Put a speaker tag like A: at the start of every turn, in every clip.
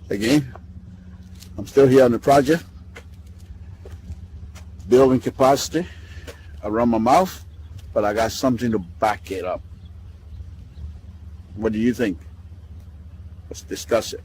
A: Again, I'm still here on the project, building capacity around my mouth, but I got something to back it up. What do you think? Let's discuss it.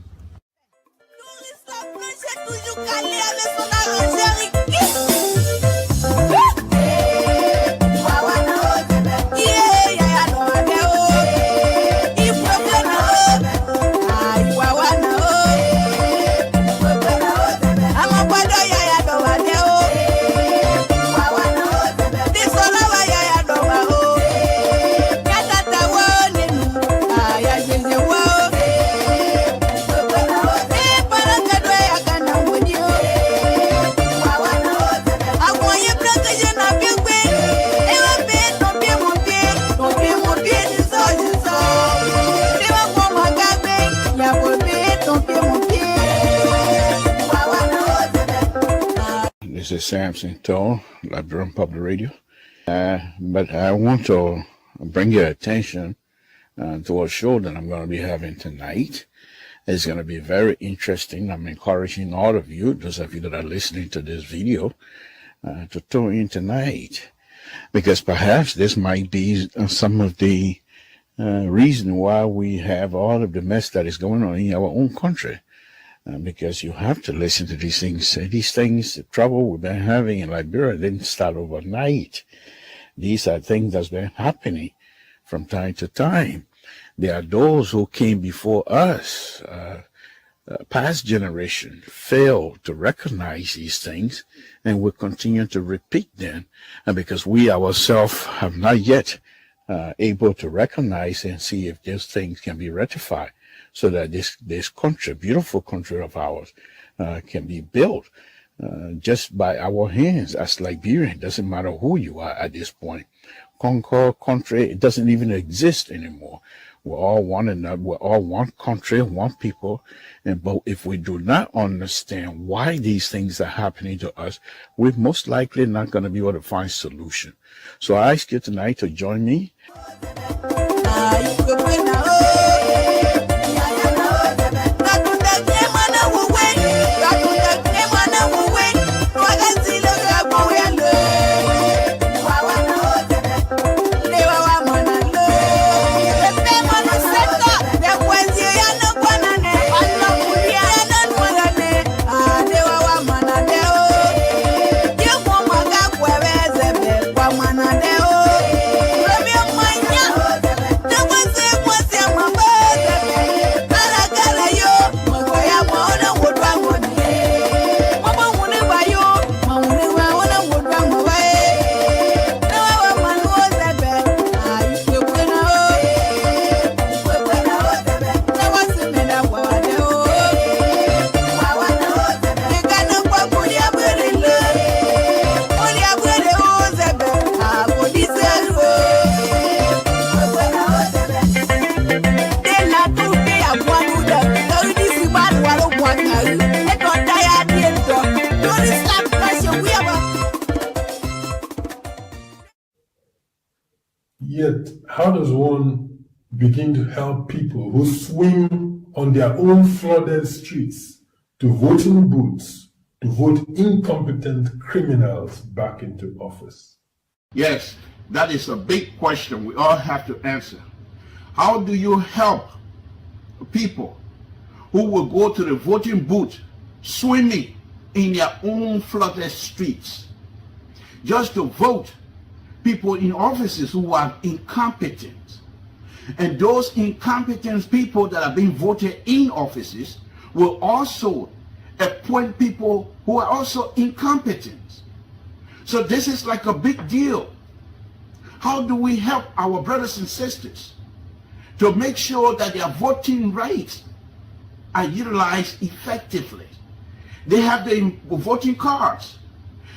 A: This is Samson Toll, Liberian Public Radio. But I want to bring your attention to a show that I'm going to be having tonight. It's going to be very interesting. I'm encouraging all of you, those of you that are listening to this video, to tune in tonight, because perhaps this might be some of the reason why we have all of the mess that is going on in our own country. Because you have to listen to these things. These things, the trouble we've been having in Liberia didn't start overnight. These are things that's been happening from time to time. There are those who came before us, past generation, failed to recognize these things, and will continue to repeat them, because we ourselves have not yet able to recognize and see if these things can be rectified, so that this country, beautiful country of ours, can be built just by our hands as Liberian. It doesn't matter who you are at this point. Concord country, it doesn't even exist anymore. We're all one another. We're all one country, one people. But if we do not understand why these things are happening to us, we're most likely not going to be able to find solution. So I ask you tonight to join me.
B: Yet, how does one begin to help people who swim on their own flooded streets to voting booths to vote incompetent criminals back into office?
A: Yes, that is a big question we all have to answer. How do you help people who will go to the voting booth swimming in their own flooded streets just to vote people in offices who are incompetent? And those incompetent people that are being voted in offices will also appoint people who are also incompetent. So this is like a big deal. How do we help our brothers and sisters to make sure that their voting rights are utilized effectively? They have the voting cards.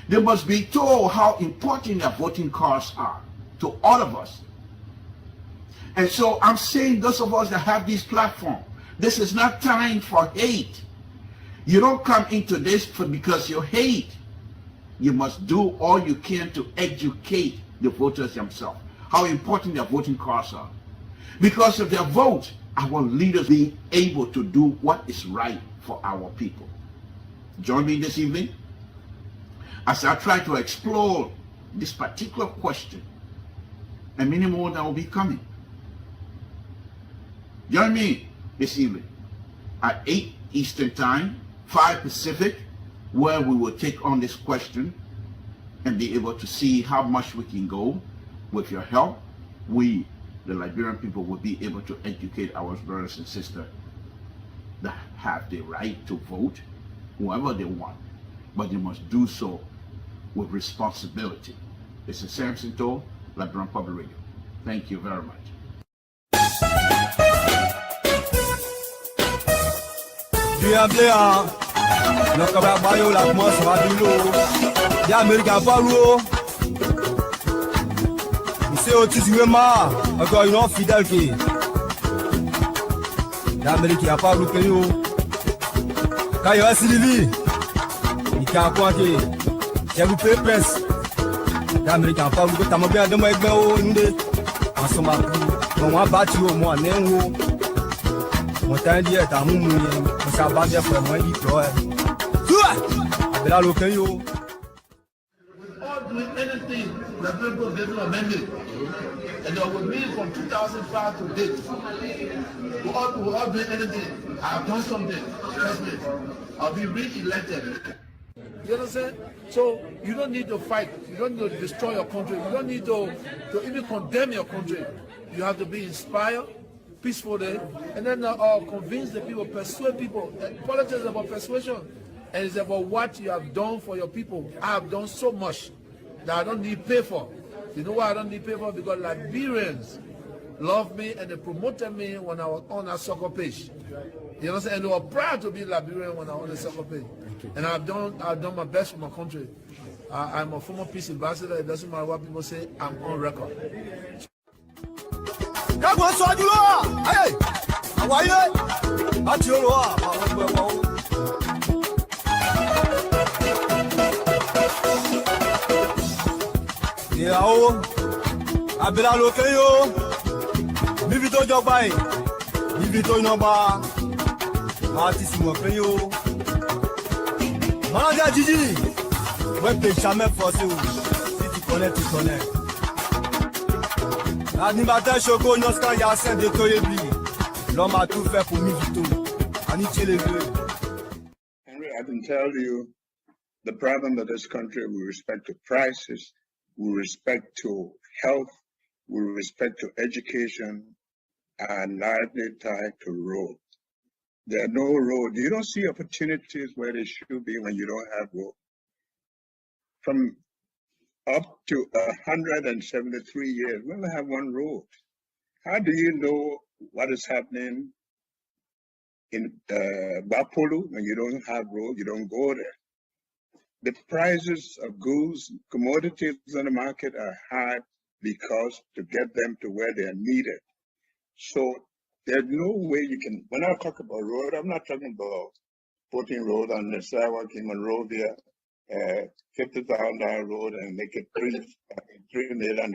A: They must be told how important their voting cards are to all of us. And so I'm saying those of us that have this platform, this is not time for hate. You don't come into this because you hate. You must do all you can to educate the voters themselves, how important their voting cards are. Because if their vote our leaders being able to do what is right for our people. Join me this evening as I try to explore this particular question and many more that will be coming. Join me this evening at 8 Eastern Time, 5 Pacific, where we will take on this question and be able to see how much we can go. With your help, we, the Liberian people, will be able to educate our brothers and sisters that have the right to vote whoever they want, but they must do so with responsibility. This is Samson Toll, Liberian Public Radio. Thank you very much.
C: C'est au-dessus de moi, encore une autre fidèle qui l'Amérique n'a pas loupé. Quand il y a Sylvie, il a pointé, j'ai loupé presse. L'Amérique n'a pas loupé, t'as mon bien de moi, en ce moment, on va battre au moins, mon temps d'hier, t'as mon mouillé, on s'est battu pour moi, il pleure. C'est là l'occasion.
D: Doing anything that people get amended, and there will be from 2005 to date. We're all doing anything. I've done something. Trust me. I'll be re-elected. You understand? So you don't need to fight. You don't need to destroy your country. You don't need to even condemn your country. You have to be inspired, peacefully, and then convince the people, persuade people. Politics is about persuasion, and it's about what you have done for your people. I have done so much that I don't need pay for. You know why I don't need pay for? Because Liberians love me and they promoted me when I was on a soccer page. You know what I'm saying? And they were proud to be Liberian when I was on the soccer page. And I've done my best for my country. I'm a former peace ambassador. It doesn't matter what people say. I'm on record.
C: Yao, abela lokeyo, bibito jobai, bibito noba, artiste mokeyo. Manager Gigi, ouais peut jamais forcer ou si tu connais tu connais. Animateur Choco Noska Yasin de Toyebi, l'homme a tout fait pour Mivito, Aniche les deux.
E: Henry, I can tell you the problem of this country with respect to prices, with respect to health, with respect to education, and largely tied to roads. There are no roads. You don't see opportunities where they should be when you don't have roads. From up to 173 years, we only have one road. How do you know what is happening in Bapolu when you don't have roads? You don't go there. The prices of goods, commodities on the market are high because to get them to where they are needed. So there's no way you can, when I talk about road, I'm not talking about putting road on the sidewalk in Monrovia, $50,000 road and make it $3 million.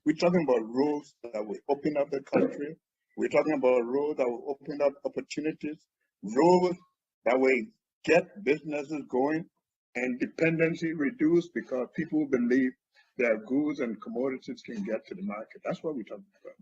E: We're talking about roads that will open up the country. We're talking about roads that will open up opportunities, roads that will get businesses going, and dependency reduced because people believe their goods and commodities can get to the market. That's what we're talking about.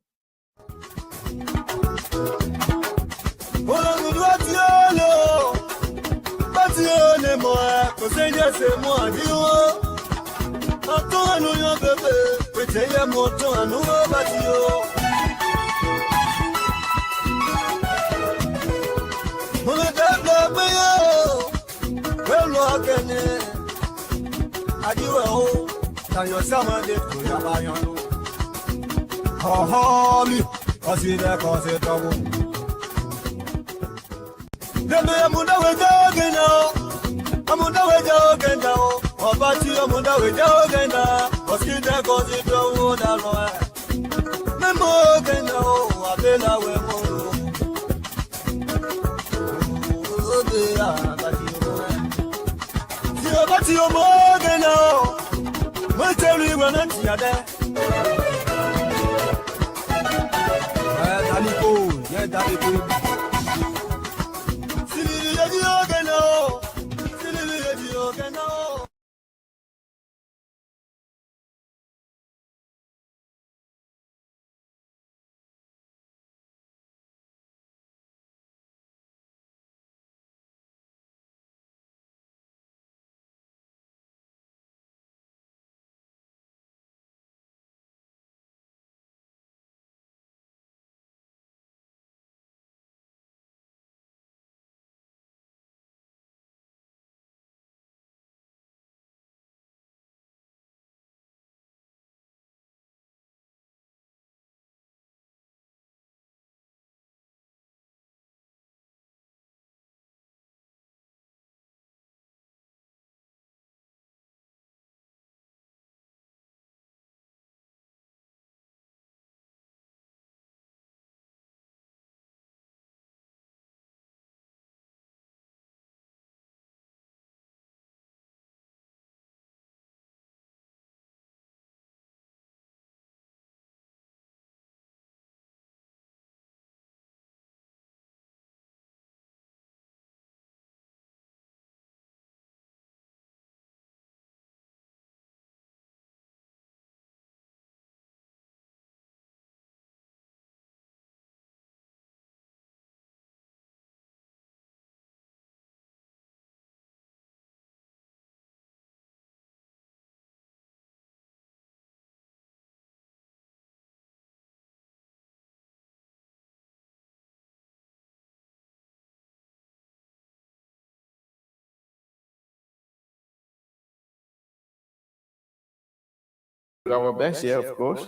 A: do our best here, of course,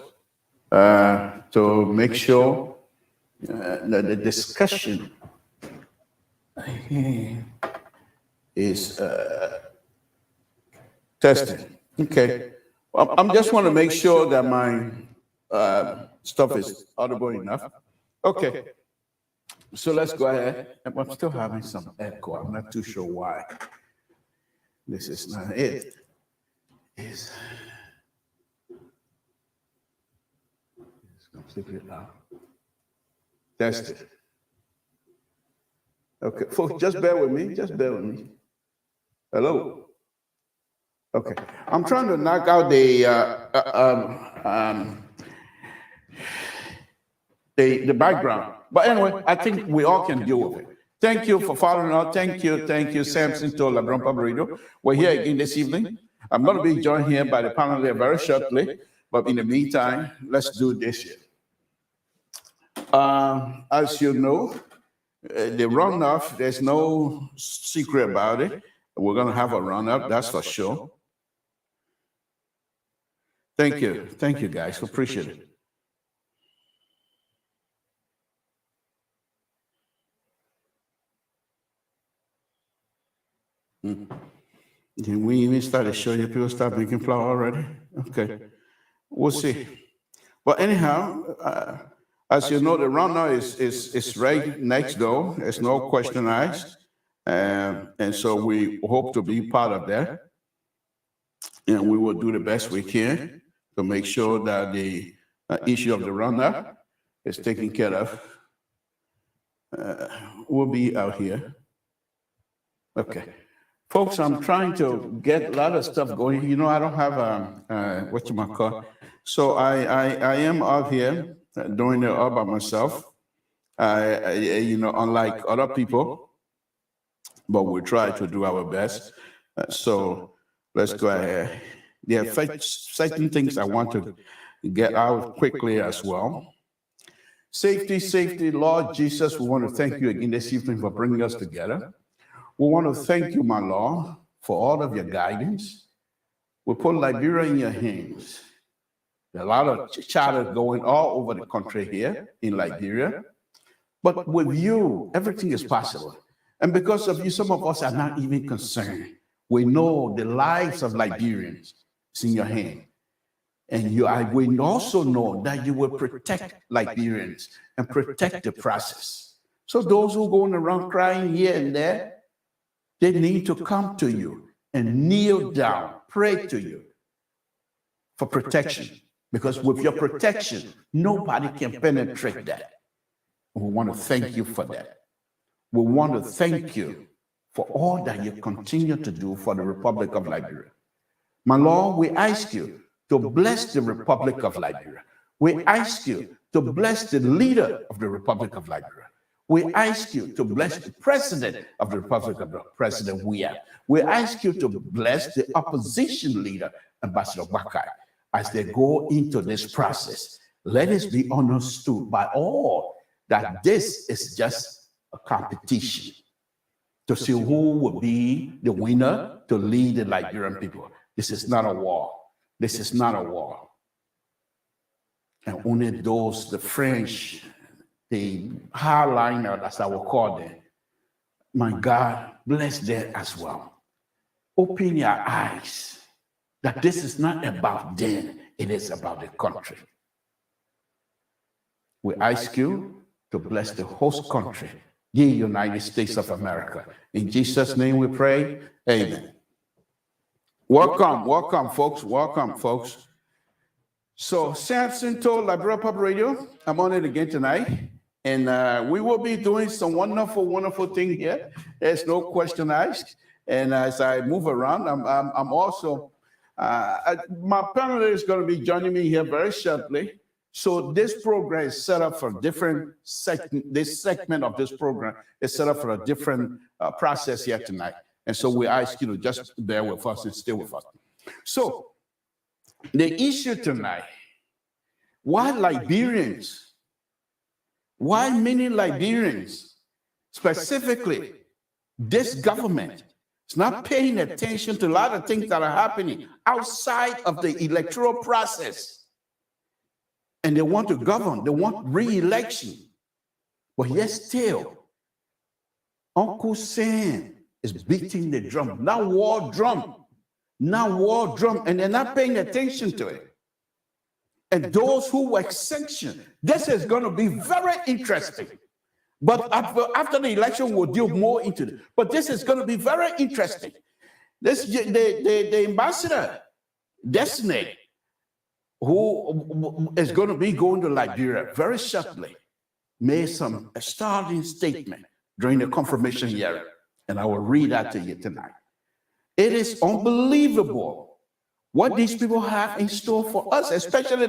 A: to make sure that the discussion is tested. Okay. Well, I'm just want to make sure that my stuff is audible enough. Okay. So let's go ahead. I'm still having some echo. I'm not too sure why. This is not it. It's completely loud. Test it. Okay, folks, just bear with me. Just bear with me. Hello. Okay, I'm trying to knock out the background. But anyway, I think we all can deal with it. Thank you for following us. Thank you, Samson to LIBERIA Public Radio. We're here again this evening. I'm going to be joined here by the panel here very shortly. But in the meantime, let's do this here. As you know, the runoff, there's no secret about it. We're going to have a runoff, that's for sure. Thank you. Thank you, guys. Appreciate it. We even started showing you people start making flour already? Okay. We'll see. But anyhow, as you know, the runoff is right next door. There's no question asked. And so we hope to be part of that. And we will do the best we can to make sure that the issue of the runoff is taken care of. We'll be out here. Okay. Folks, I'm trying to get a lot of stuff going. You know, I don't have whatchamacallit. So I am out here doing it all by myself. You know, unlike other people, but we try to do our best. So let's go ahead. There are certain things I want to get out quickly as well. Safety, Lord Jesus, we want to thank you again this evening for bringing us together. We want to thank you, my Lord, for all of your guidance. We put Liberia in your hands. There are a lot of charters going all over the country here in Liberia. But with you, everything is possible. And because of you, some of us are not even concerned. We know the lives of Liberians is in your hand. And we also know that you will protect Liberians and protect the process. So those who are going around crying here and there, they need to come to you and kneel down, pray to you for protection. Because with your protection, nobody can penetrate that. We want to thank you for that. We want to thank you for all that you continue to do for the Republic of Liberia. My Lord, we ask you to bless the Republic of Liberia. We ask you to bless the leader of the Republic of Liberia. We ask you to bless the president of the Republic of President Weah. We ask you to bless the opposition leader, Ambassador Bakai, as they go into this process. Let it be understood by all that this is just a competition to see who will be the winner to lead the Liberian people. This is not a war. This is not a war. And only those, the French, the hardliner, as I will call them, my God, bless them as well. Open your eyes that this is not about them, it is about the country. We ask you to bless the host country, the United States of America. In Jesus' name we pray, amen. Welcome, folks. So Samson told LIBERIA Public Radio, I'm on it again tonight. And we will be doing some wonderful thing here. There's no question asked. And as I move around, I'm also, my panel is going to be joining me here very shortly. So this program is set up for different, this segment of this program is set up for a different process here tonight. And so we ask you to just bear with us and stay with us. So the issue tonight, why many Liberians, specifically this government, It's not paying attention to a lot of things that are happening outside of the electoral process. And they want to govern, they want re-election. But yet still, Uncle Sam is beating the drum, not war drum, and they're not paying attention to it. And those who were sanctioned, this is going to be very interesting. But after the election, we'll deal more into it. But this is going to be very interesting. The ambassador, Destiny, who is going to be going to Liberia very shortly, made some startling statement during the confirmation hearing. And I will read that to you tonight. It is unbelievable what these people have in store for us, especially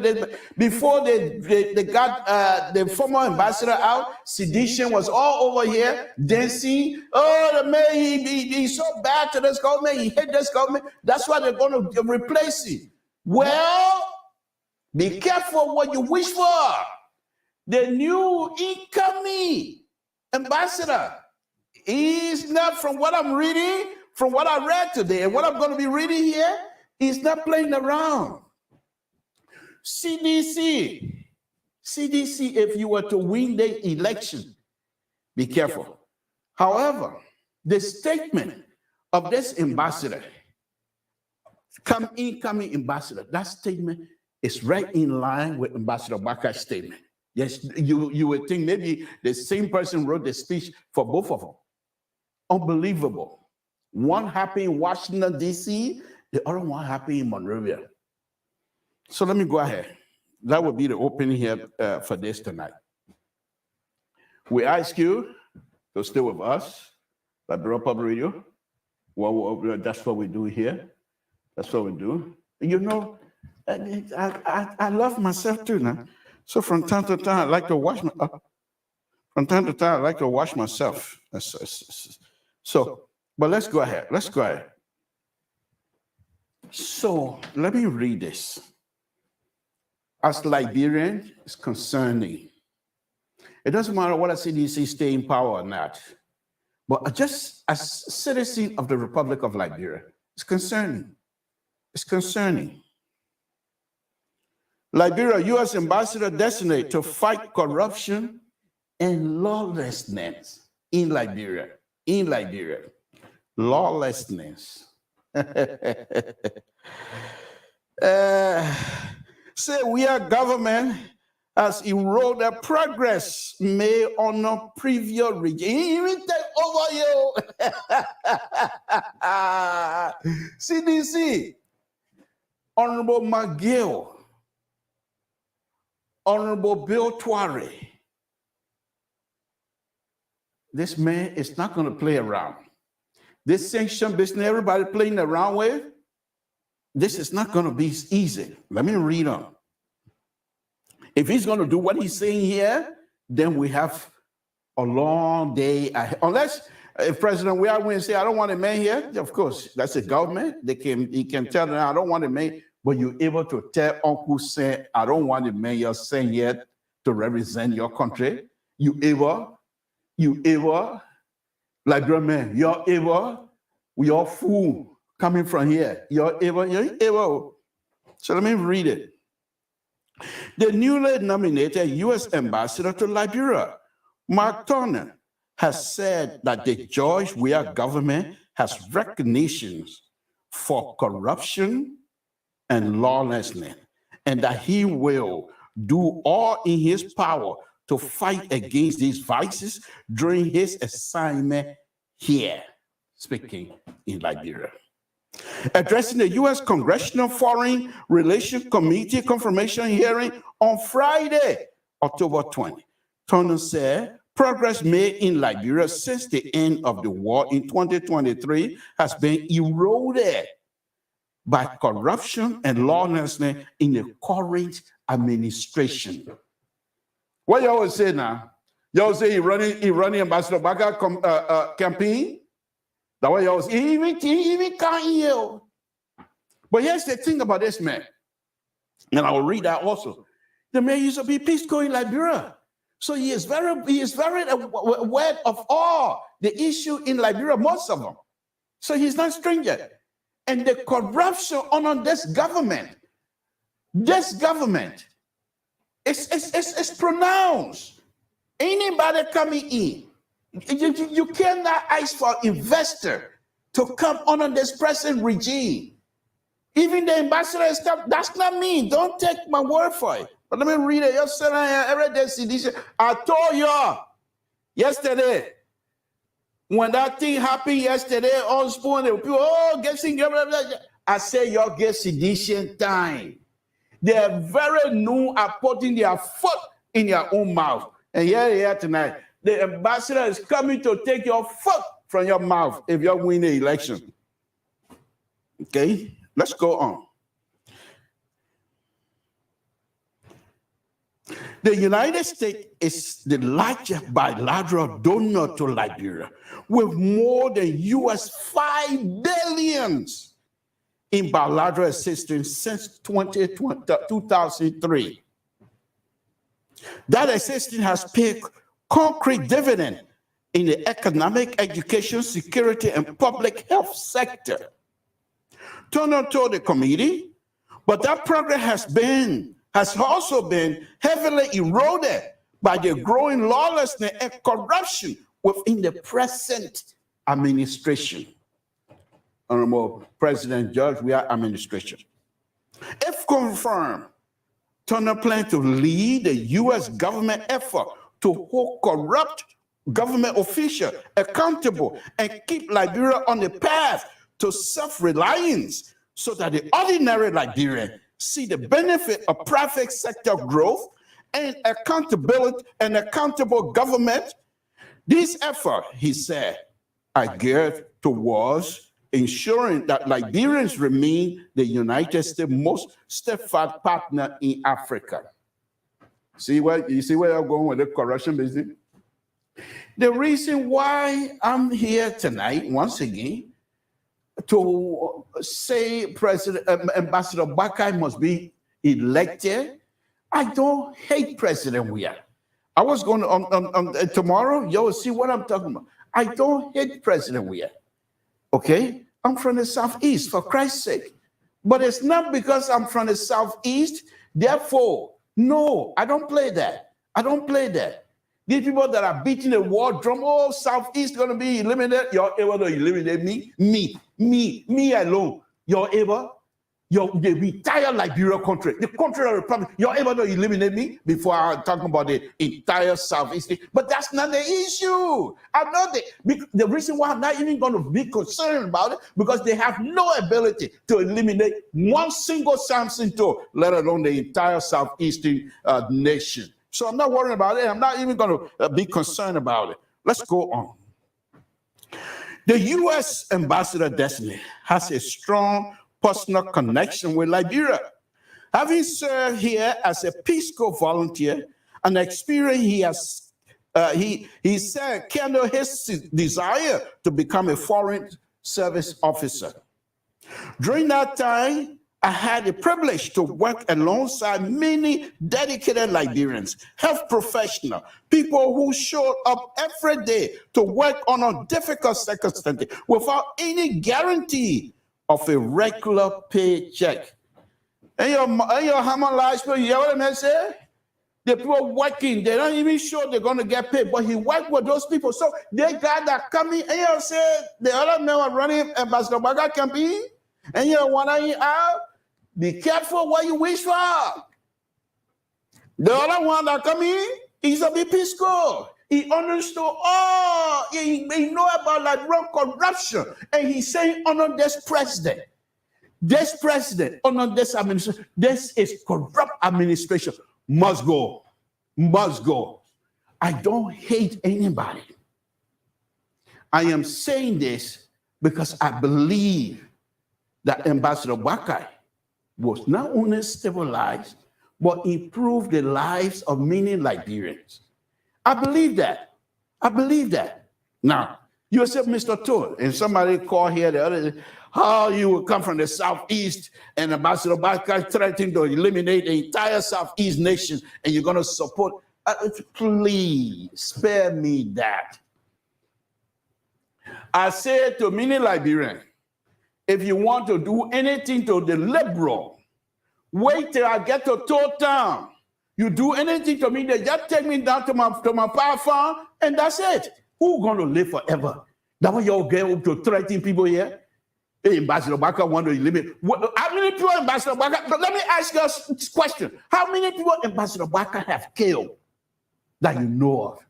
A: before they got the former ambassador out. Sedition was all over here, dancing. Oh, the man, he's so bad to this government. He hates this government. That's why they're going to replace him. Well, be careful what you wish for. The new incoming ambassador is not, from what I'm reading, from what I read today, and what I'm going to be reading here, he's not playing around. CDC, if you were to win the election, be careful. However, the statement of this ambassador, incoming ambassador, that statement is right in line with Ambassador Baka's statement. Yes, you would think maybe the same person wrote the speech for both of them. Unbelievable. One happy in Washington, D.C., the other one happy in Monrovia. So let me go ahead. That would be the opening here for this tonight. We ask you to stay with us, LIBERIA Public Radio. Well, that's what we do here. That's what we do. You know, I love myself too now. So from time to time, I like to wash myself. So, but let's go ahead. So let me read this. As Liberian, it's concerning. It doesn't matter whether CDC stay in power or not, but just as citizen of the Republic of Liberia, it's concerning. It's concerning. Liberia, U.S. Ambassador designated to fight corruption and lawlessness in Liberia. Lawlessness. Say we are government has eroded progress made on a previous regime. Even take over you. CDC, Honorable McGill, Honorable Bill Twari. This man is not going to play around. This sanction business everybody playing around with, this is not going to be easy. Let me read on. If he's going to do what he's saying here, then we have a long day ahead. Unless if President we are going to say, I don't want a man here, of course, that's a government. He can tell them, I don't want a man, but you're able to tell Uncle Sam, I don't want a man you're saying here to represent your country. You ever, Liberia man, you're able, we are fool coming from here. You're able. So let me read it. The newly nominated U.S. Ambassador to Liberia, Mark Turner, has said that the George Weah government has recognition for corruption and lawlessness, and that he will do all in his power to fight against these vices during his assignment here, speaking in Liberia. Addressing the U.S. Congressional Foreign Relations Committee confirmation hearing on Friday, October 20, Turner said progress made in Liberia since the end of the war in 2023 has been eroded by corruption and lawlessness in the current administration. What you always say now? You always say he running Ambassador Baka campaign. That way you always even can't hear. But here's the thing about this man, and I will read that also. The man used to be Peace Corps in Liberia, so he is very aware of all the issue in Liberia, most of them. So he's not a stranger. And the corruption under this government is pronounced. Anybody coming in, you cannot ask for investor to come under this present regime. Even the ambassador and stuff, that's not me. Don't take my word for it. But let me read it. I told y'all yesterday, when that thing happened yesterday on Spoon, people, get blah. I said, y'all get sedition time. They're very new at putting their foot in their own mouth. And here tonight, the ambassador is coming to take your foot from your mouth if you win the election. Okay, let's go on. The United States is the largest bilateral donor to Liberia, with more than $5 billion in bilateral assistance since 2003. That assistance has paid concrete dividend in the economic, education, security, and public health sector. Turner told the committee, but that progress has also been heavily eroded by the growing lawlessness and corruption within the present administration. Honorable President George, we are administration. If confirmed, Turner plans to lead the U.S. government effort to hold corrupt government officials accountable and keep Liberia on the path to self-reliance so that the ordinary Liberian see the benefit of private sector growth and accountability and accountable government. This effort, he said, are geared towards ensuring that Liberians remain the United States' most steadfast partner in Africa. You see where I'm going with the corruption business? The reason why I'm here tonight, once again, to say Ambassador Bakai must be elected, I don't hate President Weah. I was going to, tomorrow, you'll see what I'm talking about. I don't hate President Weah. Okay? I'm from the Southeast, for Christ's sake. But it's not because I'm from the Southeast, therefore, no, I don't play that. I don't play that. These people that are beating the war drum, oh, Southeast going to be eliminated. You're able to eliminate me alone. You're able, the entire Liberia country, the country of the Republic, you're able to eliminate me before I'm talking about the entire Southeast. But that's not the issue. I know that the reason why I'm not even going to be concerned about it, because they have no ability to eliminate one single Samson tool, let alone the entire Southeastern nation. So I'm not worried about it. I'm not even going to be concerned about it. Let's go on. The U.S. Ambassador Destiny has a strong personal connection with Liberia. Having served here as a Peace Corps volunteer, an experience he said kindled his desire to become a foreign service officer. During that time, I had the privilege to work alongside many dedicated Liberians, health professionals, people who showed up every day to work on difficult circumstances without any guarantee of a regular paycheck. And your hammer lies, you know what I say? The people working, they're not even sure they're going to get paid, but he worked with those people. So they got that coming, and you say the other men are running Ambassador Baga campaign, and you want to out. Be careful what you wish for. The other one that come in, he's a Peace Corps. He understood, he know about like real corruption. And he's saying, under this president, under this administration, this is corrupt administration. Must go. I don't hate anybody. I am saying this because I believe that Ambassador Bakai was not only stabilized, but improved the lives of many Liberians. I believe that. Now, you said, Mr. Tour, and somebody called here the other day, how you will come from the Southeast and Ambassador Bakai threatening to eliminate the entire Southeast nation, and you're going to support. Please spare me that. I say to many Liberians, if you want to do anything to the liberal, wait till I get to Toll Town. You do anything to me, they just take me down to my power farm, and that's it. Who's going to live forever? That's why y'all get up to 13 people here. Hey, Ambassador Baka want to limit. How many people Ambassador Baka? But let me ask you a question. How many people Ambassador Baka have killed that you know of?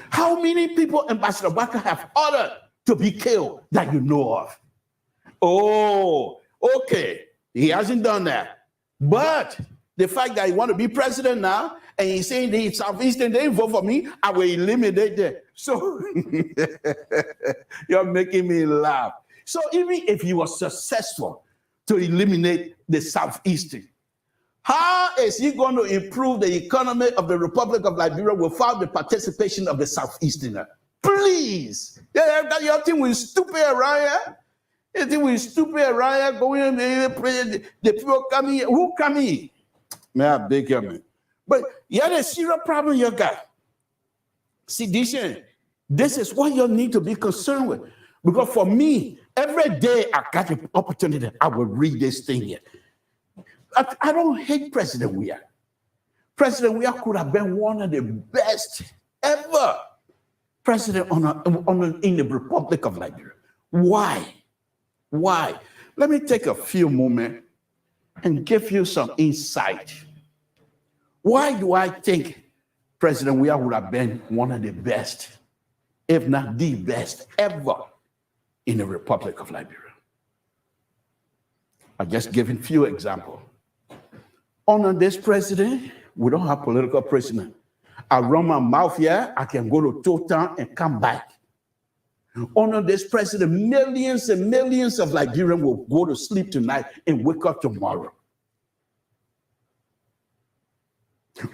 A: How many people Ambassador Baka have ordered to be killed that you know of? Oh, okay. He hasn't done that. But the fact that he want to be president now, and he's saying the Southeastern, they vote for me, I will eliminate them. So you're making me laugh. So even if he was successful to eliminate the Southeastern, how is he going to improve the economy of the Republic of Liberia without the participation of the Southeasterner? Please. Your thing will stupid around here. You think we stupid around here going, the people come here. Who come here? May I beg you, man? But you have a serious problem you got. See, this is what you need to be concerned with. Because for me, every day I got the opportunity, I will read this thing here. I don't hate President Weah. President Weah could have been one of the best ever president in the Republic of Liberia. Why? Why? Let me take a few moments and give you some insight. Why do I think President Weah would have been one of the best, if not the best ever in the Republic of Liberia? I just give a few examples. Under this president, we don't have political prisoner. I run my mouth here, I can go to Toll Town and come back. Under this president, millions and millions of Liberians will go to sleep tonight and wake up tomorrow.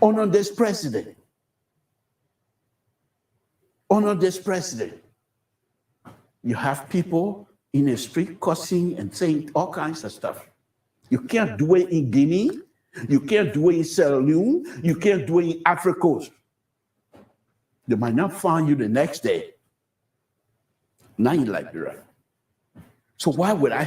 A: Under this president, you have people in the street cussing and saying all kinds of stuff. You can't do it in Guinea. You can't do it in Sierra Leone. You can't do it in Africa Coast. They might not find you the next day. Not in Liberia. So why would I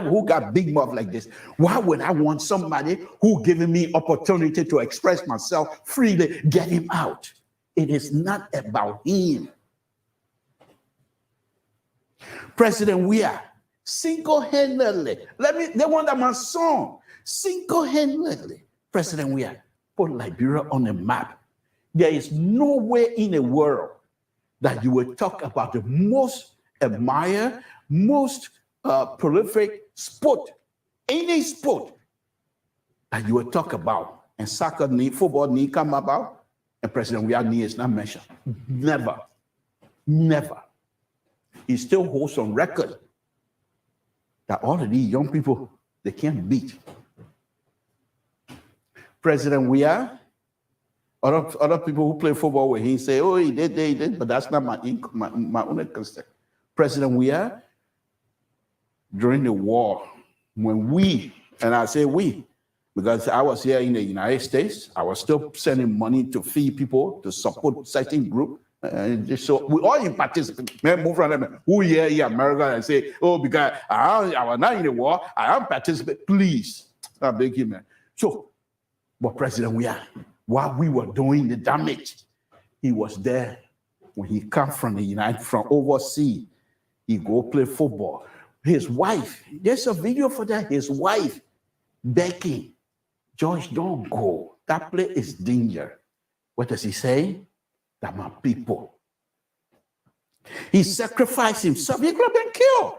A: who got big mouth like this? Why would I want somebody who giving me opportunity to express myself freely, get him out? It is not about him. President Weah, single-handedly, they want that my song, single-handedly, President Weah put Liberia on the map. There is no way in the world that you will talk about the most admired, most prolific sport, any sport that you will talk about, and soccer need, football need come about, and President Weah need is not mentioned. Never. Never. He still holds on record that all of these young people, they can't beat. President Weah, other people who play football with him say, oh, he did, but that's not my own concern. President Weah, during the war, when we, and I say we, because I was here in the United States, I was still sending money to feed people, to support certain group. So we all in participate. Man, move from them. Who here in America and say, oh, because I was not in the war, I am participate. Please, I beg you, man. So, but President Weah, while we were doing the damage, he was there when he come from overseas. He go play football. His wife, there's a video for that. His wife begging, George, don't go. That place is danger. What does he say? That my people. He sacrificed himself. He could have been killed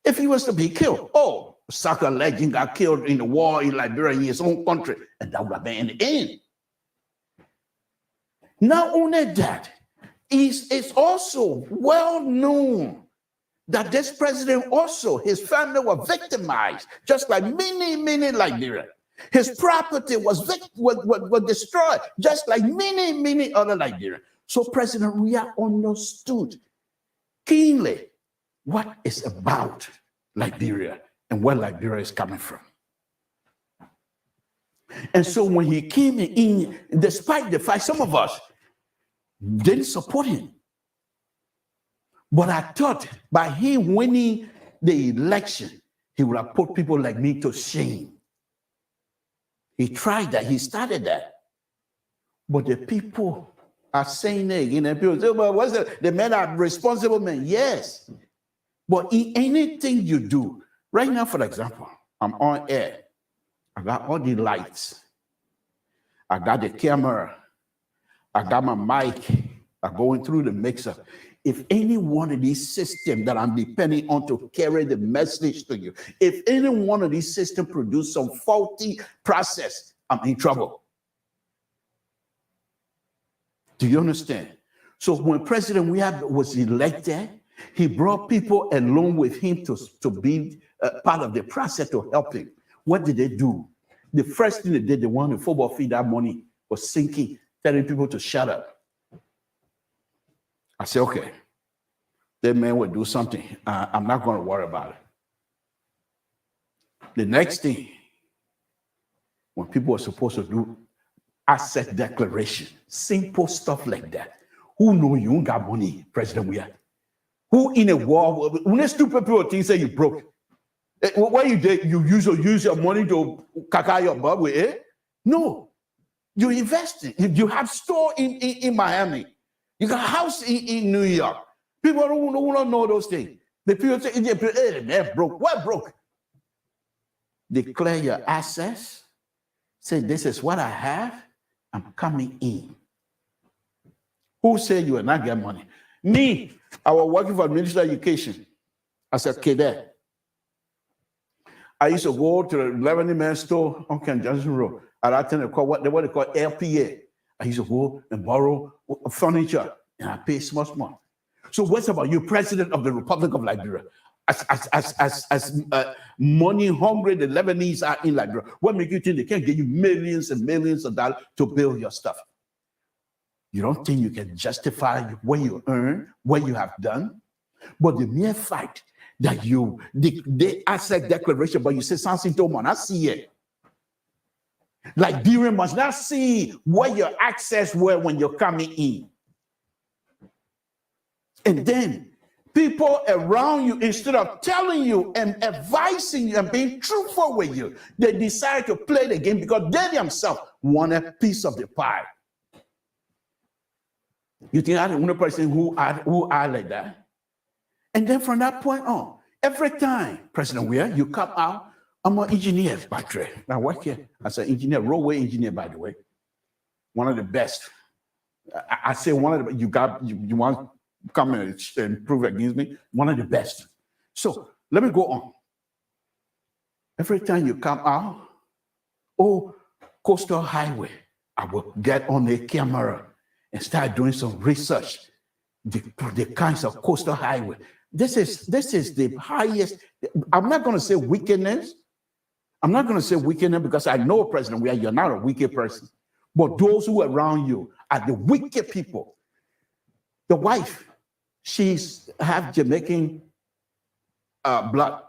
A: if he was to be killed. Oh, soccer legend got killed in the war in Liberia in his own country, and that would have been the end. Not only that, it's also well known that this president also, his family were victimized, just like many Liberians. His property was destroyed, just like many other Liberians. So President Weah understood keenly what is about Liberia and where Liberia is coming from. And so when he came in, despite the fact some of us didn't support him, But I thought by him winning the election, he would have put people like me to shame. He tried that. He started that. But the people are saying it again. And people say, well, what's the men are responsible men. Yes. But in anything you do, right now, for example, I'm on air. I got all the lights. I got the camera. I got my mic. I'm going through the mixer. If any one of these systems that I'm depending on to carry the message to you, if any one of these systems produce some faulty process, I'm in trouble. Do you understand? So when President Weah was elected, he brought people along with him to be part of the process to help him. What did they do? The first thing they did, they wanted the football field, that money was sinking, telling people to shut up. I said, okay, that man will do something. I'm not going to worry about it. The next thing, when people are supposed to do asset declaration, simple stuff like that. Who know you ain't got money, President Weah? Who in a war, when stupid people think say you broke, what you did, you use your money to kaka your butt with it? No, you invest in. You have store in Miami. You got a house in New York. People don't know those things. The people say, hey, they're broke. What broke? Declare your assets. Say, this is what I have. I'm coming in. Who said you will not get money? Me, I was working for Ministry of Education as a cadet. I used to go to the 11-man store on Ken Johnson Road. At that time, what they call LPA. I used to go and borrow furniture, and I pay small. So what's about you, President of the Republic of Liberia? As money-hungry the Lebanese are in Liberia, what makes you think they can't give you millions and millions of dollars to build your stuff? You don't think you can justify what you earn, what you have done? But the mere fact that the asset declaration, but you say Samson told me, I see it. Liberia must not see what your access were when you're coming in. And then people around you, instead of telling you and advising you and being truthful with you, they decide to play the game because they themselves want a piece of the pie. You think I'm the only person who are like that? And then from that point on, every time, President Weah, you come out, I'm an engineer by trade. I work here as an engineer, roadway engineer, by the way. One of the best. I say one of the, you want to come and prove against me? One of the best. So let me go on. Every time you come out, Coastal Highway, I will get on the camera and start doing some research. The kinds of Coastal Highway. This is the highest. I'm not going to say wickedness. I'm not going to say wickedness because I know, President Weah, you're not a wicked person. But those who are around you are the wicked people. The wife, she's half Jamaican blood.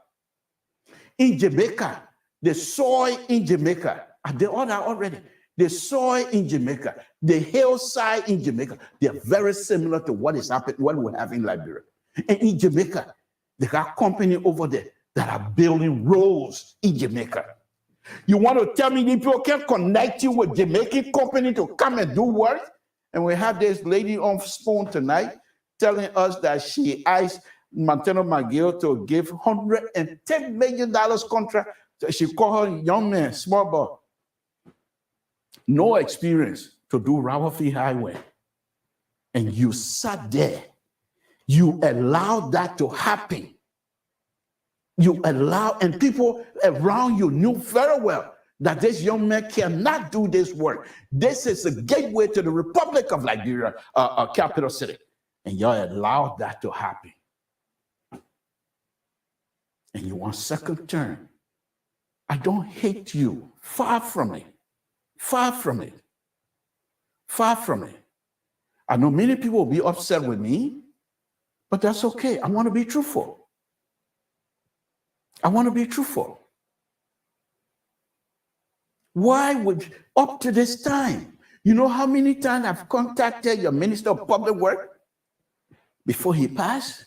A: In Jamaica, the soil in Jamaica, they all are already. The soil in Jamaica, the hillside in Jamaica, they're very similar to what is happening, what we have in Liberia. And in Jamaica, they got company over there that are building roads in Jamaica. You want to tell me people can connect you with Jamaican company to come and do work? And we have this lady on phone tonight telling us that she asked Montano McGill to give $110 million contract. She called her young man, small boy. No experience to do Rawafi Highway. And you sat there. You allowed that to happen. You allow, and people around you knew very well that this young man cannot do this work. This is a gateway to the Republic of Liberia, capital city. And y'all allowed that to happen. And you want second term. I don't hate you. Far from it. Far from it. Far from it. I know many people will be upset with me, but that's okay. I want to be truthful. I want to be truthful. Why would, up to this time, you know how many times I've contacted your Minister of Public Works before he passed?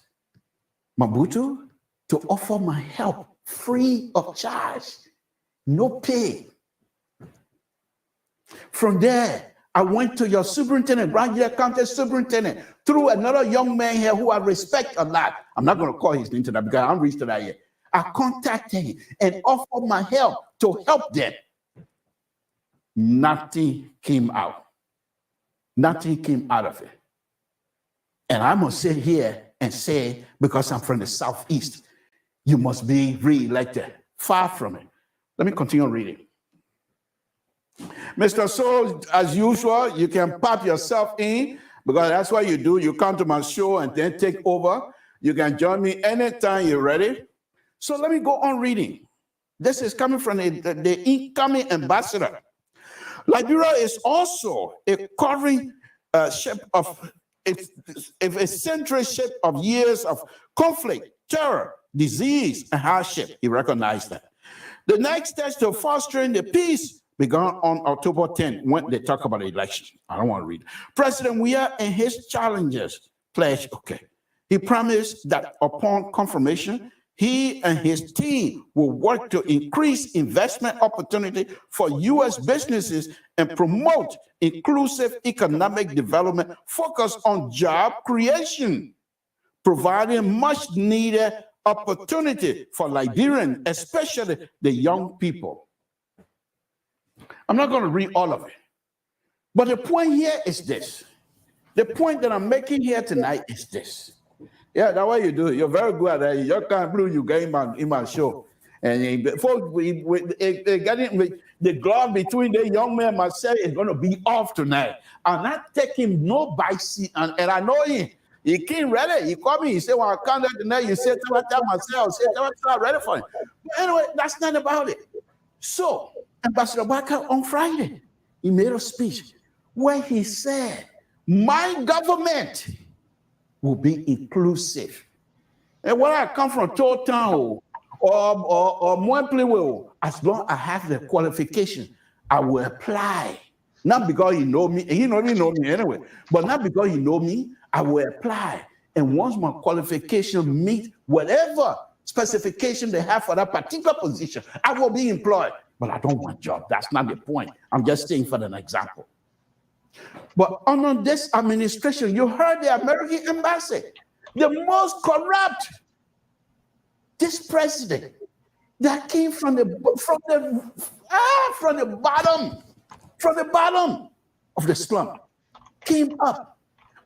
A: Mobutu to offer my help free of charge, no pay. From there, I went to your superintendent, Rangier County superintendent, through another young man here who I respect a lot. I'm not going to call his name tonight because I haven't reached to that yet. I contacted him and offered my help to help them. Nothing came out. Nothing came out of it. And I must sit here and say, because I'm from the Southeast, you must be re-elected. Far from it. Let me continue reading. Mr. So, as usual, you can pop yourself in because that's what you do. You come to my show and then take over. You can join me anytime you're ready. So let me go on reading. This is coming from the incoming ambassador. Liberia is also a covering ship of a century ship of years of conflict, terror, disease, and hardship. He recognized that. The next steps to fostering the peace began on October 10th when they talk about the election. I don't want to read. President Weah and his challenges pledged, he promised that upon confirmation, he and his team will work to increase investment opportunity for U.S. businesses and promote inclusive economic development focused on job creation, providing much needed opportunity for Liberians, especially the young people. I'm not going to read all of it, but the point here is this. The point that I'm making here tonight is this. Yeah, that's what you do. You're very good at that. You can't blue, you get in my show. And before the glove between the young man and myself is going to be off tonight. I'm not taking no bite seat, and I know him. He came ready. He called me. He said, "Well, I come there tonight." You said, "Tell myself." Say, "I'm ready for him." But anyway, that's not about it. So, Ambassador Barker on Friday, he made a speech where he said, "My government will be inclusive." And where I come from, Town or Montpellier, as long as I have the qualification, I will apply. Not because you know me, and you know me anyway, but not because you know me, I will apply. And once my qualification meet whatever specification they have for that particular position, I will be employed. But I don't want a job. That's not the point. I'm just saying for an example. But under this administration, you heard the American embassy, the most corrupt, this president that came from the bottom of the slum, came up,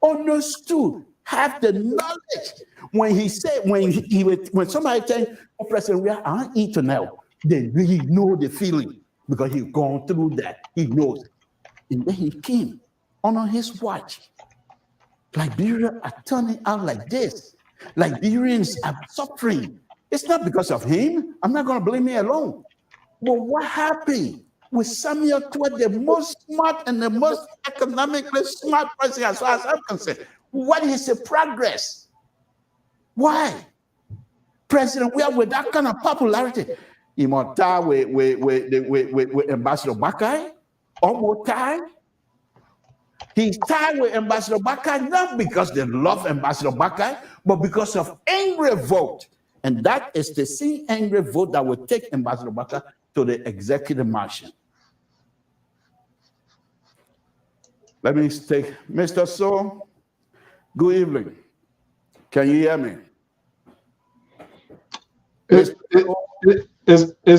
A: understood, have the knowledge. When he said, when somebody tell oh, President, we are eating now, they really know the feeling because he's gone through that. He knows. And then he came on his watch. Liberia are turning out like this. Liberians are suffering. It's not because of him. I'm not going to blame him alone. But what happened with Samuel Twe, the most smart and the most economically smart person as far as I'm concerned? What is the progress? Why? President, we are with that kind of popularity. He must tie with Ambassador Bakai, almost tied. He's tied with Ambassador Bakai, not because they love Ambassador Bakai, but because of angry vote. And that is the same angry vote that will take Ambassador Bakai to the executive mansion. Let me take Mr. So. Good evening. Can you hear me?
F: Is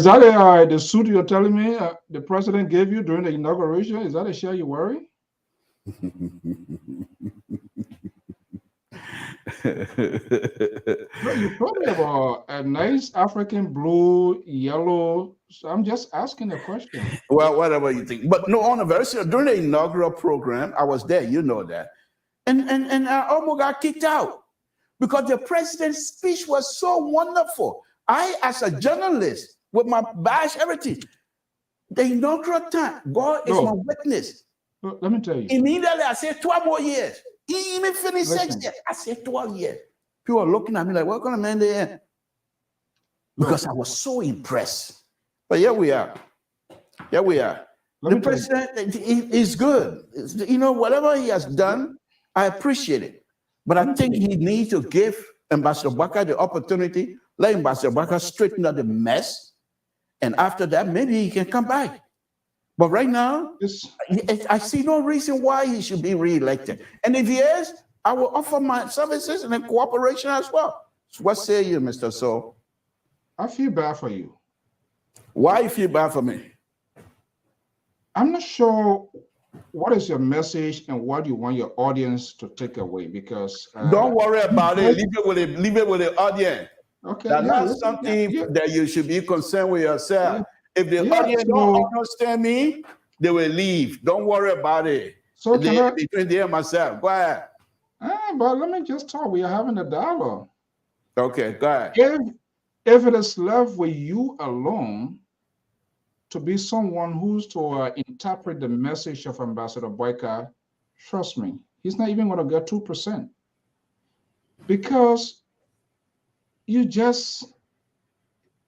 F: that the suit you're telling me the president gave you during the inauguration? Is that a share you're wearing? No, you told me about a nice African blue, yellow. So I'm just asking a question.
A: Well, whatever you think. But no, on a very serious, during the inaugural program, I was there, you know that. And I almost got kicked out because the president's speech was so wonderful. I, as a journalist, with my badge, everything, the inaugural time, God is my witness.
F: Let me tell you.
A: Immediately, I said 12 more years. He even finished 6 years. I said 12 years. People are looking at me like, what kind of man they are? Because I was so impressed. But here we are. Here we are. The president is good. You know, whatever he has done, I appreciate it. But I think he needs to give Ambassador Barker the opportunity, let Ambassador Barker straighten out the mess, and after that, maybe he can come back. But right now, I see no reason why he should be re-elected. And if he is, I will offer my services and cooperation as well. So what say you, Mr. So?
F: I feel bad for you.
A: Why you feel bad for me?
F: I'm not sure what is your message and what you want your audience to take away, because
A: don't worry about it. Leave it with the audience.
F: Okay,
A: that's something that you should be concerned with yourself.
F: Yeah.
A: If the audience don't understand me, they will leave. Don't worry about it.
F: So
A: between them and myself, go ahead.
F: But let me just talk. We are having a dialogue.
A: Okay, go ahead.
F: If it is left with you alone to be someone who's to interpret the message of Ambassador Boyka, trust me, he's not even going to get 2%. Because you just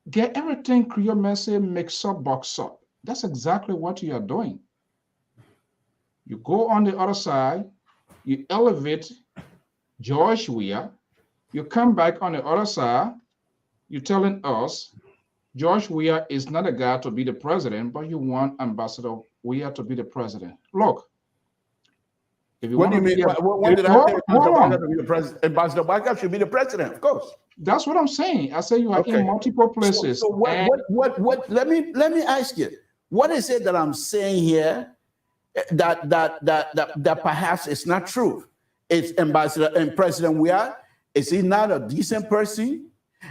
F: get everything Creole message mix up, box up. That's exactly what you are doing. You go on the other side, you elevate George Weah, you come back on the other side, you're telling us George Weah is not a guy to be the president, but you want Ambassador Weah to be the president. Look, if you
A: what
F: want
A: do you mean? What did I say? Ambassador Barker should be the president, of course.
F: That's what I'm saying. I say you are in multiple places.
A: So what? Let me ask you. What is it that I'm saying here that perhaps it's not true? It's Ambassador and President Weah. Is he not a decent person?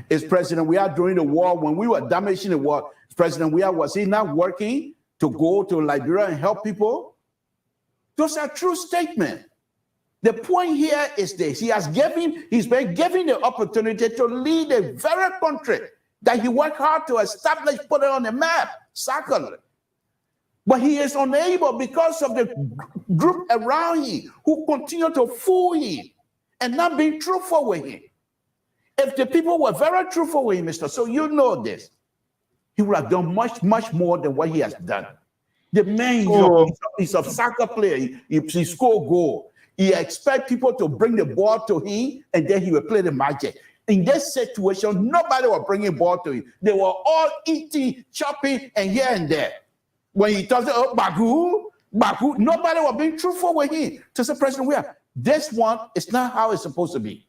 A: Is President Weah during the war, when we were damaging the war, President Weah, was he not working to go to Liberia and help people? Those are true statements. The point here is this: he's been given the opportunity to lead a very country that he worked hard to establish, put it on the map, circle it. But he is unable because of the group around him who continue to fool him and not being truthful with him. If the people were very truthful with him, Mr. So you know this, he would have done much, much more than what he has done. The man is a soccer player. He score goal. He expects people to bring the ball to him, and then he will play the magic. In this situation, nobody was bringing ball to him. They were all eating, chopping, and here and there. When he tells Baku, nobody was being truthful with him. To say, President Weah, this one is not how it's supposed to be.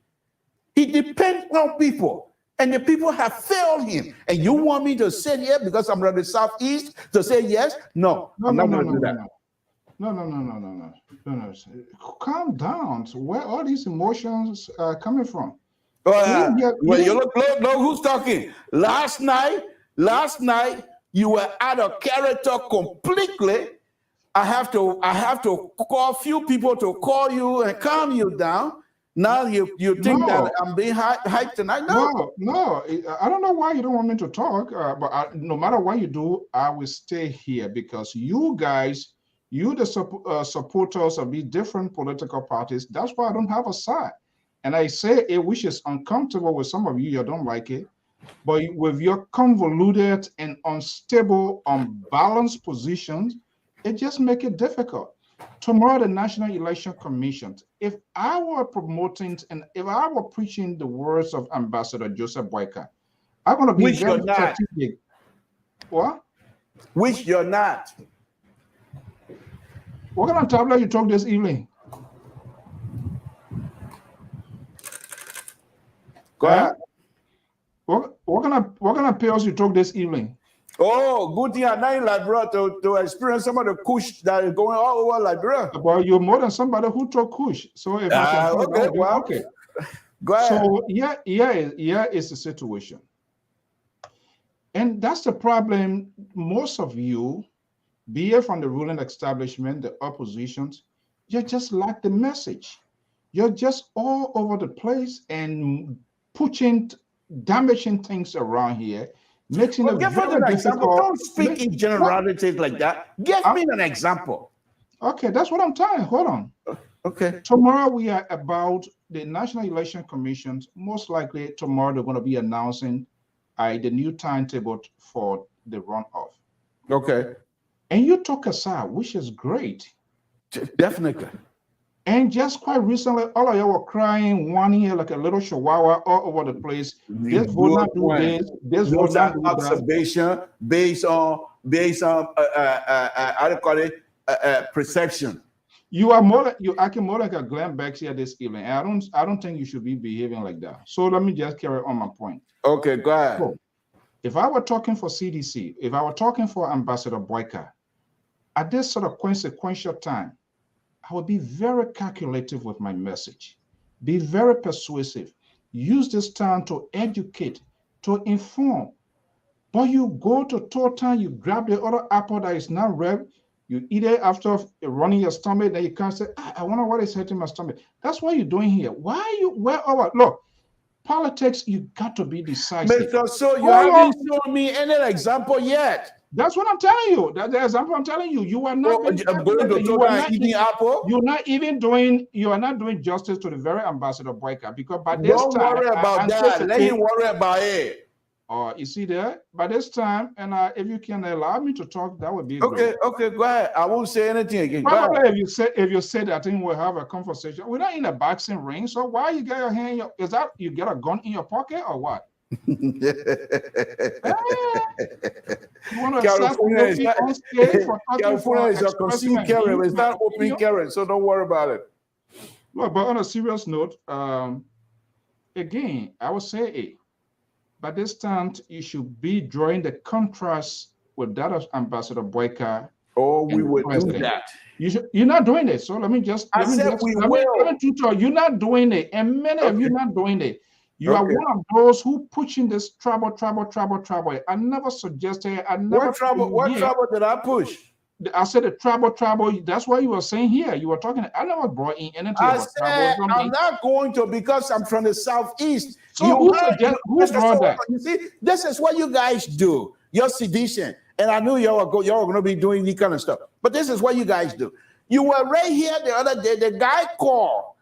A: He depends on people, and the people have failed him. And you want me to sit here because I'm from the Southeast to say yes? No, I'm not going to do that.
F: No. Calm down. Where all these emotions are coming from?
A: Well, you look, who's talking? Last night, you were out of character completely. I have to call a few people to call you and calm you down. Now you think that I'm being hyped tonight?
F: No. I don't know why you don't want me to talk, but no matter what you do, I will stay here because you guys, the supporters of these different political parties, that's why I don't have a side. And I say it, which is uncomfortable with some of you, you don't like it, but with your convoluted and unstable, unbalanced positions, it just makes it difficult. Tomorrow, the National Election Commission, if I were promoting and if I were preaching the words of Ambassador Joseph Boyka, I'm going to be very strategic. What?
A: Which you're not.
F: What kind of tablet you talk this evening?
A: Go ahead.
F: What kind of pills you took this evening?
A: Oh, good thing I'm not in Liberia to experience some of the kush that is going all over Liberia.
F: Well, you're more than somebody who took kush. So if I can
A: okay. Go ahead.
F: So yeah, is the situation. And that's the problem. Most of you, be it from the ruling establishment, the oppositions, you just lack the message. You're just all over the place and damaging things around here, making it very difficult.
A: Don't speak in generalities like that. Give me an example.
F: Okay, that's what I'm telling. Hold on.
A: Okay.
F: Tomorrow we are about the National Election Commission. Most likely tomorrow they're going to be announcing the new timetable for the runoff.
A: Okay.
F: And you took a side, which is great.
A: Definitely.
F: And just quite recently, all of you were crying, whining here like a little chihuahua all over the place. This vote not do this, this vote not do that.
A: Observation based on how do you call it, perception.
F: You are more like, you acting more like a Glenn Beck here this evening. And I don't think you should be behaving like that. So let me just carry on my point.
A: Okay, go ahead.
F: So, if I were talking for CDC, if I were talking for Ambassador Boyka, at this sort of consequential time, I would be very calculative with my message, be very persuasive, use this time to educate, to inform. But you go to total, you grab the other apple that is not red, you eat it after running your stomach, then you can't say, I wonder what is hurting my stomach. That's what you're doing here. Why are you, look, politics, you got to be decisive.
A: Mr. So you haven't shown me any example yet.
F: That's what I'm telling you. That's the example I'm telling you. You are not
A: going to you are not eating apple.
F: You are not doing justice to the very Ambassador Boyka, because by this
A: don't
F: time,
A: worry about that. Let him worry about it.
F: You see there, by this time, and if you can allow me to talk, that would be
A: okay.
F: great.
A: Okay, go ahead. I won't say anything again.
F: Probably if you say that, I think we'll have a conversation. We're not in a boxing ring, so why you get your hand? Is that you get a gun in your pocket or what? You want to
A: California is a concealed carry. It's not open carry, so don't worry about it.
F: Well, but on a serious note, again, I would say, by this time, you should be drawing the contrast with that of Ambassador Boyka.
A: Oh, we would do that.
F: You're not doing it. So let me just. You're not doing it, and many of you not doing it. You are one of those who pushing this trouble. I never suggested.
A: What trouble did I push?
F: I said the trouble. That's why you were saying here. You were talking. I never brought in anything about trouble.
A: I'm not going to, because I'm from the southeast.
F: So who brought that?
A: You see, this is what you guys do. You're sedition, and I knew y'all were going to be doing this kind of stuff. But this is what you guys do. You were right here the other day. The guy called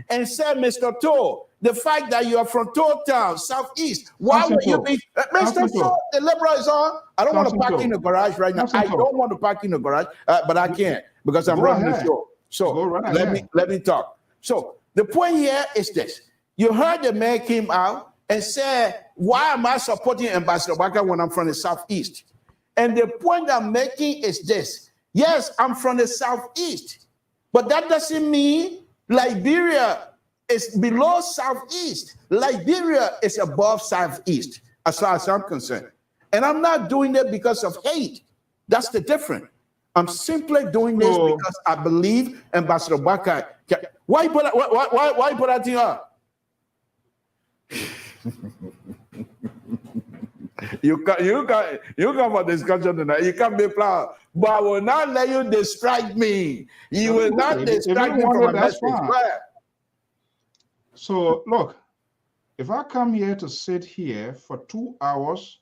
A: and said, Mr. Toe, the fact that you are from Toe Town, southeast, why would you be, Mr. Toe, the liberal is on. I don't want to park in the garage right now. I don't want to park in the garage, but I can't because I'm running the show. So let me talk. So the point here is this. You heard the man came out and said, why am I supporting Ambassador Boyka when I'm from the southeast? And the point I'm making is this. Yes, I'm from the southeast, but that doesn't mean Liberia is below southeast. Liberia is above southeast, as far as I'm concerned. And I'm not doing it because of hate. That's the difference. I'm simply doing this because I believe Ambassador Boyka. Why you put that thing up? You come for discussion tonight. You can't be proud, but I will not let you distract me. You will not distract me from my message.
F: So look, if I come here to sit here for 2 hours,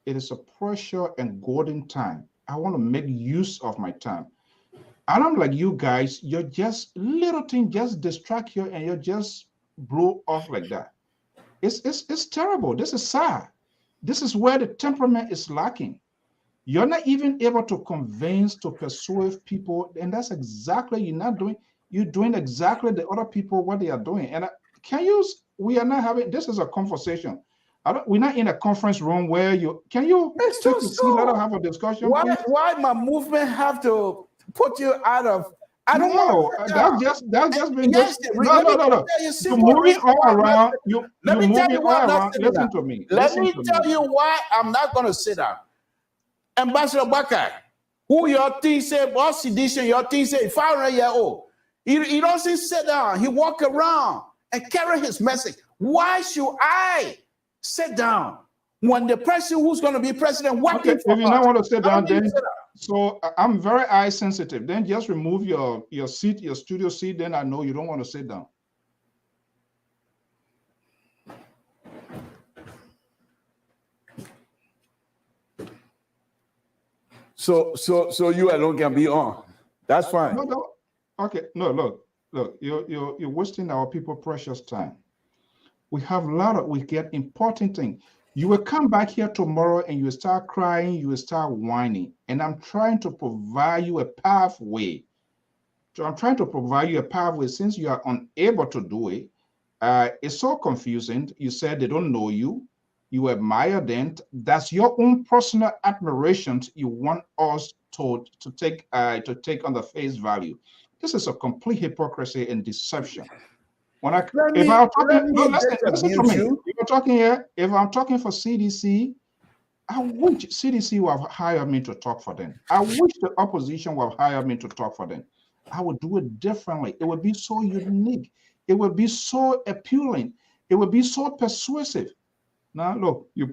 F: it is a precious and golden time. I want to make use of my time. And I'm like you guys, you're just little thing, just distract you and you just blow off like that. It's terrible. This is sad. This is where the temperament is lacking. You're not even able to convince, to persuade people, and that's exactly you're doing exactly the other people what they are doing. And we are not having, this is a conversation. We're not in a conference room where let us have a discussion.
A: Why my movement have to put you out of? I don't
F: know. That's just been no. You're moving all around.
A: Let me tell you why.
F: Listen to me.
A: Let me tell you why I'm not going to sit down. Ambassador Boyka, who your team say, boss sedition, your team say 500-year-old. He doesn't sit down. He walk around and carry his message. Why should I sit down when the person who's going to be president working for us?
F: If you don't want to sit down, then so I'm very eye sensitive. Then just remove your seat, your studio seat. Then I know you don't want to sit down.
A: So you alone can be on. That's fine.
F: No. Okay. No, look. You're wasting our people precious time. We have we get important things. You will come back here tomorrow and you will start crying, you will start whining. And I'm trying to provide you a pathway So I'm trying to provide you a pathway since you are unable to do it. It's so confusing. You said they don't know you. You admire them. That's your own personal admiration you want us to take on the face value. This is a complete hypocrisy and deception. When listen to me. If you're talking here, if I'm talking for CDC, I wish CDC would have hired me to talk for them. I wish the opposition would have hired me to talk for them. I would do it differently. It would be so unique. It would be so appealing. It would be so persuasive. Now look, you're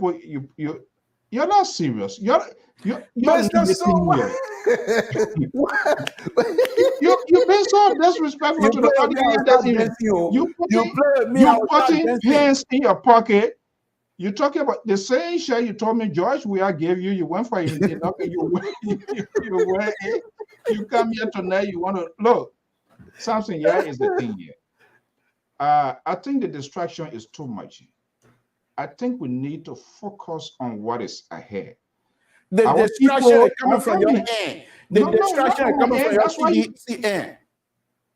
F: not serious. You're you've been so disrespectful to the audience. You putting hands in your pocket. You're talking about the same share you told me, George, we are gave you. You went for it. You come here tonight. You want to look. Samson, yeah, is the thing here. I think the distraction is too much. I think we need to focus on what is ahead.
A: The distraction is coming from your hand. The distraction is coming from your CDC hand.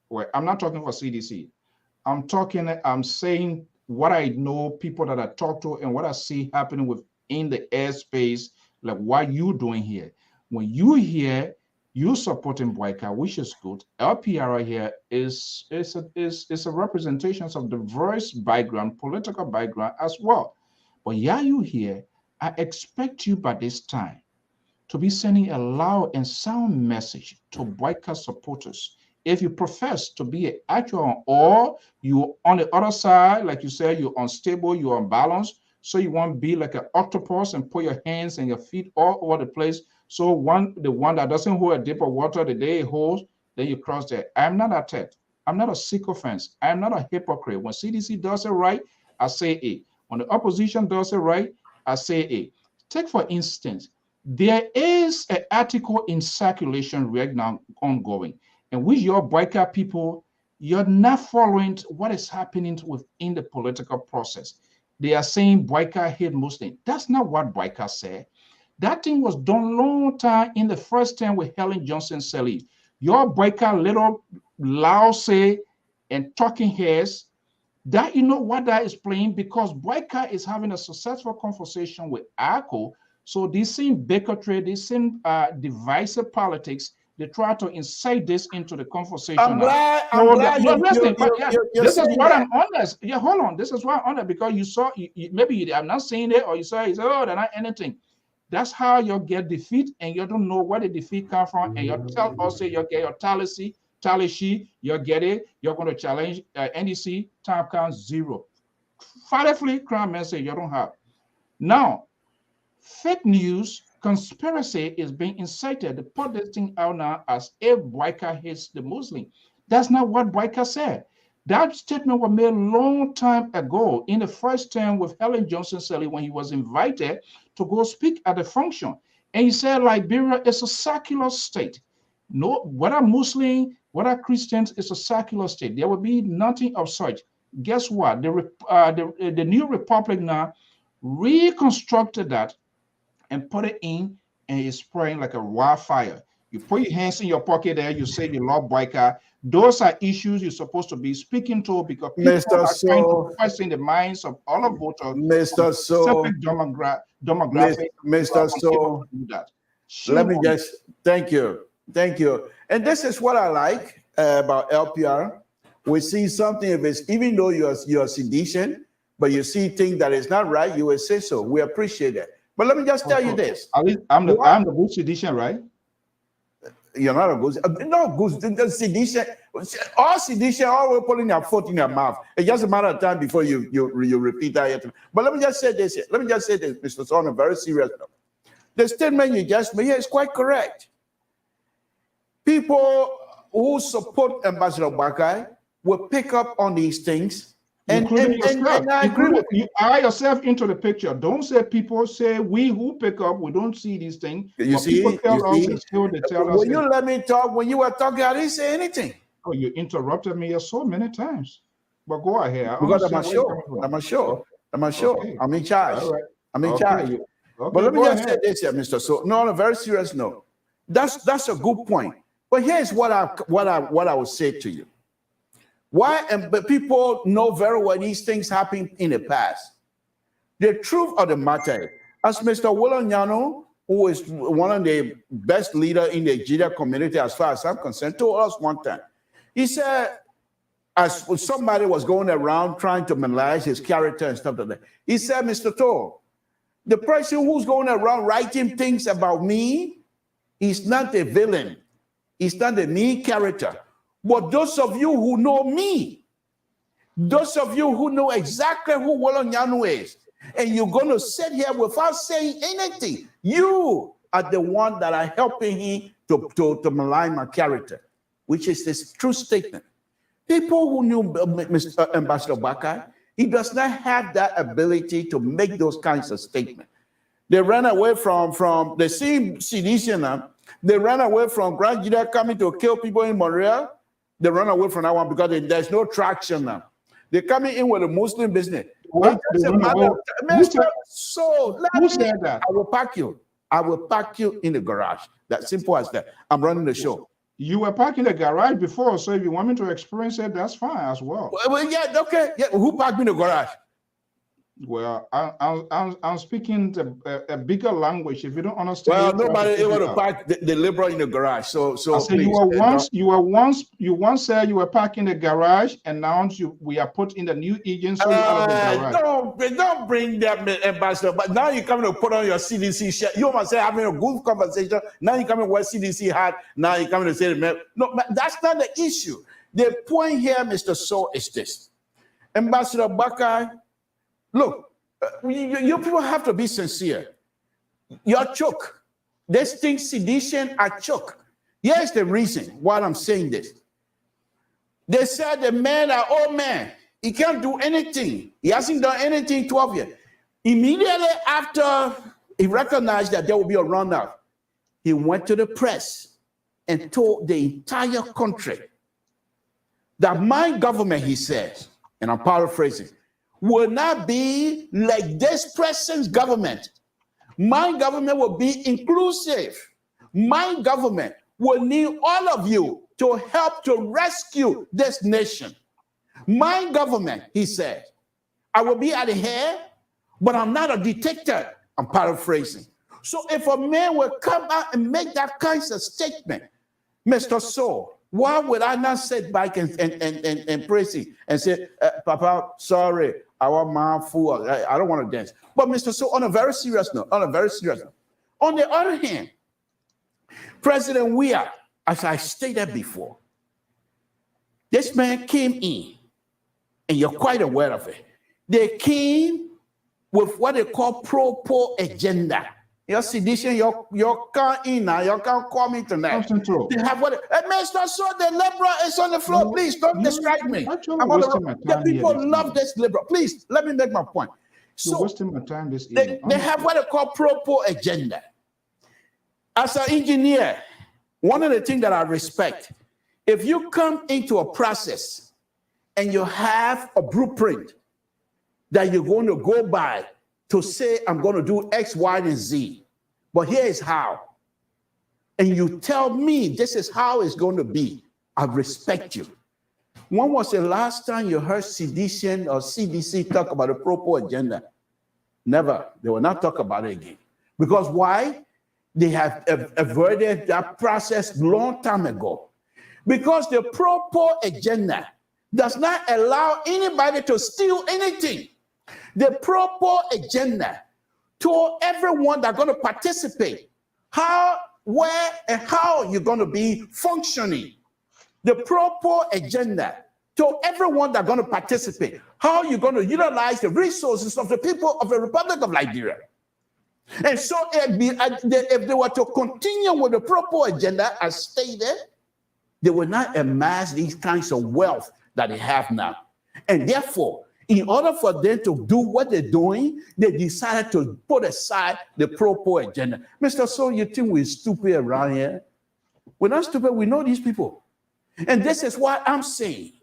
F: Well, I'm not talking for CDC. I'm saying what I know, people that I talk to, and what I see happening within the airspace, like what you doing here. When you hear you supporting Boyka, which is good. LPR here is a representation of diverse background, political background as well. But yeah, you here, I expect you by this time to be sending a loud and sound message to Boyka supporters. If you profess to be an actual, or you on the other side, like you said, you're unstable, you're unbalanced, so you want to be like an octopus and put your hands and your feet all over the place. So the one that doesn't hold a dip of water, the day it holds, then you cross there. I'm not a threat. I'm not a sycophant. I'm not a hypocrite. When CDC does it right, I say it. When the opposition does it right, I say it. Take for instance, there is an article in circulation right now ongoing, in which your Boyka people, you're not following what is happening within the political process. They are saying Boyka hate Muslim. That's not what Boyka said. That thing was done long time in the first term with Helen Johnson Sirleaf. Your Boyka little lousy and talking heads, that you know what that is playing, because Boyka is having a successful conversation with ACO. So this same bigotry, this same divisive politics, they try to incite this into the conversation.
A: I'm glad
F: this is what I'm honest. Yeah, hold on. This is why I'm honest, because you saw, maybe I'm not saying it, or you saw, oh, they're not anything. That's how you get defeat, and you don't know where the defeat comes from, and you tell us you get your tally you get it, you're going to challenge NDC, time count 0. Fatherfully crime message you don't have. Now, fake news, conspiracy is being incited to put this thing out now as if Boyka hates the Muslim. That's not what Boyka said. That statement was made a long time ago in the first term with Helen Johnson Sirleaf when he was invited to go speak at the function. And he said Liberia is a secular state. No, whether Muslim, whether Christians, it's a secular state. There will be nothing of such. Guess what? The new republic now reconstructed that and put it in, and it's spraying like a wildfire. You put your hands in your pocket there, you say you love Boyka. Those are issues you're supposed to be speaking to, because people are trying to question the minds of all of voters. Specific demographic.
A: Mr. So, let me just, thank you. And this is what I like about LPR. We see something, if it's, even though you're sedition, but you see things that is not right, you will say so. We appreciate it. But let me just tell you this.
F: I'm the good sedition, right?
A: You're not a good, no good sedition. All sedition, all we're putting your foot in your mouth. It's just a matter of time before you repeat that. But let me just say this here. Let me just say this, Mr. Son, a very serious note. The statement you just made here is quite correct. People who support Ambassador Boyka will pick up on these things. And I agree with you.
F: Add yourself into the picture. Don't say people, say we who pick up, we don't see these things.
A: You see, when you let me talk, when you were talking, I didn't say anything.
F: Oh, you interrupted me so many times. But go ahead.
A: Because I'm a show. Okay. I'm in charge. Right. I'm in charge. Okay, but let me just say this here, Mr. So, no, on a very serious note, that's a good point. But here's what I would say to you. Why? But people know very well these things happened in the past. The truth of the matter is, as Mr. Wolonyano, who is one of the best leaders in the Nigeria community as far as I'm concerned, told us one time. He said, as somebody was going around trying to malign his character and stuff like that, he said, Mr. Toll, the person who's going around writing things about me is not a villain. He's not a mean character. But those of you who know me, those of you who know exactly who Wolonyano is, and you're going to sit here without saying anything, you are the one that are helping him to malign my character, which is this true statement. People who knew Mr. Ambassador Baka, he does not have that ability to make those kinds of statements. They ran away from the same CDC. They ran away from Grand Judah coming to kill people in Montreal. They run away from that one because there's no traction now. They're coming in with a Muslim business.
F: What? Who said that?
A: I will pack you. I will pack you in the garage. That simple as that. I'm running the show.
F: You were parking the garage before, so if you want me to experience it, that's fine as well.
A: Well, yeah, okay. Yeah, who parked me in the garage?
F: Well, I'm speaking a bigger language. If you don't understand,
A: well, nobody able to park the liberal in the garage. So
F: I said
A: please,
F: you once said you were parking the garage, and now we are put in the new agency out of the garage.
A: Don't bring that, Ambassador. But now you're coming to put on your CDC shirt. You must say having a good conversation. Now you're coming to wear CDC hat. Now you're coming to say no. That's not the issue. The point here, Mr. So, is this: Ambassador Baka. Look, you people have to be sincere. You're choke. This thing, sedition, are choke. Here's the reason why I'm saying this. They said the man, an old man, he can't do anything. He hasn't done anything 12 years. Immediately after he recognized that there will be a runoff, he went to the press and told the entire country that my government, he says, and I'm paraphrasing, will not be like this person's government. My government will be inclusive. My government will need all of you to help to rescue this nation. My government, he said, I will be at the head, but I'm not a dictator. I'm paraphrasing. So if a man will come out and make that kind of statement, Mr. So, why would I not sit back and praise him and say, Papa, sorry, I want my fool. I don't want to dance. But Mr. So, on a very serious note, on the other hand, President Weah, as I stated before, this man came in, and you're quite aware of it. They came with what they call pro-poor agenda. Your sedition, your can't in now, you can't call me tonight. They have what Mr. So the liberal is on the floor. Please don't distract me. The people love this liberal. Please let me make my point. So
F: wasting my time this
A: evening. They have what they call pro-poor agenda. As an engineer, one of the things that I respect, if you come into a process and you have a blueprint that you're going to go by to say, I'm going to do X, Y, and Z, but here is how. And you tell me this is how it's going to be, I respect you. When was the last time you heard sedition or CDC talk about a pro-poor agenda? Never. They will not talk about it again. Because why? They have avoided that process long time ago. Because the pro-poor agenda does not allow anybody to steal anything. The pro-poor agenda told everyone that's going to participate how, where, and how you're going to be functioning. The pro-poor agenda told everyone that's going to participate how you're going to utilize the resources of the people of the Republic of Liberia. And so if they were to continue with the pro-poor agenda as stated, they will not amass these kinds of wealth that they have now. And therefore, in order for them to do what they're doing, they decided to put aside the pro-poor agenda. Mr. So, you think we're stupid around here? We're not stupid. We know these people. And this is what I'm saying.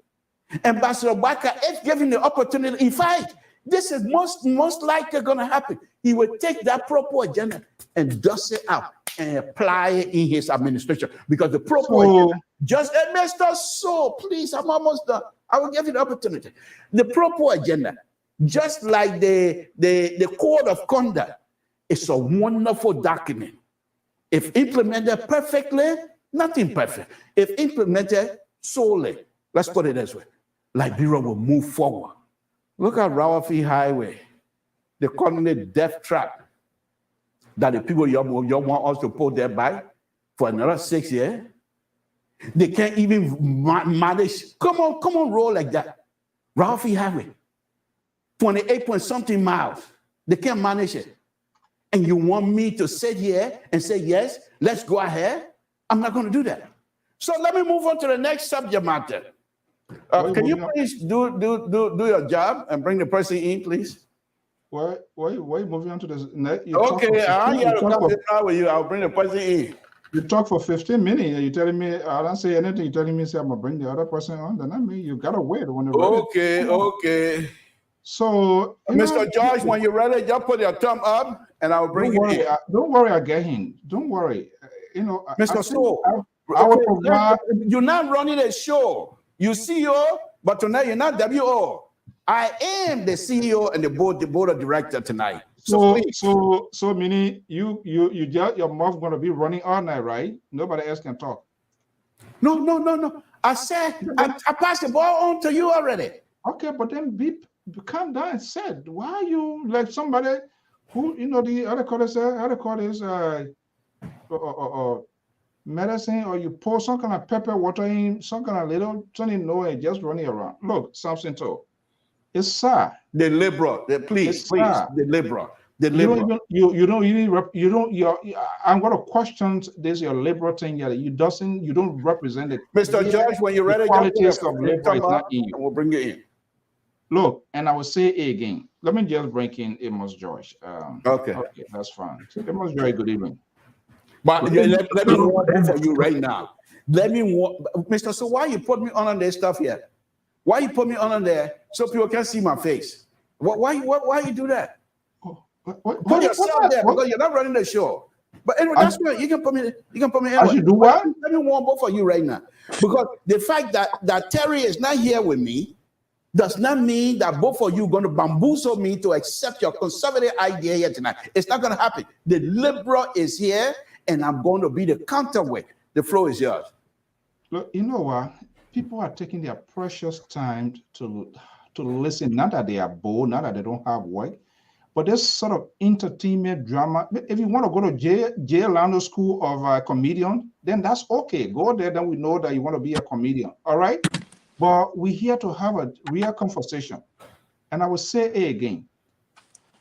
A: Ambassador Baka, if given the opportunity, in fact, this is most likely going to happen. He will take that pro-poor agenda and dust it out. and apply it in his administration. Because the pro just Mr. So, please, I'm almost done. I will give you the opportunity. The pro agenda, just like the code of conduct, it's a wonderful document. If implemented perfectly, nothing perfect. If implemented solely, let's put it this way, Liberia will move forward. Look at RUNOFF Highway. They call it death trap. That the people you want us to put there by for another 6 years. They can't even manage. Come on, roll like that. RUNOFF Highway, 28 point something miles. They can't manage it. And you want me to sit here and say, yes, let's go ahead? I'm not going to do that. So let me move on to the next subject matter. Can you please do your job and bring the person in, please?
F: Why you moving on to this next?
A: Okay, I'm here to come now with you. I'll bring the person in.
F: You talk for 15 minutes. You're telling me I don't say anything. You're telling me say I'm gonna bring the other person on. Then I mean you gotta wait when they're ready.
A: Okay.
F: So
A: Mr. George, when you're ready, just put your thumb up and I'll bring you in.
F: Don't worry, I get him. Don't worry.
A: Mr. So,
F: I will provide.
A: You're not running a show. You CEO, but tonight you're not WO. I am the CEO and the board of director tonight.
F: So meaning you just your mouth gonna be running all night, right? Nobody else can talk.
A: No. I said I passed the ball on to you already.
F: Okay, but then calm down and said, why are you like somebody who the other call is medicine, or you pour some kind of pepper water in, some kind of little something and just running around. Look, Samson told. It's sad. The liberal, please, the liberal. I'm going to question this your liberal thing here. You don't represent it.
A: Mr. George, when you're ready,
F: politics of liberal is not in you.
A: We'll bring you in.
F: Look, and I will say it again. Let me just bring in Amos George. Okay, that's fine. So Amos George, good evening.
A: But let me warn for you right now. Mr. So why you put me on this stuff here? Why you put me on there so people can see my face? Why you do that? Put yourself there because you're not running the show. But anyway, that's why you can put me. You can put me.
F: I should do what?
A: Let me warn both of you right now, because the fact that Terry is not here with me does not mean that both of you are going to bamboozle me to accept your conservative idea here tonight. It's not going to happen. The liberal is here, and I'm going to be the counterweight. The floor is yours.
F: Look, you know what? People are taking their precious time to listen. Not that they are bored, not that they don't have work, but this sort of entertainment drama. If you want to go to J. School of a comedian, then that's okay. Go there, then we know that you want to be a comedian. All right. But we're here to have a real conversation. And I will say it again.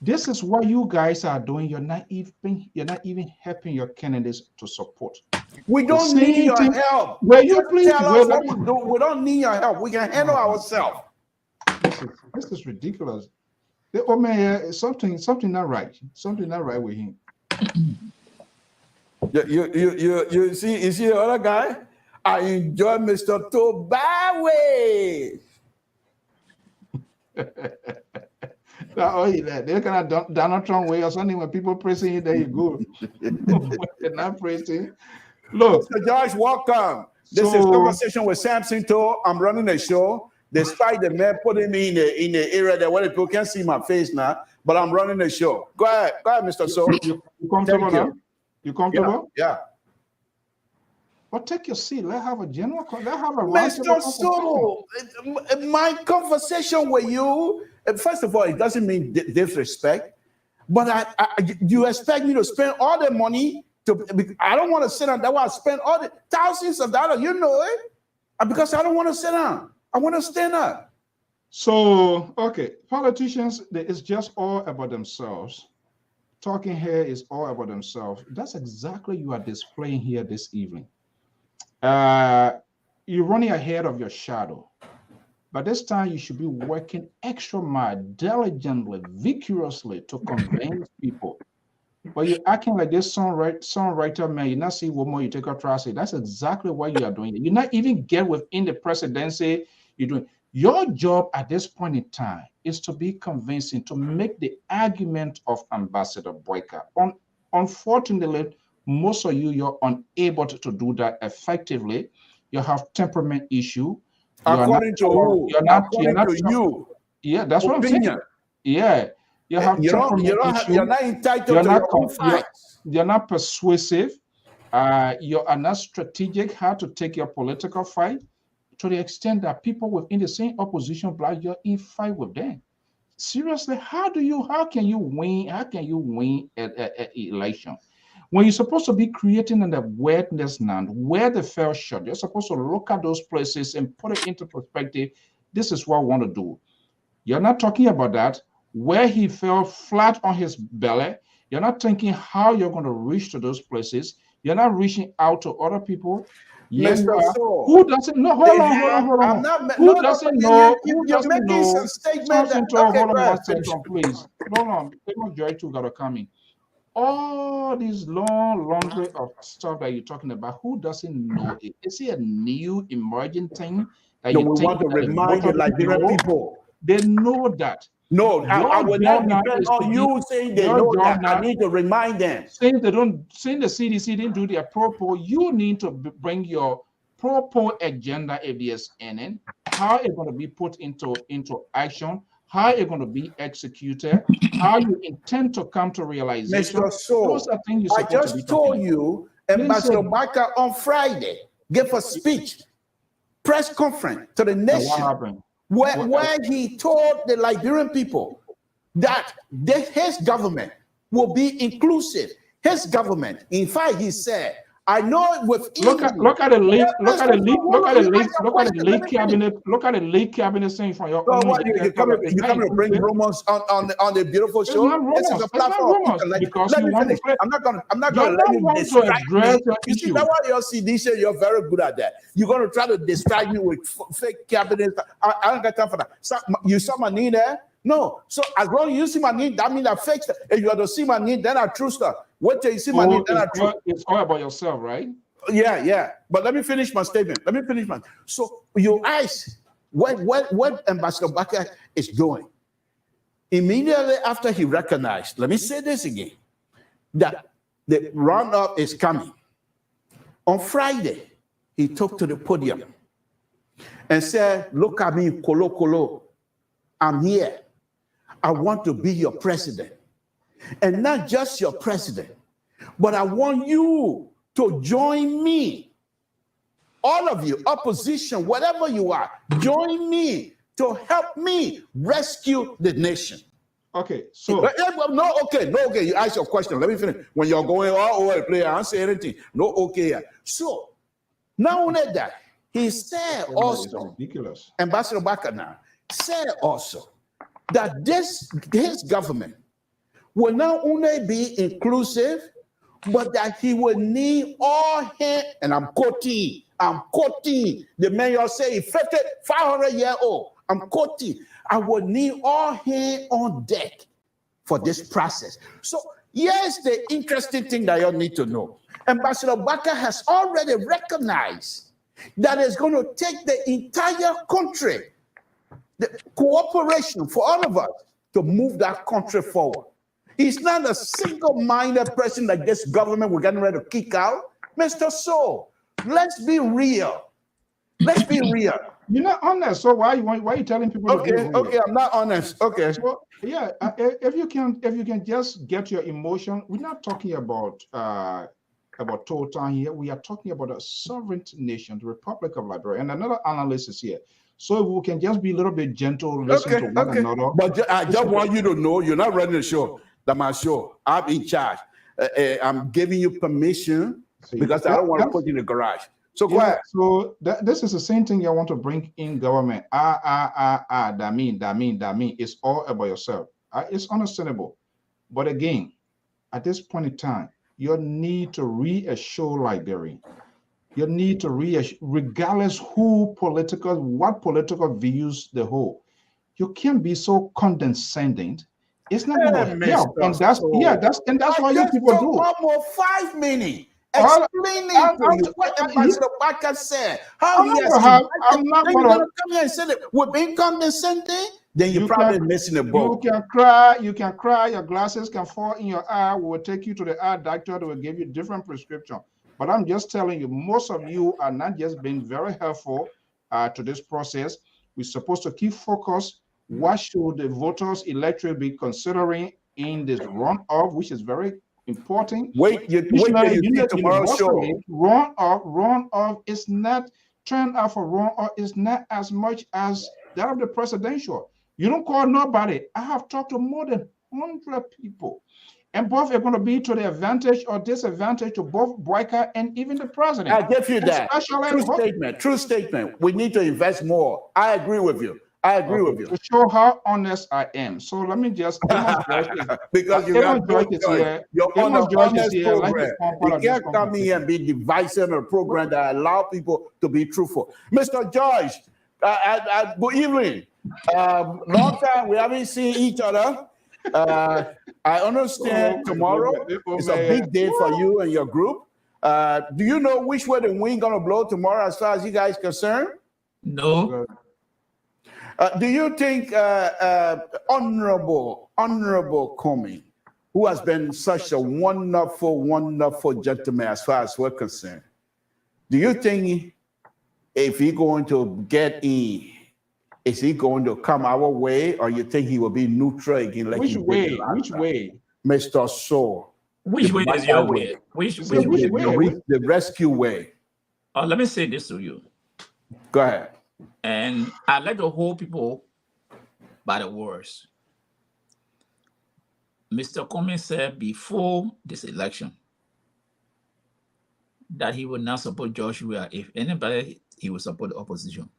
F: This is what you guys are doing. You're not even helping your candidates to support.
A: We don't need your help.
F: Will you please
A: tell us what we do? We don't need your help. We can handle ourselves.
F: This is ridiculous. Oh man, something not right. Something not right with him.
A: You see the other guy? I enjoy Mr. Tobawe.
F: They're kind of Donald Trump way or something. When people praising you, there you go. They're not praising. Look,
A: Mr. George, welcome. This is Conversation with Samson Toh. I'm running a show. Despite the man putting me in the area that where people can't see my face now, but I'm running a show. Go ahead, Mr. So.
F: You comfortable now? You comfortable?
A: Yeah.
F: Well, take your seat. Let's have a general. Let's have a
A: Mr. So, my conversation with you, first of all, it doesn't mean disrespect, but you expect me to spend all the money I don't want to sit down. That's why I spend all the thousands of dollars. You know it, because I don't want to sit down. I want to stand up.
F: So, okay, politicians, it's just all about themselves. Talking here is all about themselves. That's exactly what you are displaying here this evening. You're running ahead of your shadow. But this time you should be working extra mile, diligently, vigorously to convince people. But you're acting like this songwriter, man. You're not seeing what more you take a trust. That's exactly what you are doing. You're not even get within the presidency. You're doing your job at this point in time is to be convincing, to make the argument of Ambassador Boyka. Unfortunately, most of you, you're unable to do that effectively. You have temperament issue.
G: According to who? According to you.
F: Yeah, that's what I'm saying. Yeah, you have temperament issue.
G: You're not entitled to your own fights.
F: You're not persuasive. You are not strategic how to take your political fight, to the extent that people within the same opposition bloc, you're in fight with them. Seriously, how can you win an election when you're supposed to be creating an awareness now where they fell short? You're supposed to look at those places and put it into perspective. This is what I want to do. You're not talking about that, where he fell flat on his belly. You're not thinking how you're going to reach to those places. You're not reaching out to other people. Yes, who doesn't know? Hold on. Who doesn't know?
G: You're making some statement.
F: Hold on, please. Hold on. Joy too got to come in. All these long laundry of stuff that you're talking about, who doesn't know it? Is it a new emerging thing that you
G: want to remind the Liberian people?
F: They know that.
G: No, I will not depend on you saying they know that. I need to remind them.
F: Since the CDC didn't do their propo, you need to bring your propo agenda if there's any. How it's going to be put into action, how it's going to be executed, how you intend to come to realization.
G: Mr. So, I just told you, Ambassador Baka on Friday gave a speech, press conference to the nation.
F: What happened?
G: Where he told the Liberian people that his government will be inclusive. His government, in fact, he said, I know with
F: look at the league cabinet saying for your own.
G: You come to bring rumors on the beautiful show. This is a platform. I'm not gonna let you distract me. You see, that's why you're CDC, you're very good at that. You're gonna try to distract me with fake cabinets. I don't got time for that. So, you saw my knee there? No. So as long as you see my knee, that means I fixed it. If you have to see my knee, then I true stuff. Wait till you see my knee, then I true.
F: It's all about yourself, right?
G: Yeah. But let me finish my statement. So you ask what Ambassador Baka is doing. Immediately after he recognized, let me say this again, that the runoff is coming. On Friday, he took to the podium and said, look at me, Kolo. I'm here. I want to be your president. And not just your president, but I want you to join me. All of you, opposition, whatever you are, join me to help me rescue the nation.
F: Okay, so
G: no, okay. You ask your question. Let me finish. When you're going all over the place, I don't say anything. No, okay. So, not only that, he said also,
F: ridiculous.
G: Ambassador Baka now said also that his government will not only be inclusive, but that he will need all hands, and I'm quoting, the mayor say 500 years old, I'm quoting, I will need all hands on deck for this process. So here's the interesting thing that you need to know. Ambassador Baka has already recognized that it's going to take the entire country, the cooperation for all of us to move that country forward. He's not a single-minded person like this government we're getting ready to kick out. Mr. So, let's be real. Let's be real.
F: You're not honest, so why are you telling people?
G: Okay, I'm not honest. Okay.
F: So, yeah, if you can just get your emotion. We're not talking about total here. We are talking about a sovereign nation, the Republic of Liberia, and another analyst is here. So we can just be a little bit gentle, listen to one another.
G: But I just want you to know, you're not running the show. That's my show. I'm in charge. I'm giving you permission because I don't want to put you in the garage. So go ahead.
F: So this is the same thing you want to bring in government. That mean. It's all about yourself. It's understandable. But again, at this point in time, you need to reassure Liberia. You need to reassure, regardless what political views they hold. You can't be so condescending. It's not going to help. And that's why you people do.
G: One more 5 minutes. explaining to you what Ambassador Barker said, how he has
F: I'm not
G: then
F: going
G: you're gonna come here and say that we're being condescending, then you're probably missing the boat.
F: You can cry, your glasses can fall in your eye. We will take you to the eye doctor, they will give you different prescription. But I'm just telling you, most of you are not just being very helpful to this process. We're supposed to keep focus. What should the voters electorate be considering in this runoff, which is very important.
G: Wait till you see tomorrow's show.
F: Runoff is not, turnout for runoff is not as much as that of the presidential. You don't call nobody. I have talked to more than 100 people, and both are going to be to the advantage or disadvantage to both Boyka and even the president.
G: I give you that. True statement. We need to invest more. I agree with you. To
F: show how honest I am. So let me just
G: because you have your honest program. You can't come here and be divisive a program that allow people to be truthful. Mr. George, good evening. Long time we haven't seen each other. I understand tomorrow is a big day for you and your group. Do you know which way the wind gonna blow tomorrow as far as you guys concerned?
H: No.
G: Do you think Honorable Comey, who has been such a wonderful gentleman as far as we're concerned, do you think if he's going to get in, is he going to come our way, or you think he will be neutral again? Like
F: Which way?
G: Mr. So.
H: Which way is your way? Which way?
G: The rescue way.
H: Let me say this to you.
G: Go ahead.
H: And I'd like to hold people by the words. Mr. Comey said before this election that he would not support George Weah. If anybody, he would support the opposition.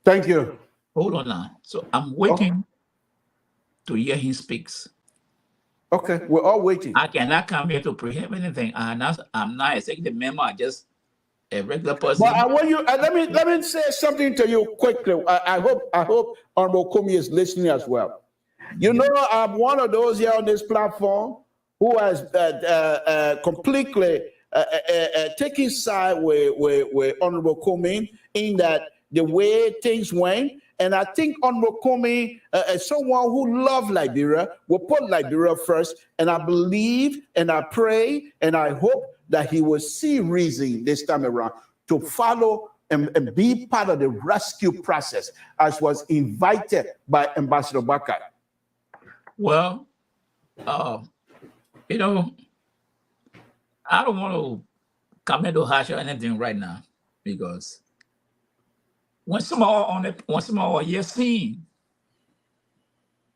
G: Thank you.
H: Hold on now. So I'm waiting to hear him speak.
G: Okay, we're all waiting.
H: I cannot come here to prohibit anything. I'm not executive member. I just a regular person.
G: But I want you. Let me say something to you quickly. I hope Honorable Comey is listening as well. You know, I'm one of those here on this platform who has completely taken side with Honorable Comey in that the way things went. And I think Honorable Comey, as someone who loves Liberia, will put Liberia first. And I believe and I pray and I hope that he will see reason this time around to follow and be part of the rescue process as was invited by Ambassador Barker.
H: Well, you know, I don't want to comment or hash or anything right now because when someone you're seeing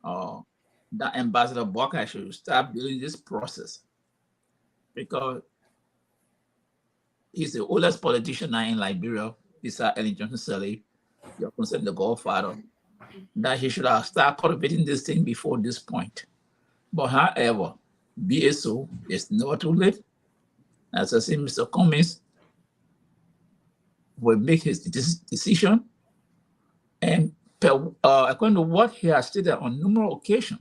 H: that Ambassador Barker should start building this process because he's the oldest politician now in Liberia. Besides Ellen Johnson Sirleaf, you're considered the godfather. That he should have started cultivating this thing before this point. But however, be it so, it's never too late. As I say, Mr. Comey will make his decision. And according to what he has stated on numerous occasions,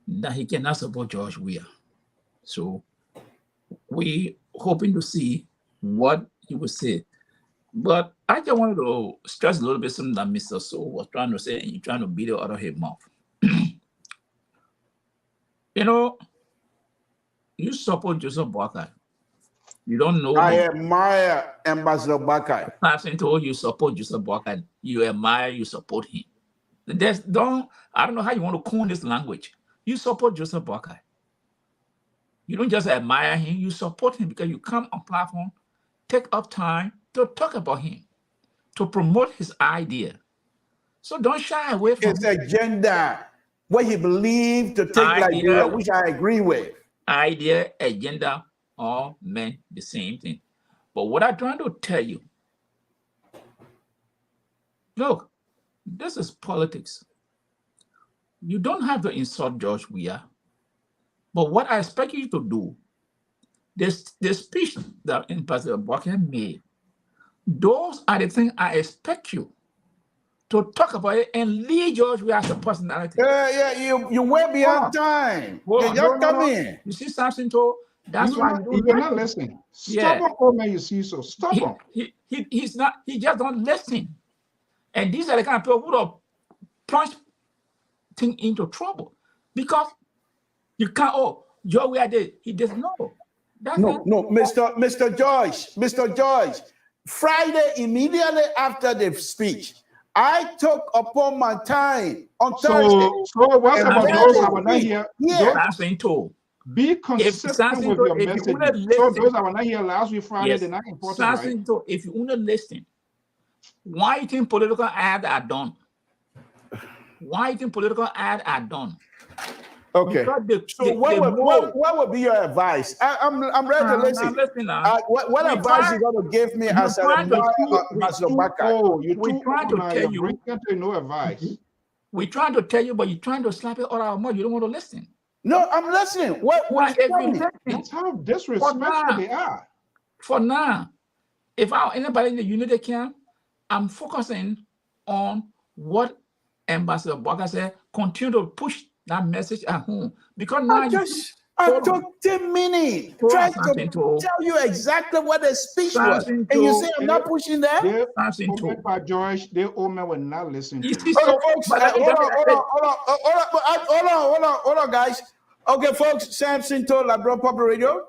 H: that he cannot support George Weah. So we hoping to see what he will say. But I just wanted to stress a little bit something that Mr. So was trying to say, and you're trying to beat it out of his mouth. You know, you support Joseph Barker. You don't know.
G: I admire Ambassador Barker.
H: Samson told you support Joseph Barker. You admire, you support him. I don't know how you want to coin this language. You support Joseph Barker. You don't just admire him, you support him because you come on platform, take up time to talk about him, to promote his idea. So don't shy away from
G: his agenda, what he believes to take Liberia, which I agree with.
H: Idea, agenda, all meant the same thing. But what I'm trying to tell you, look, this is politics. You don't have to insult George Weah. But what I expect you to do, the speech that Ambassador Barker made, those are the things I expect you to talk about it and lead George Weah as a personality.
G: You way beyond time. You just come in.
H: You see, Samson told That's why
F: he will not listen. Stubborn old man, you see, so stubborn.
H: He's not. He just don't listen. And these are the kind of people who will plunge things into trouble because you can't. Oh, Joe, where they? He doesn't know.
G: No, Mr. George. Friday, immediately after the speech, I took upon my time on Thursday.
F: So what about those that were not here?
H: Samson told.
F: Be consistent with your message. So those that were not here last week Friday, they're not important,
H: Samson
F: right?
H: told, if you want to listen, why you think political ads are done? Why you think political ads are done?
G: Okay. What would be your advice? I'm ready to listen. What advice you going to give me as a Ambassador Baka?
H: We're trying to tell you.
F: No advice.
H: We're trying to tell you, but you're trying to slap it all out of mouth. You don't want to listen.
G: No, I'm listening.
F: That's how disrespectful they are.
H: For now, if anybody in the United Camp, I'm focusing on what Ambassador Baka said. Continue to push that message at home because now
G: I took 10 minutes trying to tell you exactly what the speech was, and you say I'm not pushing that.
F: By George, the old man will not listen to you.
G: Hold on, guys. Okay, folks. Samson told LIBERIA Public Radio.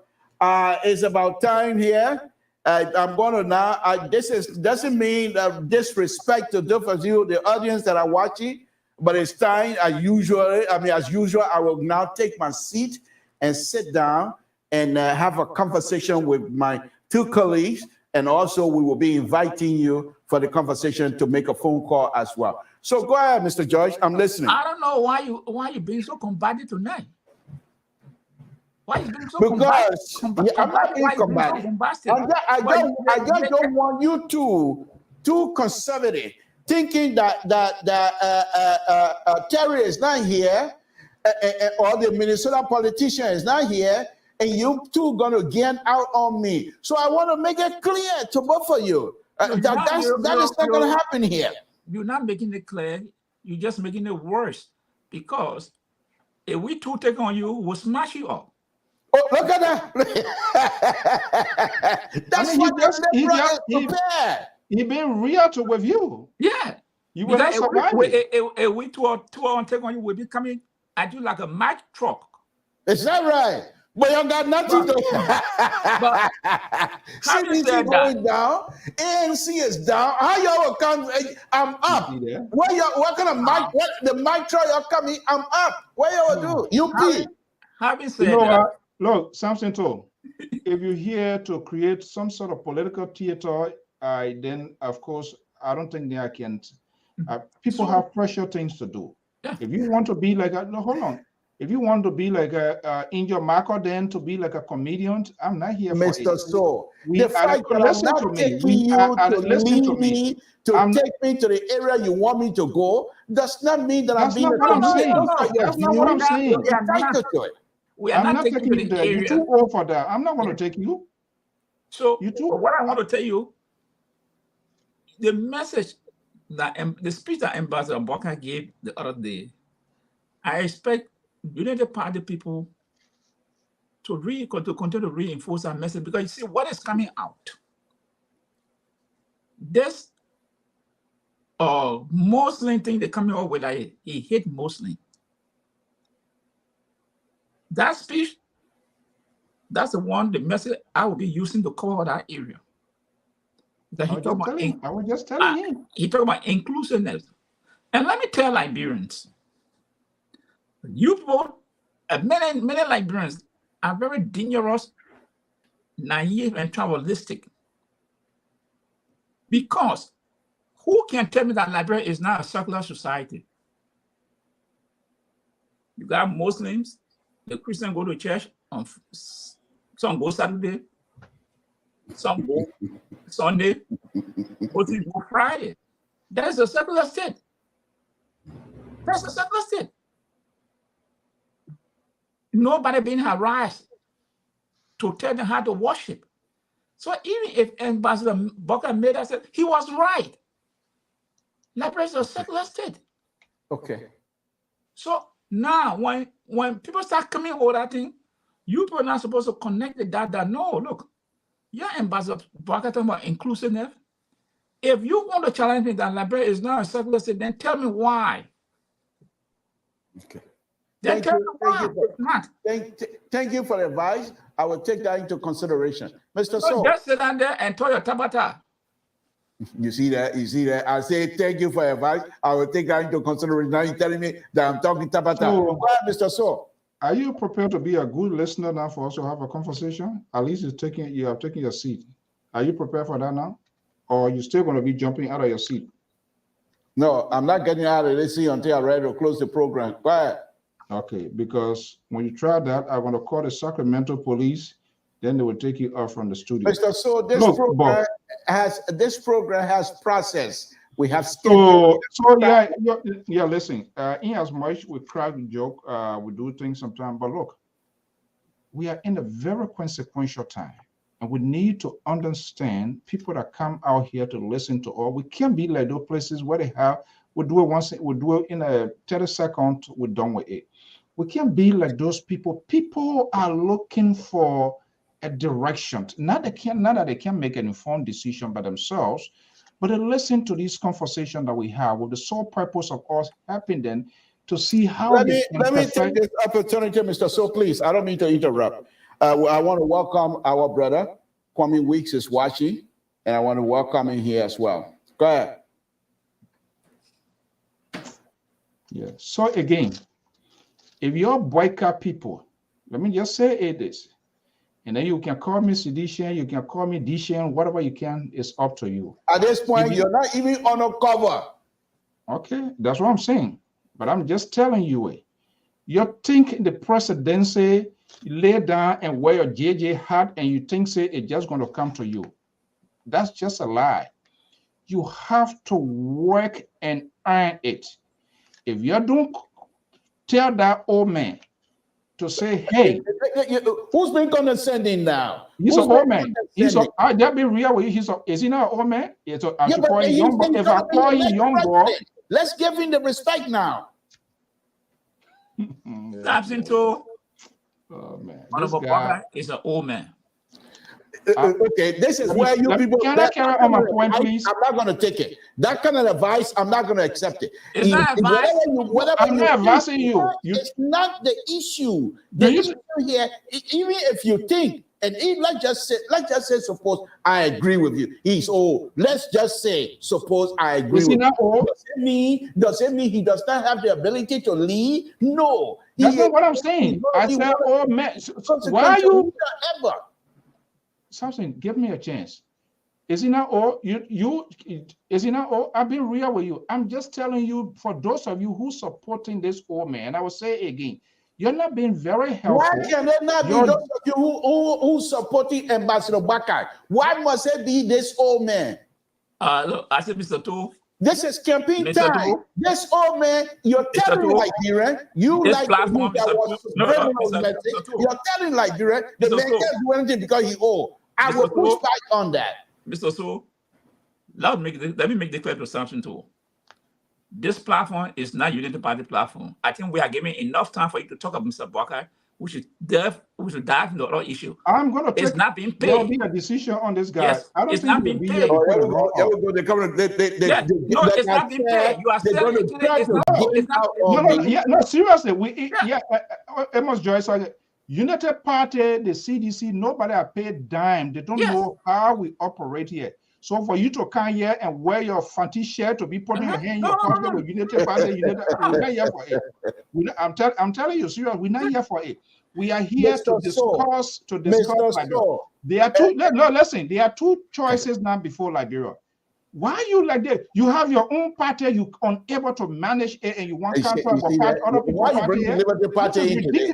G: It's about time here. I'm going to now. This doesn't mean disrespect to those of you, the audience that are watching. But it's time, as usual, I will now take my seat and sit down and have a conversation with my two colleagues. And also, we will be inviting you for the conversation to make a phone call as well. So go ahead, Mr. George. I'm listening.
H: I don't know why you being so combative tonight. Why you being so
G: combative? I'm not being combative. I just don't want you too conservative. Thinking that Terry is not here, or the Minnesota politician is not here, and you two gonna get out on me. So I want to make it clear to both of you that is not gonna happen here.
H: You're not making it clear. You're just making it worse because if we two take on you, we'll smash you up.
G: Oh, look at that! That's what the prepared.
F: He been real with you.
H: Yeah.
F: You will not survive
H: it. We two on take on you will be coming at you like a Mack truck.
G: Is that right? But you got nothing to
H: but
G: CBC going down, ANC is down. How y'all will come? I'm up. What kind of mic? What the mic truck y'all coming? I'm up. What y'all do? UP.
H: Having said that,
F: look, Samson told, if you're here to create some sort of political theater, then of course I don't think they can. People have pressure things to do.
H: Yeah.
F: If you want to be like a hold on, if you want to be like a Angel Marco, then to be like a comedian, I'm not here for
G: Mr. So.
F: The fact that I'm not taking you to lead me
G: to take me to the area you want me to go does not mean that I'm being a comedian.
F: That's not what I'm saying.
H: I'm not taking you there.
F: You're too old for that. I'm not going to take you.
H: So what I want to tell you, the message that the speech that Ambassador Baka gave the other day, I expect United Party people to continue to reinforce that message because you see what is coming out. This Muslim thing they're coming up with, like he hate Muslim. That speech, that's the message I will be using to cover that area. That
F: I was just telling him.
H: He talked about inclusiveness. And let me tell Liberians, you people, many Liberians are very dangerous, naive, and tribalistic. Because who can tell me that Liberia is not a secular society? You got Muslims, the Christians go to church on some go Saturday, some go Sunday, Muslims go Friday. That is a secular state. That's a secular state. Nobody being harassed to tell them how to worship. So even if Ambassador Baka made us, he was right. Liberia is a secular state.
G: Okay.
H: So now when people start coming with that thing, You people are not supposed to connect the dot that no, look, your Ambassador Barker talking about inclusiveness. If you want to challenge me that Liberia is not a secular state, then tell me why.
G: Okay.
H: Then tell me why it's not.
G: Thank you for the advice. I will take that into consideration. Mr.
H: So
G: So,
H: just sit down there and tell your tabata.
G: you see that? You see that? I say thank you for advice. I will take that into consideration. Now you're telling me that I'm talking tabata.
F: So,
G: Go ahead, Mr. So.
F: are you prepared to be a good listener now for us to have a conversation? At least you have taken your seat. Are you prepared for that now? Or are you still going to be jumping out of your seat?
G: No, I'm not getting out of this seat until I'm ready to close the program. Go ahead.
F: Okay, because when you try that, I'm going to call the Sacramento police. Then they will take you off from the studio.
G: Mr. So, this program has process. We have
F: so yeah. Listen, in as much we crack joke, we do things sometimes, but look, we are in a very consequential time, and we need to understand people that come out here to listen to all. We can't be like those places where we do it once, we do it in a 30 seconds, we're done with it. We can't be like those people. People are looking for a direction. Not that they can make an informed decision by themselves, but they listen to this conversation that we have with the sole purpose of us helping them to see how
G: let me take this opportunity, Mr. So, please. I don't mean to interrupt. I want to welcome our brother, Kwame Weeks is watching, and I want to welcome him here as well. Go ahead.
F: Yeah. So again, if you're boycott people, let me just say it is. And then you can call me sedition, you can call me dishan, whatever you can, it's up to you.
G: At this point, you're not even on a cover.
F: Okay, that's what I'm saying. But I'm just telling you, you think the presidency, you lay down and wear your JJ hat and you think say it's just going to come to you. That's just a lie. You have to work and earn it. If you don't tell that old man to say, hey,
G: who's been condescending now?
F: He's an old man. I'll be real with you. Is he not an old man? If I call him young boy,
G: let's give him the respect now.
H: Samson too.
F: Oh man,
H: Honorable Barker is an old man.
G: Okay, this is where you people.
F: Can I carry on my point, please?
G: I'm not going to take it. That kind of advice, I'm not going to accept it.
H: It's not advice.
F: I'm not advising you.
G: It's not the issue. The issue here, even if you think, and let's just say, suppose I agree with you. He's old. Let's just say, suppose I agree.
F: Is he not old?
G: Does it mean he does not have the ability to lead? No.
F: That's not what I'm saying. I said old man. Why are you
G: ever?
F: Samson, give me a chance. Is he not all is he not all? I've been real with you. I'm just telling you, for those of you who supporting this old man, I will say again, you're not being very helpful.
G: Why can it not be those of you who supporting Ambassador Bakar? Why must it be this old man?
H: Look, I said, Mr. Two.
G: This is campaign time. This old man, you're telling Liberian, you like
H: platform,
G: you're telling Liberian, the man can't do anything because he old. I will push back on that.
H: Mr. So, let me make the clear to Samson too. This platform is not Unity Party platform. I think we are giving enough time for you to talk about Mr. Barker. We should dive into other issue.
F: I'm going to take.
H: It's not being paid.
F: There will be a decision on this guy.
H: Yes,
F: I don't
H: it's
F: think
H: not being paid.
G: No, it's
H: not being paid. You are saying
F: no, seriously. Amos Joyce, United Party, the CDC, nobody are paid dime. They don't know how we operate here. So for you to come here and wear your fancy shirt to be putting your hand in your pocket with United Party, we're not here for it. I'm telling you, seriously, we're not here for it. We are here to discuss. There are two. No, listen. There are two choices now before Liberia. Why are you like that? You have your own party. You unable to manage it, and you want to part other people's
G: why you bring the Liberty Party in today?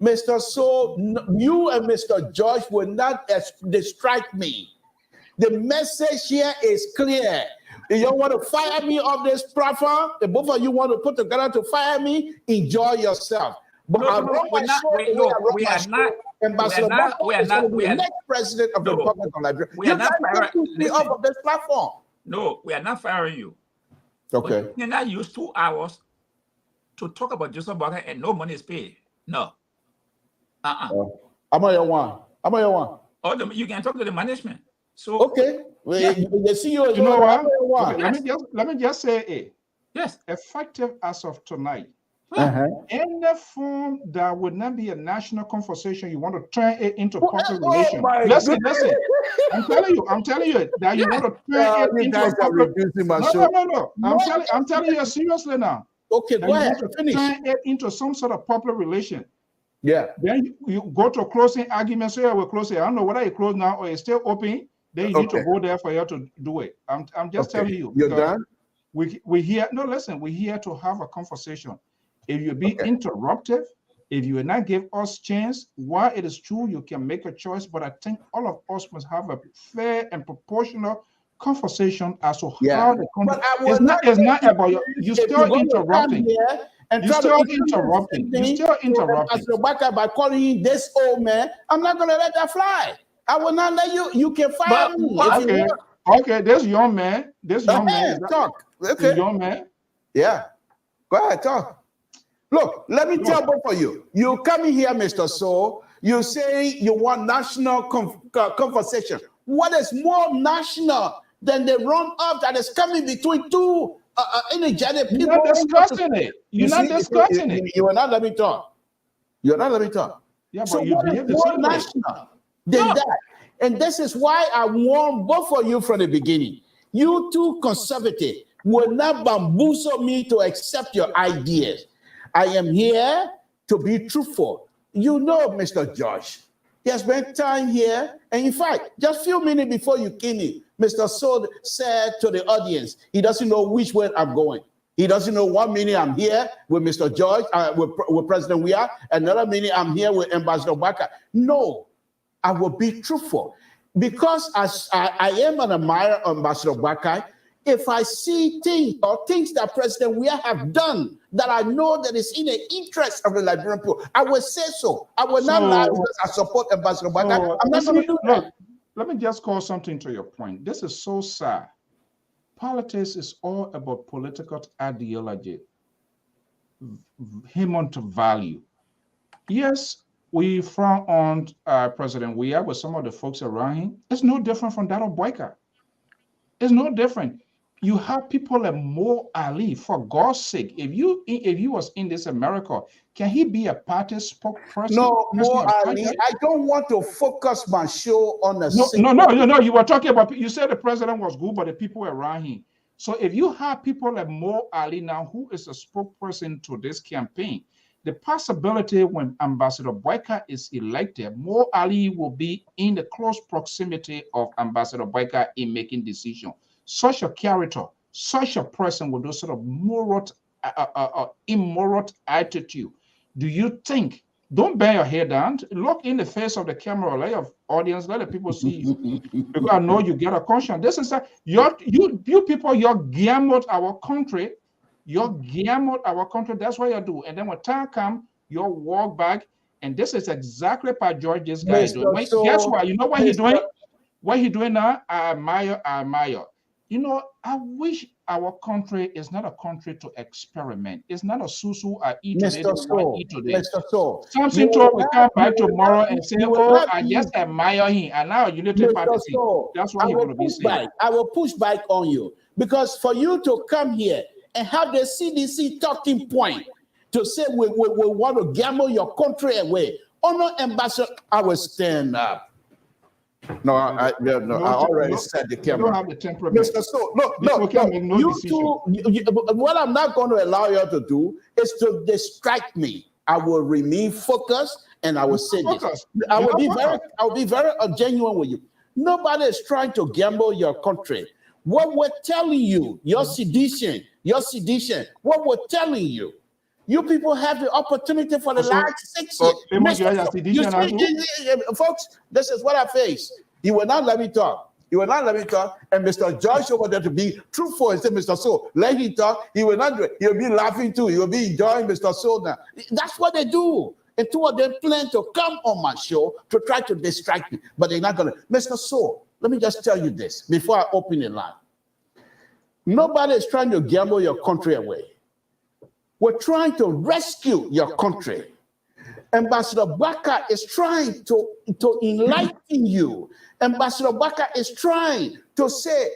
G: Mr. So, you and Mr. George will not distract me. The message here is clear. If you want to fire me off this platform, the both of you want to put together to fire me, enjoy yourself. But we are not. Ambassador Barker is the next president of the Republic of Liberia.
H: We are not
G: firing me off of this platform.
H: No, we are not firing you.
G: Okay.
H: You cannot use 2 hours to talk about Joseph Barker and no money is paid. No.
G: I'm on your one. I'm on your one.
H: Or you can talk to the management. So
G: okay, the CEO is
F: You know
G: on
F: what?
G: your one.
F: Okay, let me just say
H: yes,
F: effective as of tonight.
G: Uh-huh.
F: Any form that would not be a national conversation, you want to turn it into public
G: Oh
F: relations.
G: my
F: Listen.
G: goodness.
F: I'm telling you that you want to turn it
G: You
F: into
G: guys
F: a
G: are
F: public.
G: reducing my show.
F: No. I'm telling you seriously now.
G: Okay,
F: That
G: go
F: you
G: ahead.
F: want to
G: Finish.
F: turn it into some sort of public relation.
G: Yeah.
F: Then you go to a closing argument. So we're closing. I don't know whether you close now or it's still open. Then you need to go there for you to do it. I'm just telling you.
G: You're done.
F: We here. No, listen. We're here to have a conversation. If you be interruptive, if you will not give us chance, while it is true you can make a choice, but I think all of us must have a fair and proportional conversation as to how the country. It's not about you still interrupting. You're still interrupting.
G: By calling him this old man, I'm not going to let that fly. I will not let you. You can fire me.
F: Okay. This young man.
G: Talk.
F: Okay. Young man.
G: Yeah. Go ahead. Talk. Look, let me tell both of you. You come in here, Mr. So, you say you want national conversation. What is more national than the runoff that is coming between two energetic people?
F: You're not discussing it. You're not discussing it.
G: You will not let me talk. You will not let me talk.
F: Yeah,
G: so
F: but you
G: what is more national than that? And this is why I warned both of you from the beginning. You two conservative will not bamboozle me to accept your ideas. I am here to be truthful. You know, Mr. Josh, he has spent time here. And in fact, just a few minutes before you came in, Mr. Soul said to the audience, he doesn't know which way I'm going. He doesn't know 1 minute I'm here with Mr. George, with President Weah, another minute I'm here with Ambassador Baka. No, I will be truthful. Because as I am an admirer of Ambassador Baka, if I see things or things that President Weah have done that I know that is in the interest of the Liberian people, I will say so. I will not lie because I support Ambassador Baka. I'm not going to do that.
F: Let me just call something to your point. This is so sad. Politics is all about political ideology, human to value. Yes, we frown on President Weah with some of the folks around him. It's no different from that of Boyka. It's no different. You have people like Mo Ali, for God's sake. If you was in this America, can he be a party spokesperson?
G: No, Mo Ali. I don't want to focus my show on a
F: No. You were talking about. You said the president was good, but the people around him. So if you have people like Mo Ali now, who is a spokesperson to this campaign, the possibility when Ambassador Boyka is elected, Mo Ali will be in the close proximity of Ambassador Boyka in making decisions. Such a character, such a person with those sort of moral, immoral attitude. Do you think? Don't bang your head down. Look in the face of the camera, let your audience, let the people see you. Because I know you get a conscience. This is you people, you're gambled our country. You're gambled our country. That's what you do. And then when time comes, you'll walk back. And this is exactly what George this guy is doing. Guess what? You know what he's doing? What he's doing now? I admire. You know, I wish our country is not a country to experiment. It's not a susu I eat today.
G: Mr. So,
F: Samson told we come back tomorrow and say, oh, I just admire him. And now you need to participate. That's what he will be saying.
G: I will push back on you. Because for you to come here and have the CDC talking point to say we want to gamble your country away. Honor Ambassador, I will stand up. No, I already said the camera.
F: You don't have the temperament.
G: Mr. So, what I'm not going to allow you to do is to distract me. I will remain focused and I will say this. I will be very genuine with you. Nobody is trying to gamble your country. What we're telling you, your sedition, what we're telling you, you people have the opportunity for the last 6 years. Folks, this is what I face. You will not let me talk. And Mr. Josh over there to be truthful and say, Mr. So, let him talk. He will not do it. He'll be laughing too. He will be enjoying Mr. So now. That's what they do. And two of them plan to come on my show to try to distract me. But they're not going to. Mr. So, let me just tell you this before I open the line. Nobody is trying to gamble your country away. We're trying to rescue your country. Ambassador Baka is trying to enlighten you. Ambassador Baka is trying to say,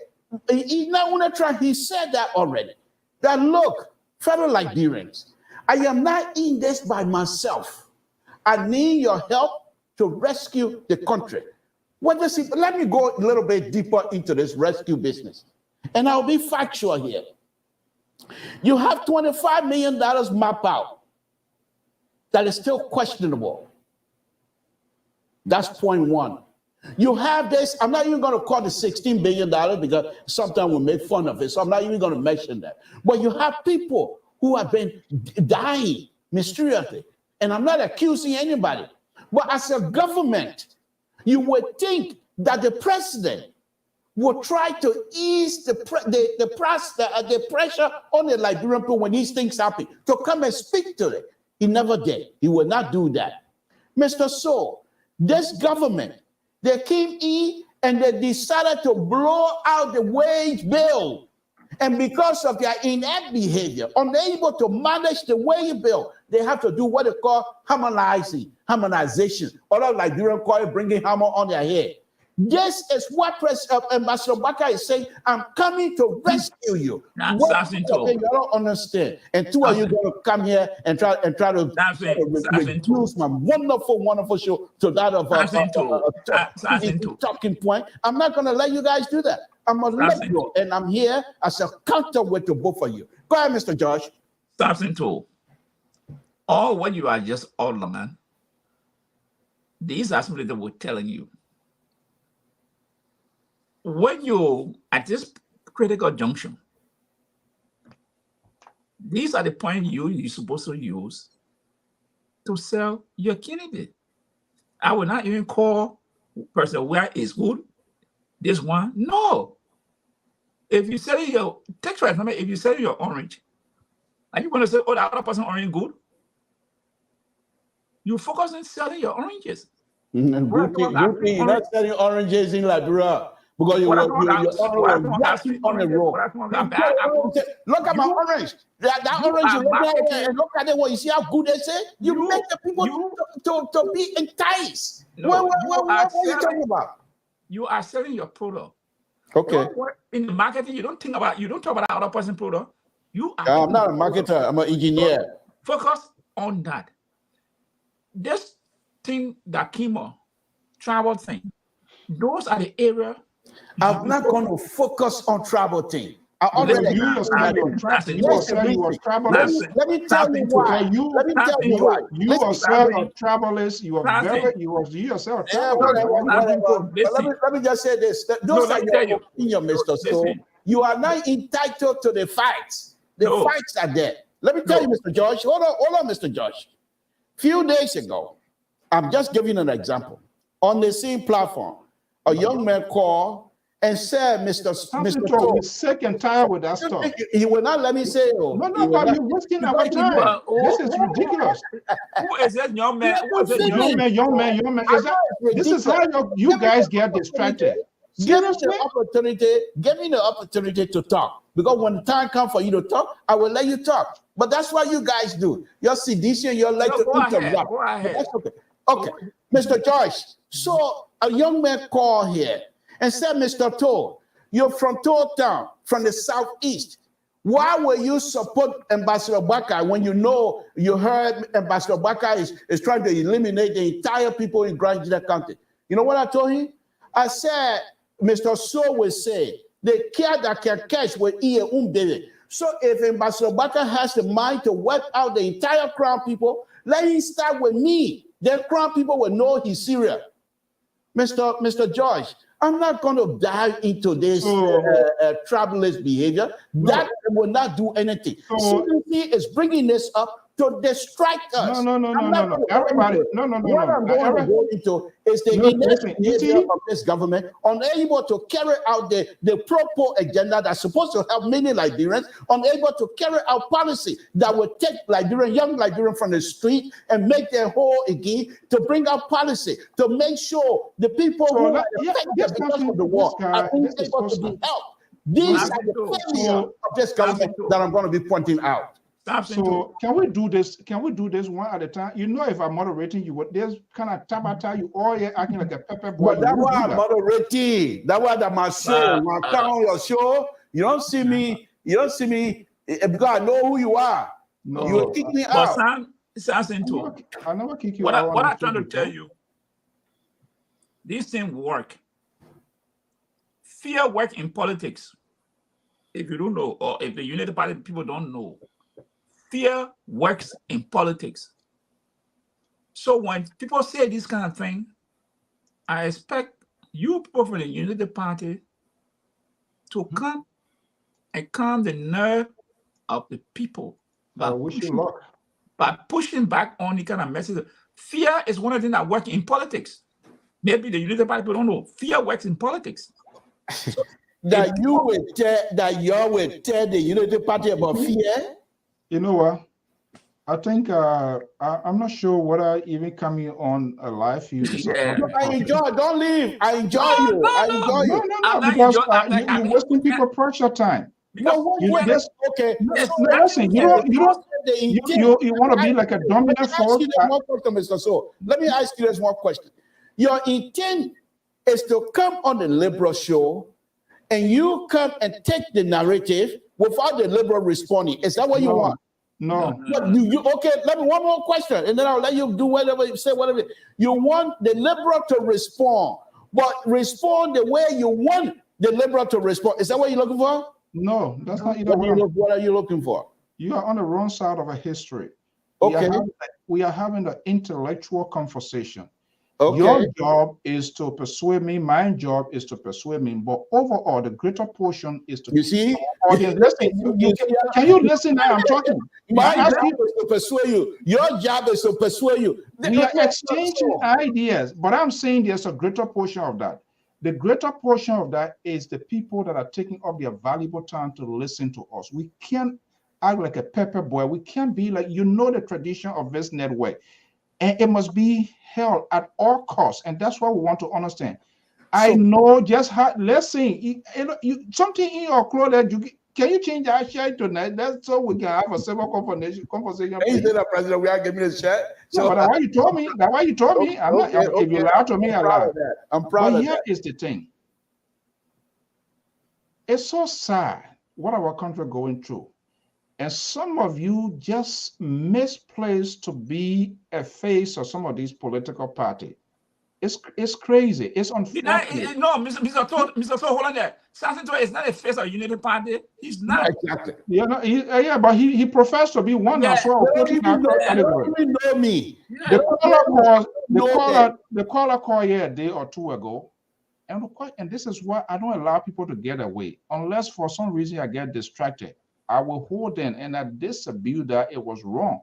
G: he said that already. That look, fellow Liberians, I am not in this by myself. I need your help to rescue the country. What does it? Let me go a little bit deeper into this rescue business. And I'll be factual here. You have $25 million mapped out. That is still questionable. That's point one. You have this, I'm not even going to call it $16 billion because sometimes we make fun of it, so I'm not even going to mention that. But you have people who have been dying mysteriously, and I'm not accusing anybody. But as a government, you would think that the president will try to ease the pressure on the Liberian people when these things happen, to come and speak to it. He never did. He will not do that. Mr. So, this government, they came in and they decided to blow out the wage bill. And because of their inept behavior, unable to manage the wage bill, they have to do what they call harmonization. Other Liberian call it bringing hammer on their head. This is what Ambassador Baka is saying. I'm coming to rescue you. You don't understand. And two of you going to come here and try to reduce my wonderful show to that of talking point. I'm not going to let you guys do that. I'm going to let you, and I'm here as a counterweight to both of you. Go ahead, Mr. Josh.
H: Samson too. All what you are just all along, these are something that we're telling you. When you at this critical junction, these are the points you're supposed to use to sell your candidate. I will not even call person where is good. This one, no. If you sell your text right from it, if you sell your orange, and you want to say, oh, the other person orange good, you focus on selling your oranges.
G: You're not selling oranges in Liberia. Because you're on the road. Look at my orange. That orange, you look at it and look at it. You see how good they say? You make the people to be enticed.
H: No,
G: what are you talking about?
H: You are selling your product.
G: Okay.
H: In the marketing, you don't talk about the other person's product.
G: I'm not a marketer. I'm an engineer.
H: Focus on that. This thing that came on, travel thing, those are the areas.
G: I'm not going to focus on travel thing. I already
F: Let me tell you why. Let me tell you why. You are selling travelers. You yourself.
G: Let me just say this. Those are your opinion, Mr. So you are not entitled to the facts. The facts are there. Let me tell you, Mr. George. Hold on, Mr. George. Few days ago, I'm just giving an example. On the same platform, a young man called and said, Mr.
F: Toll, sick and tired with that stuff.
G: He will not let me say,
F: no, but you're wasting our time. This is ridiculous.
H: Who is that young man?
F: Young man. This is how you guys get distracted.
G: Give me the opportunity to talk. Because when the time comes for you to talk, I will let you talk. But that's what you guys do. You're seditious, you're like to interrupt.
H: Go ahead.
G: That's okay. Okay, Mr. Joyce. So a young man called here and said, Mr. Toll, you're from Toll Town, from the southeast. Why will you support Ambassador Baka when you heard Ambassador Baka is trying to eliminate the entire people in Grand Gina County? You know what I told him? I said, Mr. So will say, the care that can catch will eat baby. So if Ambassador Baka has the mind to wipe out the entire Crown people, let him start with me. Then Crown people will know he's serious. Mr. George, I'm not going to dive into this travelers behavior. That will not do anything. CDC is bringing this up to distract us.
F: No. Everybody,
G: What I'm going to go into is the behavior of this government, unable to carry out the pro-poor agenda that's supposed to help many Liberians, unable to carry out policy that will take young Liberians from the street and make them whole again, to bring out policy to make sure the people who are affected because of the war are able to be helped. These are the failures of this government that I'm going to be pointing out.
F: So can we do this? Can we do this one at a time? You know, if I'm moderating, you would there's kind of tabata you all here acting like a pepper boy.
G: But that why I'm moderating. That why that my show. When I come on your show, you don't see me. You don't see me because I know who you are.
F: No,
G: you will kick me out.
H: Samson too.
F: I never kick you
H: what
F: out.
H: What I'm trying to tell you, this thing work. Fear work in politics. If you don't know, or if the United Party people don't know, fear works in politics. So when people say this kind of thing, I expect you people from the United Party to come and calm the nerve of the people by pushing back on the kind of message. Fear is one of the things that works in politics. Maybe the United Party people don't know. Fear works in politics.
G: That you will tell the United Party about fear?
F: You know what? I think I'm not sure whether even coming on a live feed.
G: I enjoy. Don't leave. I enjoy you. I enjoy you.
F: No, because you're wasting people precious time. Okay. Listen, you want to be like a dominant force.
G: Let me ask you this one question. Your intent is to come on the liberal show and you come and take the narrative without the liberal responding. Is that what you want?
F: No.
G: Okay, let me one more question, and then I'll let you do whatever you say, whatever. You want the liberal to respond, but respond the way you want the liberal to respond. Is that what you're looking for?
F: No, that's not either.
G: What are you looking for?
F: You are on the wrong side of a history.
G: Okay.
F: We are having an intellectual conversation.
G: Okay.
F: Your job is to persuade me. My job is to persuade me. But overall, the greater portion is to.
G: You see?
F: Audience, listen. Can you listen now? I'm talking.
G: My job is to persuade you. Your job is to persuade you.
F: We are exchanging ideas, but I'm saying there's a greater portion of that. The greater portion of that is the people that are taking up their valuable time to listen to us. We can't act like a pepper boy. We can't be like, the tradition of this network. And it must be held at all costs. And that's what we want to understand. I know just how, let's see, something in your clothes, can you change our shirt tonight? That's so we can have a civil conversation.
G: You say that, President, we are giving this shirt.
F: So, but that's why you told me. That's why you told me. I'm not, if you lie to me, I lie.
G: I'm proud of that.
F: Here is the thing. It's so sad what our country going through. And some of you just misplaced to be a face of some of these political parties. It's crazy. It's unfortunate.
H: No, Mr. Thor, hold on there. Samson is not a face of United Party. He's not.
G: Exactly.
F: Yeah, but he professed to be one as well.
G: You know me.
F: The caller called here a day or two ago. And this is why I don't allow people to get away. Unless for some reason I get distracted. I will hold in and I disabuse that it was wrong.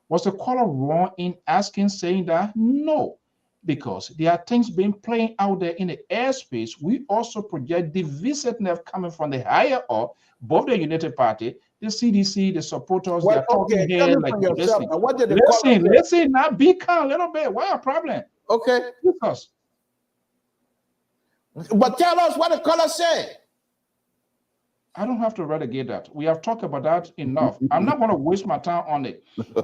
F: Was the caller wrong in asking, saying that? No. Because there are things being playing out there in the airspace. We also project divisiveness coming from the higher up, both the United Party, the CDC, the supporters.
G: Well, okay, here, like
F: listen, now be calm a little bit. What's your problem?
G: Okay.
F: Because.
G: But tell us what the caller said.
F: I don't have to relegate that. We have talked about that enough. I'm not going to waste my time on it.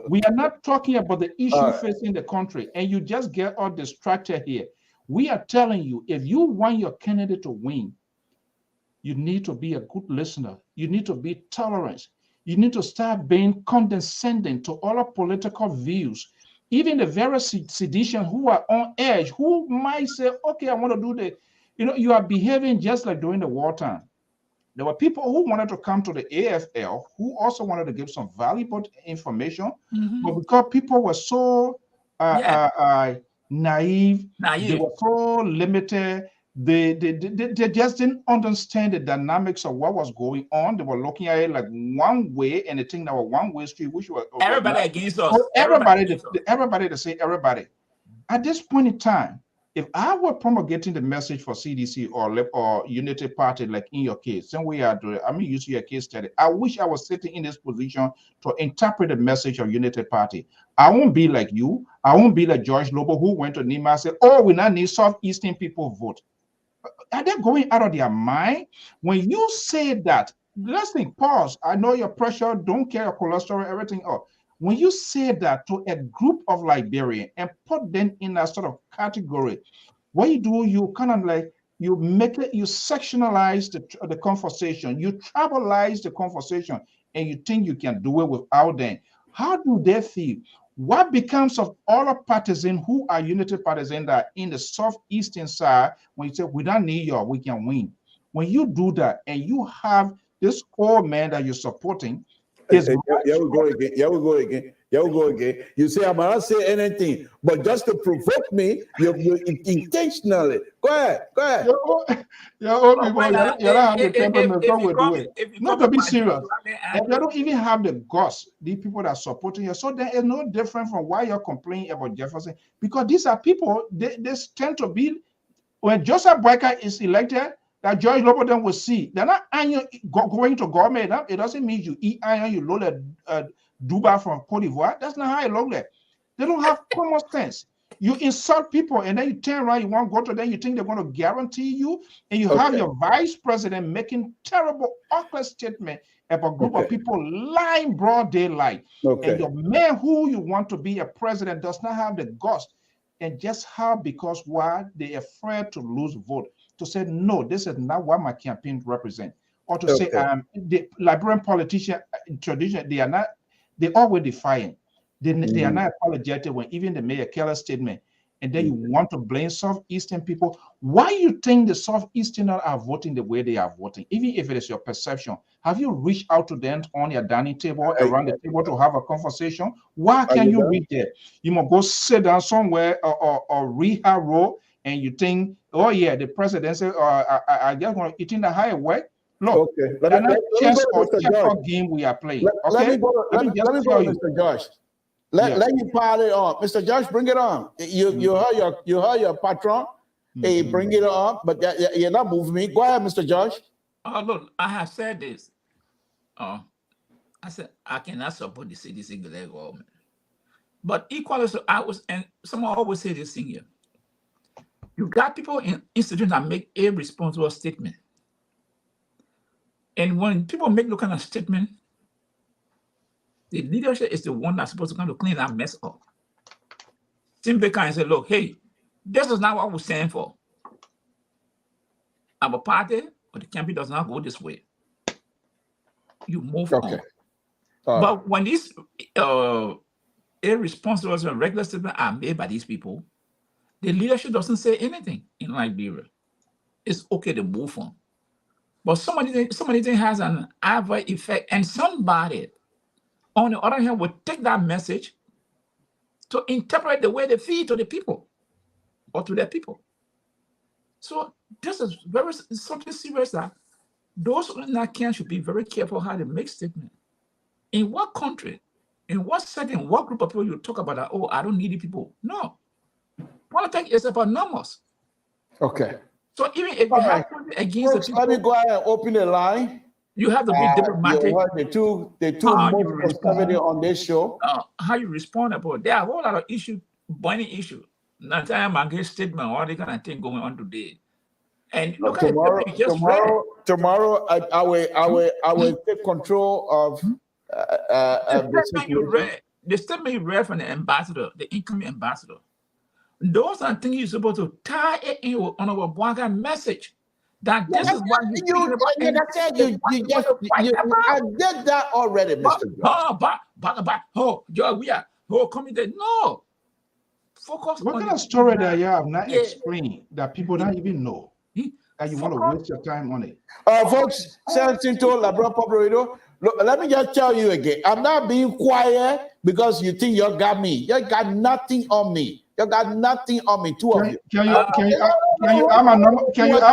F: We are not talking about the issue facing the country, and you just get all distracted here. We are telling you, if you want your candidate to win, you need to be a good listener. You need to be tolerant. You need to start being condescending to all our political views. Even the very seditious who are on edge, who might say, okay, I want to do the, you are behaving just like during the wartime. There were people who wanted to come to the AFL who also wanted to give some valuable information, but because people were so naive, they were so limited, they just didn't understand the dynamics of what was going on. They were looking at it like one way, and they think that was one-way street, which was
H: everybody against us.
F: Everybody to say everybody. At this point in time, if I were promulgating the message for CDC or United Party, like in your case, same way I do it, I'm using your case study. I wish I was sitting in this position to interpret the message of United Party. I won't be like you. I won't be like George Lobo, who went to Nima and said, oh, we now need Southeastern people vote. Are they going out of their mind? When you say that, listen, pause. I know your pressure, don't care your cholesterol, everything else. When you say that to a group of Liberians and put them in a sort of category, what you do, you kind of like, you make it, you sectionalize the conversation, you tribalize the conversation, and you think you can do it without them. How do they feel? What becomes of all the partisans who are unity partisans that are in the southeastern side when you say, we don't need you, we can win? When you do that and you have this old man that you're supporting,
G: Here we go again. Here we go again. Here we go again. You say I'm not say anything, but just to provoke me, you intentionally. Go ahead. Go ahead.
F: Not to be serious. And they don't even have the guts, the people that are supporting you. So there is no different from why you're complaining about Jefferson, because these are people, they tend to be, when Joseph Boyka is elected, that George Lobodan will see. They're not going to government. It doesn't mean you eat iron, you load a Duba from Cote d'Ivoire. That's not how it looks like. They don't have common sense. You insult people and then you turn around, you want to go to them, you think they're going to guarantee you, and you have your vice president making terrible, awkward statement about a group of people lying broad daylight. And your man who you want to be a president does not have the guts, and just how, because why? They're afraid to lose vote, to say, no, this is not what my campaign represents. Or to say, the Liberian politician tradition, they always defiant. They are not apologetic when even they make a careless statement. And then you want to blame Southeastern people. Why you think the Southeasterners are voting the way they are voting? Even if it is your perception, have you reached out to them on your dining table, around the table to have a conversation? Why can't you reach there? You must go sit down somewhere or rehab row, and you think, oh yeah, the presidency, I just want to eat in the higher way. Look, let me go game we are playing.
G: Let me go, Mr. Josh. Let me pile it on. Mr. Josh, bring it on. You heard your patron. Hey, bring it on, but you're not moving me. Go ahead, Mr. Josh.
H: Look, I have said this. I said I cannot support the CDC government. But equally so, and someone always say this thing here. You got people in institutions that make a responsible statement. And when people make the kind of statement, the leadership is the one that's supposed to come to clean that mess up. Simply kind of say, look, hey, this is not what we're saying for. Our party or the campaign does not go this way. You move on. But when these irresponsible and regular statements are made by these people, the leadership doesn't say anything in Liberia. It's okay to move on. But somebody has an adverse effect, and somebody, on the other hand, will take that message to interpret the way they feel to the people or to their people. So this is something serious that those in that camp should be very careful how they make statements. In what country, in what setting, what group of people you talk about that, oh, I don't need the people. No. Politics is about numbers.
G: Okay.
H: So even if you have against
G: folks, the people, let me go ahead and open the line.
H: You have to be diplomatic.
G: The two most conservative on this show.
H: How you respond about there are a whole lot of issues, burning issues. Not time against statement, all the kind of thing going on today. And look
G: tomorrow, I will take control of
H: the statement you read from the ambassador, the incoming ambassador. Those are things you're supposed to tie it in on our Bwanga message. That this is what
G: I did that already, Mr.
H: Coming there. No. Focus
F: what kind of story that you have not explained that people don't even know? And you want to waste your time on it.
G: Folks, Samson told LIBERIA Public Radio. Look, let me just tell you again. I'm not being quiet because you think you got me. You got nothing on me. You got nothing on me. Two of you.
F: Can you have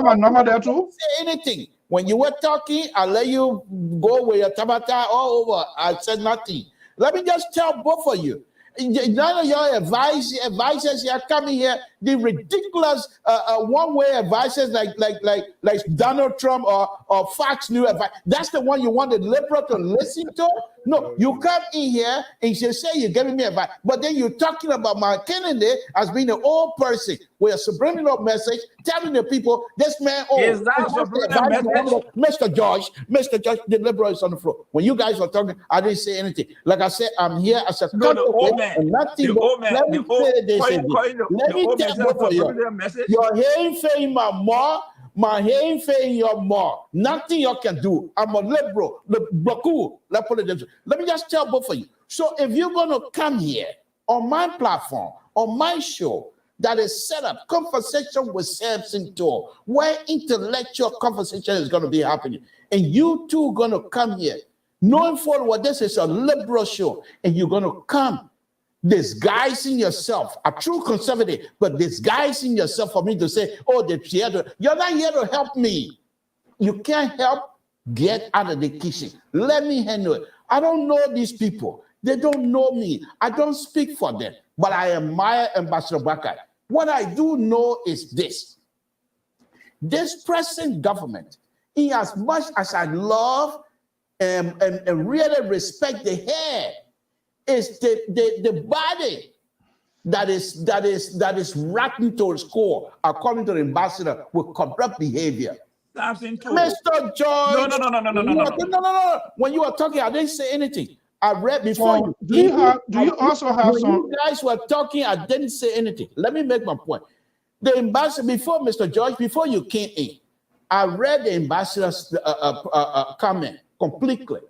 F: a number there too?
G: Say anything. When you were talking, I let you go with your tabata all over. I said nothing. Let me just tell both of you. None of your advisors are coming here the ridiculous one-way advices like Donald Trump or Fox News advice. That's the one you want the liberal to listen to? No, you come in here and you say you're giving me advice, but then you're talking about Mark Kennedy as being an old person with a subliminal message, telling the people this man old.
H: Is that subliminal message?
G: Mr. George, the liberal is on the floor. When you guys were talking, I didn't say anything. Like I said, I'm here as a
H: No, the old man.
G: and nothing.
H: The old man.
G: Let me say this again.
H: Let me tell both of you.
G: You're hearing saying my hearing saying your more. Nothing you can do. I'm a liberal. Let me just tell both of you. So if you're going to come here on my platform, on my show, that is set up, Conversation with Samson Tour, where intellectual conversation is going to be happening. And you two are going to come here, knowing full well this is a liberal show, and you're going to come disguising yourself, a true conservative, but disguising yourself for me to say, oh, you're not here to help me. You can't help, get out of the kitchen. Let me handle it. I don't know these people. They don't know me. I don't speak for them, but I admire Ambassador Bakar. What I do know is this. This present government, in as much as I love and really respect the head, is the body that is rotten to its core, according to the ambassador, with corrupt behavior. Mr. George. No. When you were talking, I didn't say anything. I read before.
F: Do you also have some?
G: You guys were talking, I didn't say anything. Let me make my point. The ambassador, before Mr. George, before you came in, I read the ambassador's comment completely.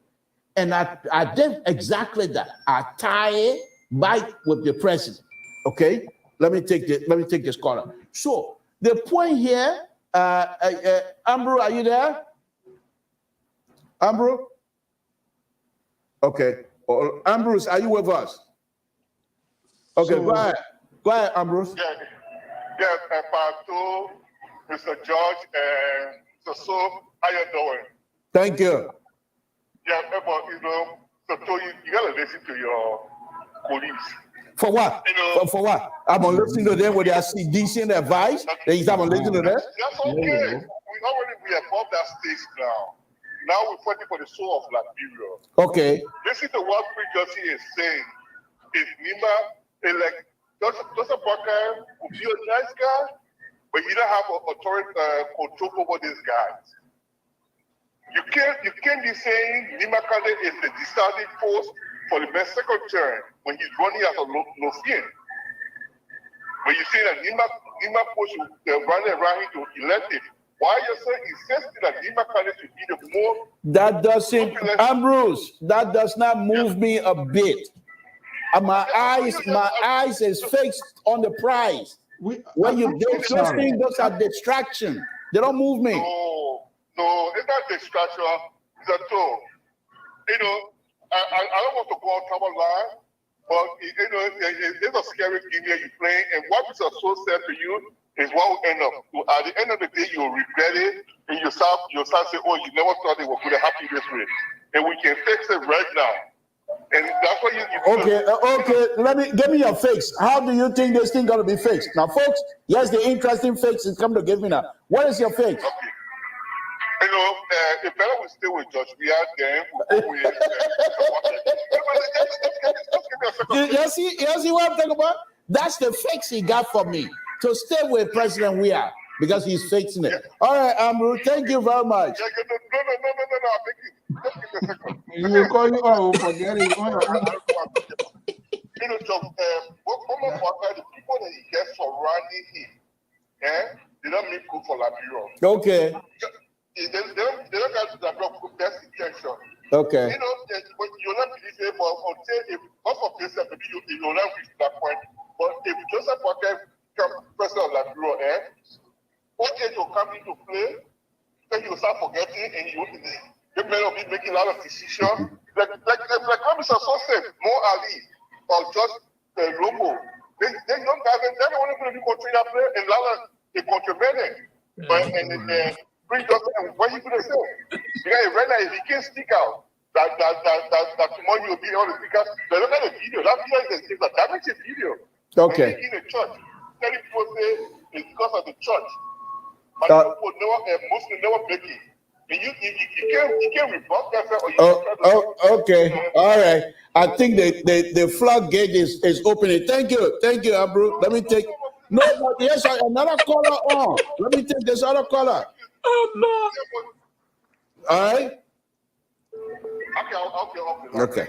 G: And I did exactly that. I tie it back with the president. Okay, let me take this caller. So the point here, Ambro, are you there? Ambro? Okay. Ambrose, are you with us? Okay, so, go ahead, Ambrose.
I: Yes, Pato, Mr. George, and so how you doing?
G: Thank you.
I: Yeah, but so you gotta listen to your police.
G: For what? For what? I'm gonna listen to them when they are decent advice. Then I'm gonna listen to them.
I: That's okay. We above that stage now. Now we're fighting for the soul of Liberia.
G: Okay.
I: Listen to what Prejudice is saying. Is Nima like Joseph Parker will be a nice guy, but he don't have authority control over these guys. You can't be saying Nima Kale is the deciding force for the next second term when he's running as a Lothian. When you say that Nima Post running around him to elect him, why you say insisting that Nima Kale should be the more?
G: That doesn't, Ambrose. That does not move me a bit. My eyes is fixed on the prize. When you do those things, those are distractions. They don't move me.
I: No, it's not distraction. It's a tool. I don't want to go on top of line, but it's a scary game here you're playing, and what is so sad to you is what will end up. At the end of the day, you'll regret it, and you'll start saying, oh, you never thought it was going to happen this way. And we can fix it right now. And that's what
G: Okay. Give me your fix. How do you think this thing gonna be fixed? Now, folks, yes, the interesting fix is come to give me now. What is your fix?
I: Okay. If better we stay with Judge, we are there.
G: You see what I'm talking about? That's the fix he got for me, to stay with President We Are, because he's fixing it. All right, Amru, thank you very much.
I: No.
F: You will call you out for getting on.
I: The people that he gets surrounding him, they don't make good for Liberia.
G: Okay.
I: They don't get the best intention.
G: Okay.
I: But you're not believe it, but until if not for yourself, maybe you'll not reach that point. But if Joseph Parker becomes president of Liberia, old age will come into play, then you'll start forgetting, and you may not be making a lot of decisions. like Mr. Sunset, Mo Ali, or just Lobo, they don't guys, they're the only going to be controlling that player, and Lala, they contraband. And bring us, what are you going to say? Because right now, if he can't speak out, that tomorrow you'll be on the speaker. But look at the video. That video is a damaging video.
G: Okay.
I: In the church. telling people say it's because of the church. But people never, Muslim never make it. You can't rebuke that.
G: Okay. All right. I think the floodgate is opening. Thank you, Abru. Let me take. No, but yes, another caller on. Let me take this other caller.
H: Oh no.
G: All right.
I: Okay.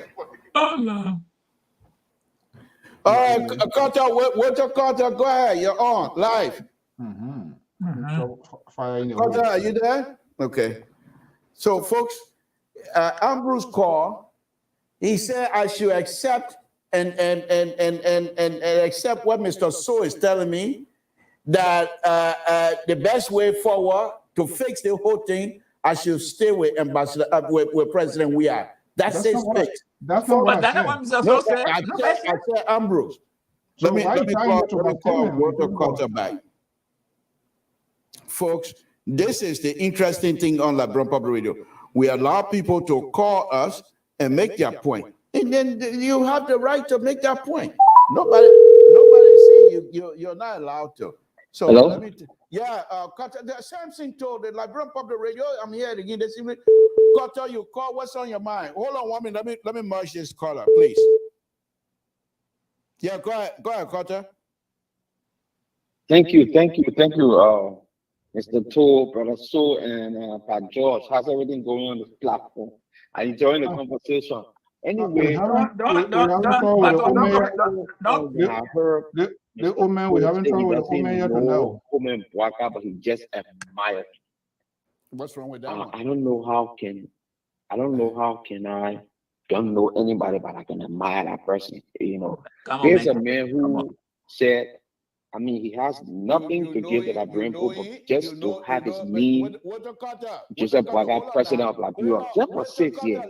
H: Oh no.
G: All right, Carter, Carter, go ahead. You're on live. Carter, are you there? Okay. So, folks, Ambrose called. He said I should accept and accept what Mr. So is telling me, that the best way forward to fix the whole thing, I should stay with Ambassador with President We Are. That's his fix.
F: That's not what I said.
G: I said Ambrose.
F: So
G: let me call Walter Carter back. Folks, this is the interesting thing on LIBERIA Public Radio. We allow people to call us and make their point. And then you have the right to make that point. Nobody saying you're not allowed to. So
J: hello?
G: Let me Carter, Samson told the LIBERIA Public Radio, I'm here again this evening. Carter, you call, what's on your mind? Hold on 1 minute. Let me merge this caller, please. Yeah, go ahead, Carter.
J: Thank you, Mr. Toll, Brother So, and Pat George. How's everything going on this platform? I enjoy the conversation. Anyway,
F: we haven't trouble with Omer yet now.
J: Omer Bwaka, but he just admired.
G: What's wrong with that one?
J: I don't know how can I don't know anybody, but I can admire that person. You know, there's a man who said, I mean, he has nothing to give to LIBERIAN people, just to have his name, Joseph Bwaga, president of Liberia, just for 6 years.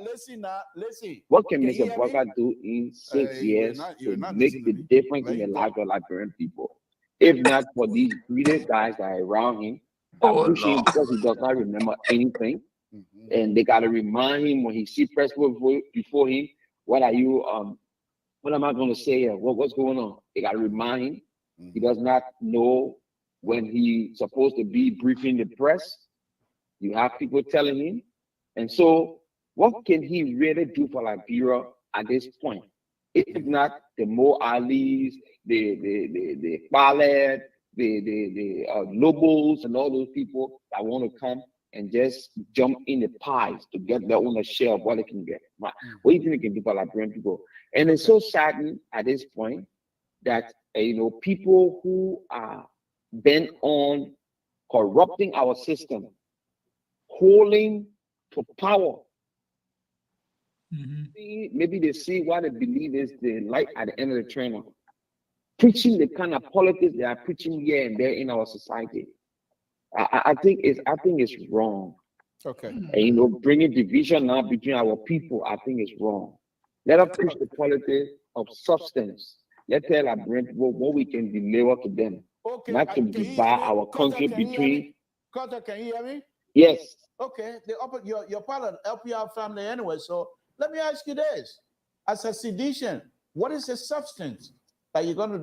J: What can Mr. Bwaga do in 6 years to make the difference in the life of Liberian people? If not for these greedy guys that are around him, that push him because he does not remember anything. And they got to remind him when he sees press before him, what are you, what am I going to say here? What's going on? They got to remind him. He does not know when he's supposed to be briefing the press. You have people telling him. And so what can he really do for Liberia at this point? If not the Mo Alis, the Khaled, the Lobos and all those people that want to come and just jump in the pies to get their own share of what they can get. What do you think they can do for Liberian people? And it's so saddening at this point that people who are bent on corrupting our system, holding to power, maybe they see what they believe is the light at the end of the tunnel, preaching the kind of politics they are preaching here and there in our society. I think it's wrong.
G: Okay.
J: And bringing division now between our people, I think it's wrong. Let us push the politics of substance. Let's tell our people what we can deliver to them, not to divide our country between.
G: Carter, can you hear me?
J: Yes.
G: Okay. You're part of the LPR family anyway. So let me ask you this: as a sedition, what is the substance that you're gonna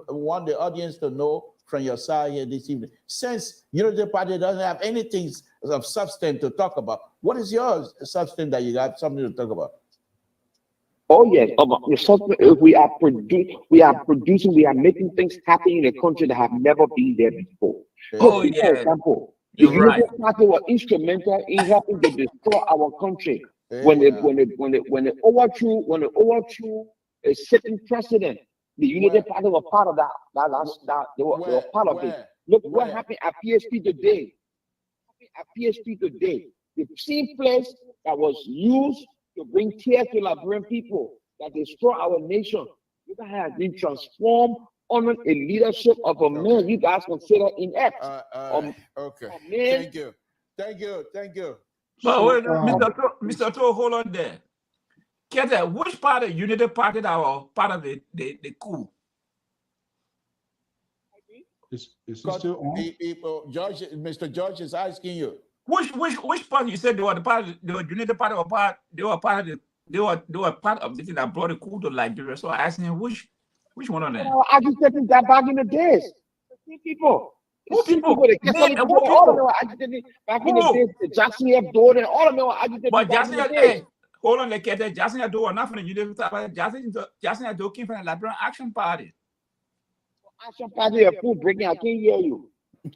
G: want the audience to know from your side here this evening? Since Unity Party doesn't have anything of substance to talk about, what is your substance that you got something to talk about?
J: Oh yes, we are producing, we are making things happen in a country that have never been there before. For example, the Unity Party was instrumental in helping to destroy our country when they overthrew a certain president. The Unity Party was part of that. They were part of it. Look what happened at PSP today. The same place that was used to bring tears to Liberian people, that destroy our nation. You guys have been transformed under a leadership of a man you guys consider inept.
G: Okay. Thank you.
H: But wait, Mr. To, hold on there. Kete, which part of Unity Party that was part of the coup?
F: Is still on?
G: Mr. George is asking you.
H: Which part you said they were part of the Unity Party they were part of the thing that brought the coup to Liberia. So I asked him which Which one of them?
J: Agitating that back in the days. People.
H: Who people?
J: They kept on
H: Name,
J: all of them were agitating back in the days. The Jackson Hebdo and all of them were agitating
H: but
J: back
H: Jackson,
J: in the days.
H: hold on, like that. Jackson Hebdo was not from the University. Jackson Hebdo came from the Liberian Action Party.
J: Action Party, a fool breaking. I can't hear you.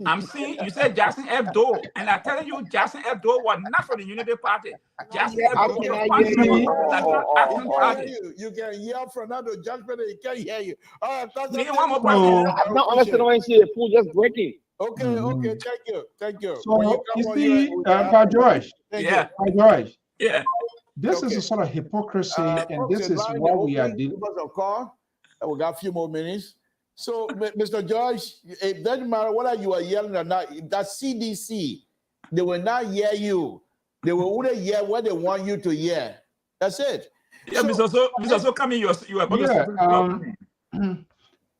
H: I'm saying you said Jackson Hebdo, and I'm telling you, Jackson Hebdo was not from the Unity Party. Jackson Hebdo was the Action Party.
G: You can yell from another judgment, and he can't hear you. All right,
H: Name one more person.
J: I'm not understanding why you say a fool just breaking.
G: Okay, okay, thank you.
F: So you see, by George,
H: Yeah,
F: by George,
H: yeah.
F: this is a sort of hypocrisy, and this is what we are dealing.
G: We got a few more minutes. So, Mr. George, it doesn't matter whether you are yelling or not. That CDC, they will not hear you. They will only hear what they want you to hear. That's it.
H: Yeah, Mr. So come in. You are about to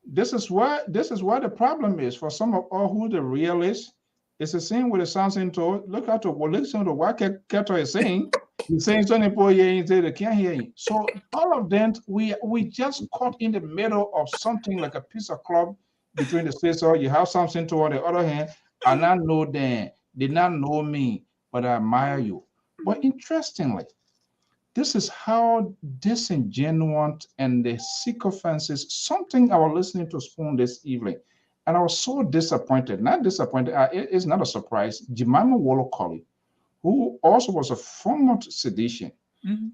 F: This is why the problem is for some of all who the realists. It's the same with the Samson told. Look at listen to what Keto is saying. He's saying something for you, they can't hear you. So all of them, we just caught in the middle of something like a piece of cloth between the states. Or you have Samson to on the other hand, and I know them, they not know me, but I admire you. But interestingly, this is how disingenuous and the sycophancies, something I was listening to Spoon this evening, and I was so disappointed. Not disappointed, it's not a surprise. Jemima Wolokoli, who also was a former sedition.
H: Mm-hmm.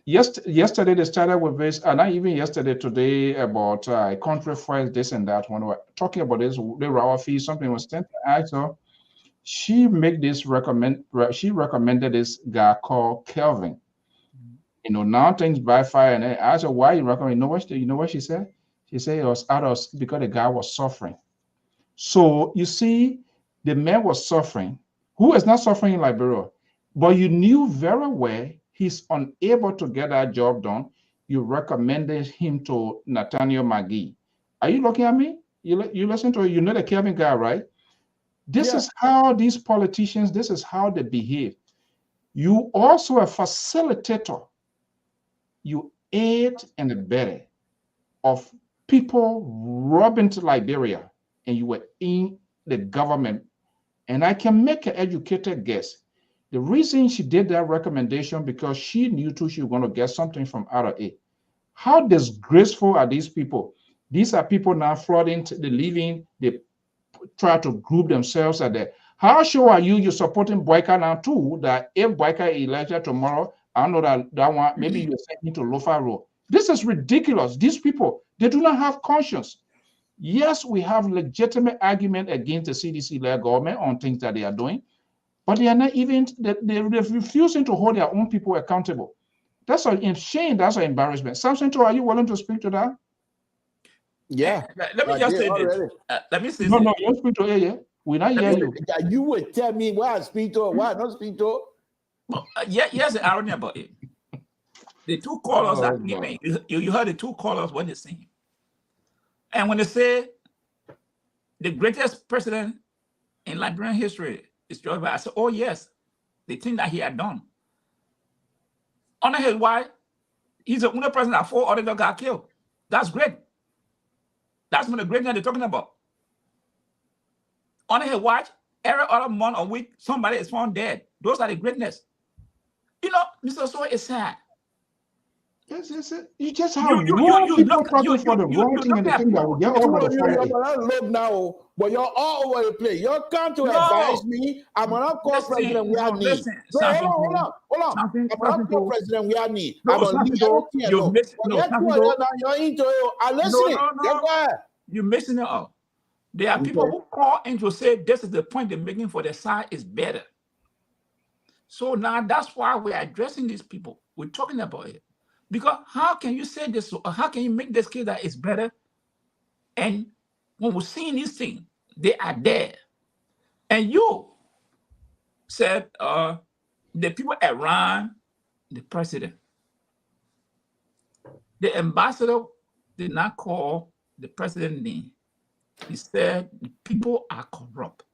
F: Yesterday they started with this, and not even yesterday, today, about country files, this and that. When we were talking about this, the raw fee, something was sent to her. So she recommended this guy called Kelvin. You know, now things by fire, and I asked her why you recommend. You know what she said? She said it was out of because the guy was suffering. So you see, the man was suffering. Who is not suffering in Liberia? But you knew very well he's unable to get that job done. You recommended him to Nathaniel McGee. Are you looking at me? You listen to it. You know the Kelvin guy, right? This is how these politicians. This is how they behave. You also a facilitator. You aid and abet of people robbing to Liberia, and you were in the government. And I can make an educated guess. The reason she did that recommendation because she knew too she was going to get something from out of it. How disgraceful are these people? These are people now flooding the living. They try to group themselves at there. How sure are you're supporting Boyka now too? That if Boyka is elected tomorrow, I know that one, maybe you're sending to Lofa Road. This is ridiculous. These people, they do not have conscience. Yes, we have legitimate argument against the CDC-led government on things that they are doing, but they are not even, they're refusing to hold their own people accountable. That's a shame. That's an embarrassment. Samson, are you willing to speak to that?
G: Yeah.
H: Let me just say this. Let me say
F: No, you don't speak to it yet. We not hear you.
G: You would tell me why I speak to, why I not speak to.
H: Here's the irony about it. The two callers that came in, you heard the two callers when they sing. And when they say the greatest president in Liberian history is George Bush, I said, oh yes, the thing that he had done. On his why? He's the only president that 4 others got killed. That's great. That's one of the great things they're talking about. On his watch, every other month or week, somebody is found dead. Those are the greatness. You know, Mr. So is sad.
F: Yes. You just have wrong people talking for the wrong thing and the thing that will get over the fire.
G: Look now, but you're all over the place. You're come to advise me. I'm not call President we are need. Hold on. I'm not call President we are need. I'm a leader. You're into it. I listen.
H: You're missing it up. There are people who call in to say this is the point they're making for the side is better. So now that's why we're addressing these people. We're talking about it. Because how can you say this? How can you make this case that it's better? And when we're seeing these things, they are there. And you said the people around the president, the ambassador did not call the president name. He said the people are corrupt.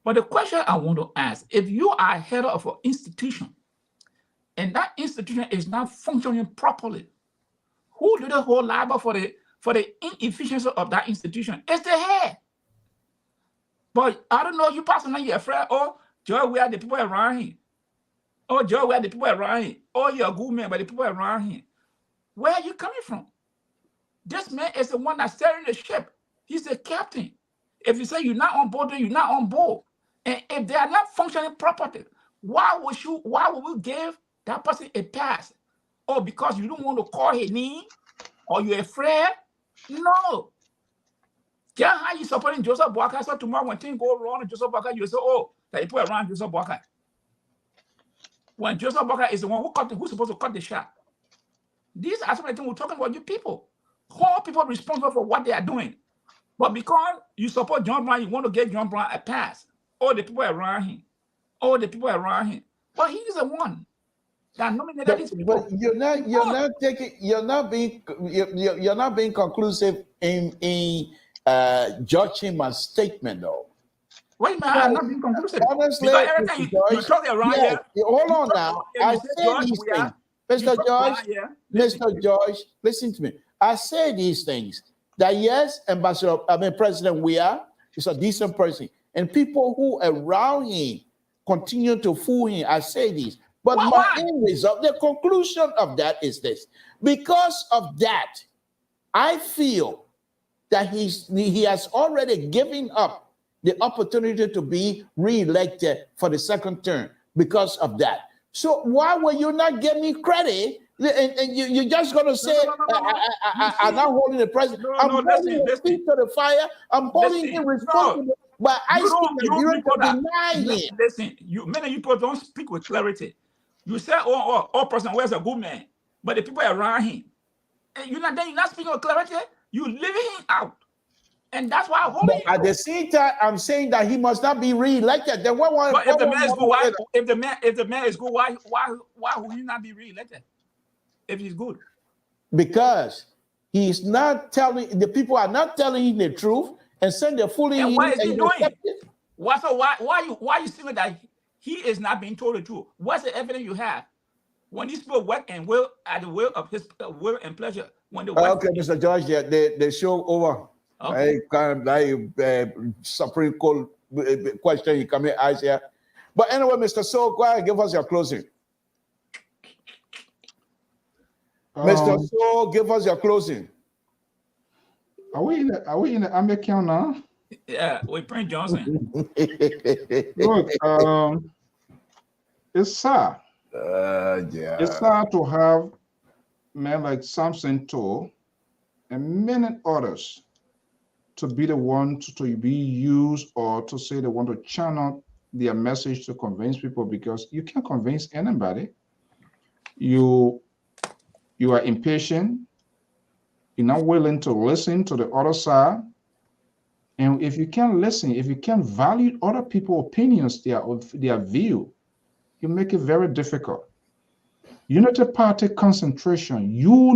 H: But the question I want to ask, if you are head of an institution and that institution is not functioning properly, who do the whole liable for the for the inefficiency of that institution. It's the head. But I don't know, you personally, you're afraid, oh, Joy, we are the people around here. Oh, Joy, we are the people around here. Oh, you're a good man, but the people around here. Where are you coming from? This man is the one that's steering the ship. He's the captain. If you say you're not on board, then you're not on board. And if they are not functioning properly, why would we give that person a pass? Oh, because you don't want to call his name, or you're afraid? No. Can't how you supporting Joseph Boakai, so tomorrow when things go wrong with Joseph Boakai, you say, oh, that you put around Joseph Boakai. When Joseph Boakai is the one who's supposed to cut the shot. These are some of the things we're talking about, you people. Hold people responsible for what they are doing. But because you support John Brown, you want to give John Brown a pass. All the people around him. All the people around him. But he's the one that nominated these people.
G: But you're not being conclusive in judging my statement, though.
H: Wait, man, I'm not being conclusive.
G: Honestly,
H: because everything you're talking around here.
G: Hold on now. I said these things. Mr. George, listen to me. I say these things that yes, President Weah is a decent person, and people who around him continue to fool him. I say this, but my end result, the conclusion of that is this: because of that, I feel that he has already given up the opportunity to be re-elected for the second term because of that. So why will you not give me credit? And you're just going to say, I'm not holding the president. I'm holding his feet to the fire. I'm holding him responsible. But I still deny him.
H: Listen, many people don't speak with clarity. You say, oh, person wears a good man, but the people around him, and you're not speaking with clarity. You're leaving him out. And that's why I'm holding him.
G: At the same time, I'm saying that he must not be re-elected. Then
H: if the man is good, if the man is good, why would he not be re-elected? If he's good,
G: because he's not telling the people are not telling him the truth and saying they're fooling him.
H: And what is he doing? Why you saying that he is not being told the truth? What's the evidence you have? When these people work and will at the will of his will and pleasure. When they work
G: Mr. George, the show over. Okay. Supreme Court question you come here, eyes here. But anyway, Mr. So, go ahead and give us your closing. Mr. So, give us your closing.
F: Are we in the American now?
H: Yeah, with Prince Johnson.
F: Look, it's sad.
G: Yeah.
F: It's sad to have men like Samson too, and many others to be the one to be used or to say they want to channel their message to convince people, because you can't convince anybody. You are impatient. You're not willing to listen to the other side. And if you can't listen, if you can't value other people's opinions, their view, you make it very difficult. Unity Party concentration. You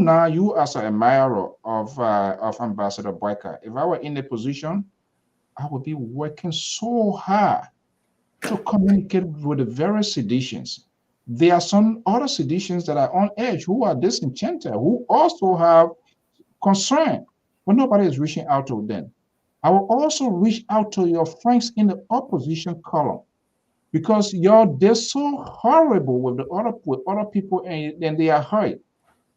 F: as an admirer of Ambassador Boakai, if I were in a position, I would be working so hard to communicate with the various seditions. There are some other seditions that are on edge, who are disenchanted, who also have concern, but nobody is reaching out to them. I will also reach out to your friends in the opposition column, because they're so horrible with other people, and they are hurt.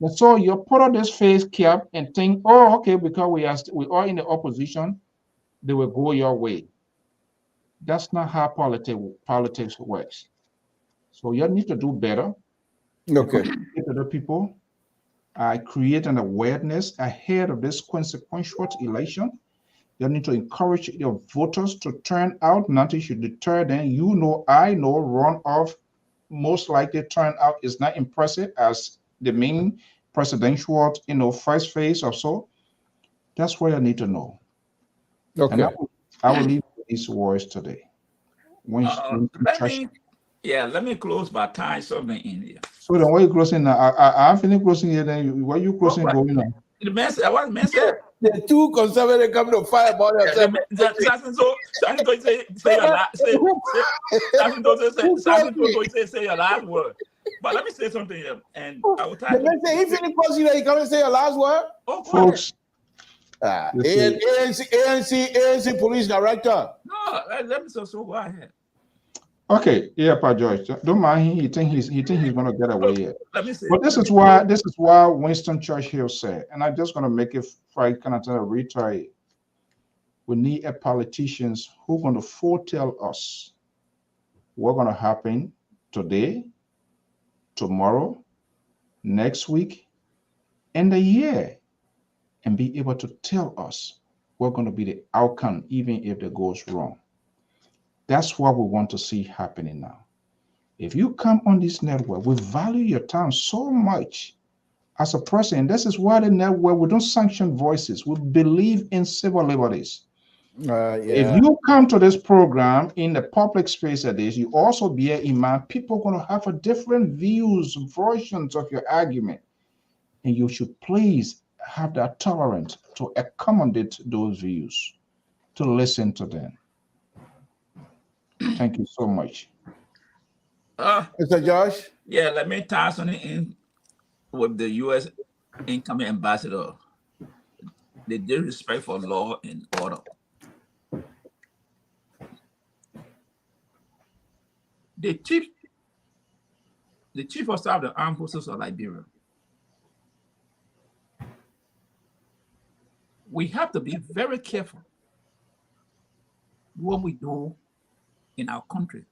F: And so you put on this face cap and think, oh, okay, because we are in the opposition, they will go your way. That's not how politics works. So you need to do better.
G: Okay.
F: Other people, create an awareness ahead of this consequential election. You need to encourage your voters to turn out. Nothing should deter them. I know runoff most likely turnout is not impressive as the main presidential, first phase or so. That's what I need to know.
G: Okay.
F: And I will leave these words today.
H: Let me close by tying something in here.
F: So then, why are you closing now? I'm finished closing here. Then why are you closing going on?
H: The man said, what the man said?
G: The two conservatives come to fire about themselves.
H: Say your last word. But let me say something here, and I will tell
G: you. If you closing, you come and say your last word.
F: Folks,
G: ANC police director.
H: No, let me so go ahead.
F: Okay, yeah, Pa George, don't mind him. He think he's gonna get away here.
H: Let me say.
F: But this is why Winston Churchill said, and I'm just gonna make it kind of retry. We need a politicians who going to foretell us what's gonna happen today, tomorrow, next week, and a year, and be able to tell us what's going to be the outcome, even if it goes wrong. That's what we want to see happening now. If you come on this network, we value your time so much as a person. This is why the network, we don't sanction voices. We believe in civil liberties. If you come to this program in the public space at this, you also bear in mind people are going to have a different views, versions of your argument. And you should please have that tolerance to accommodate those views, to listen to them. Thank you so much.
G: Mr. Josh?
H: Yeah, let me tie something in with the U.S. incoming ambassador. The disrespect for law and order. The chief of staff of the armed forces of Liberia. We have to be very careful what we do in our country,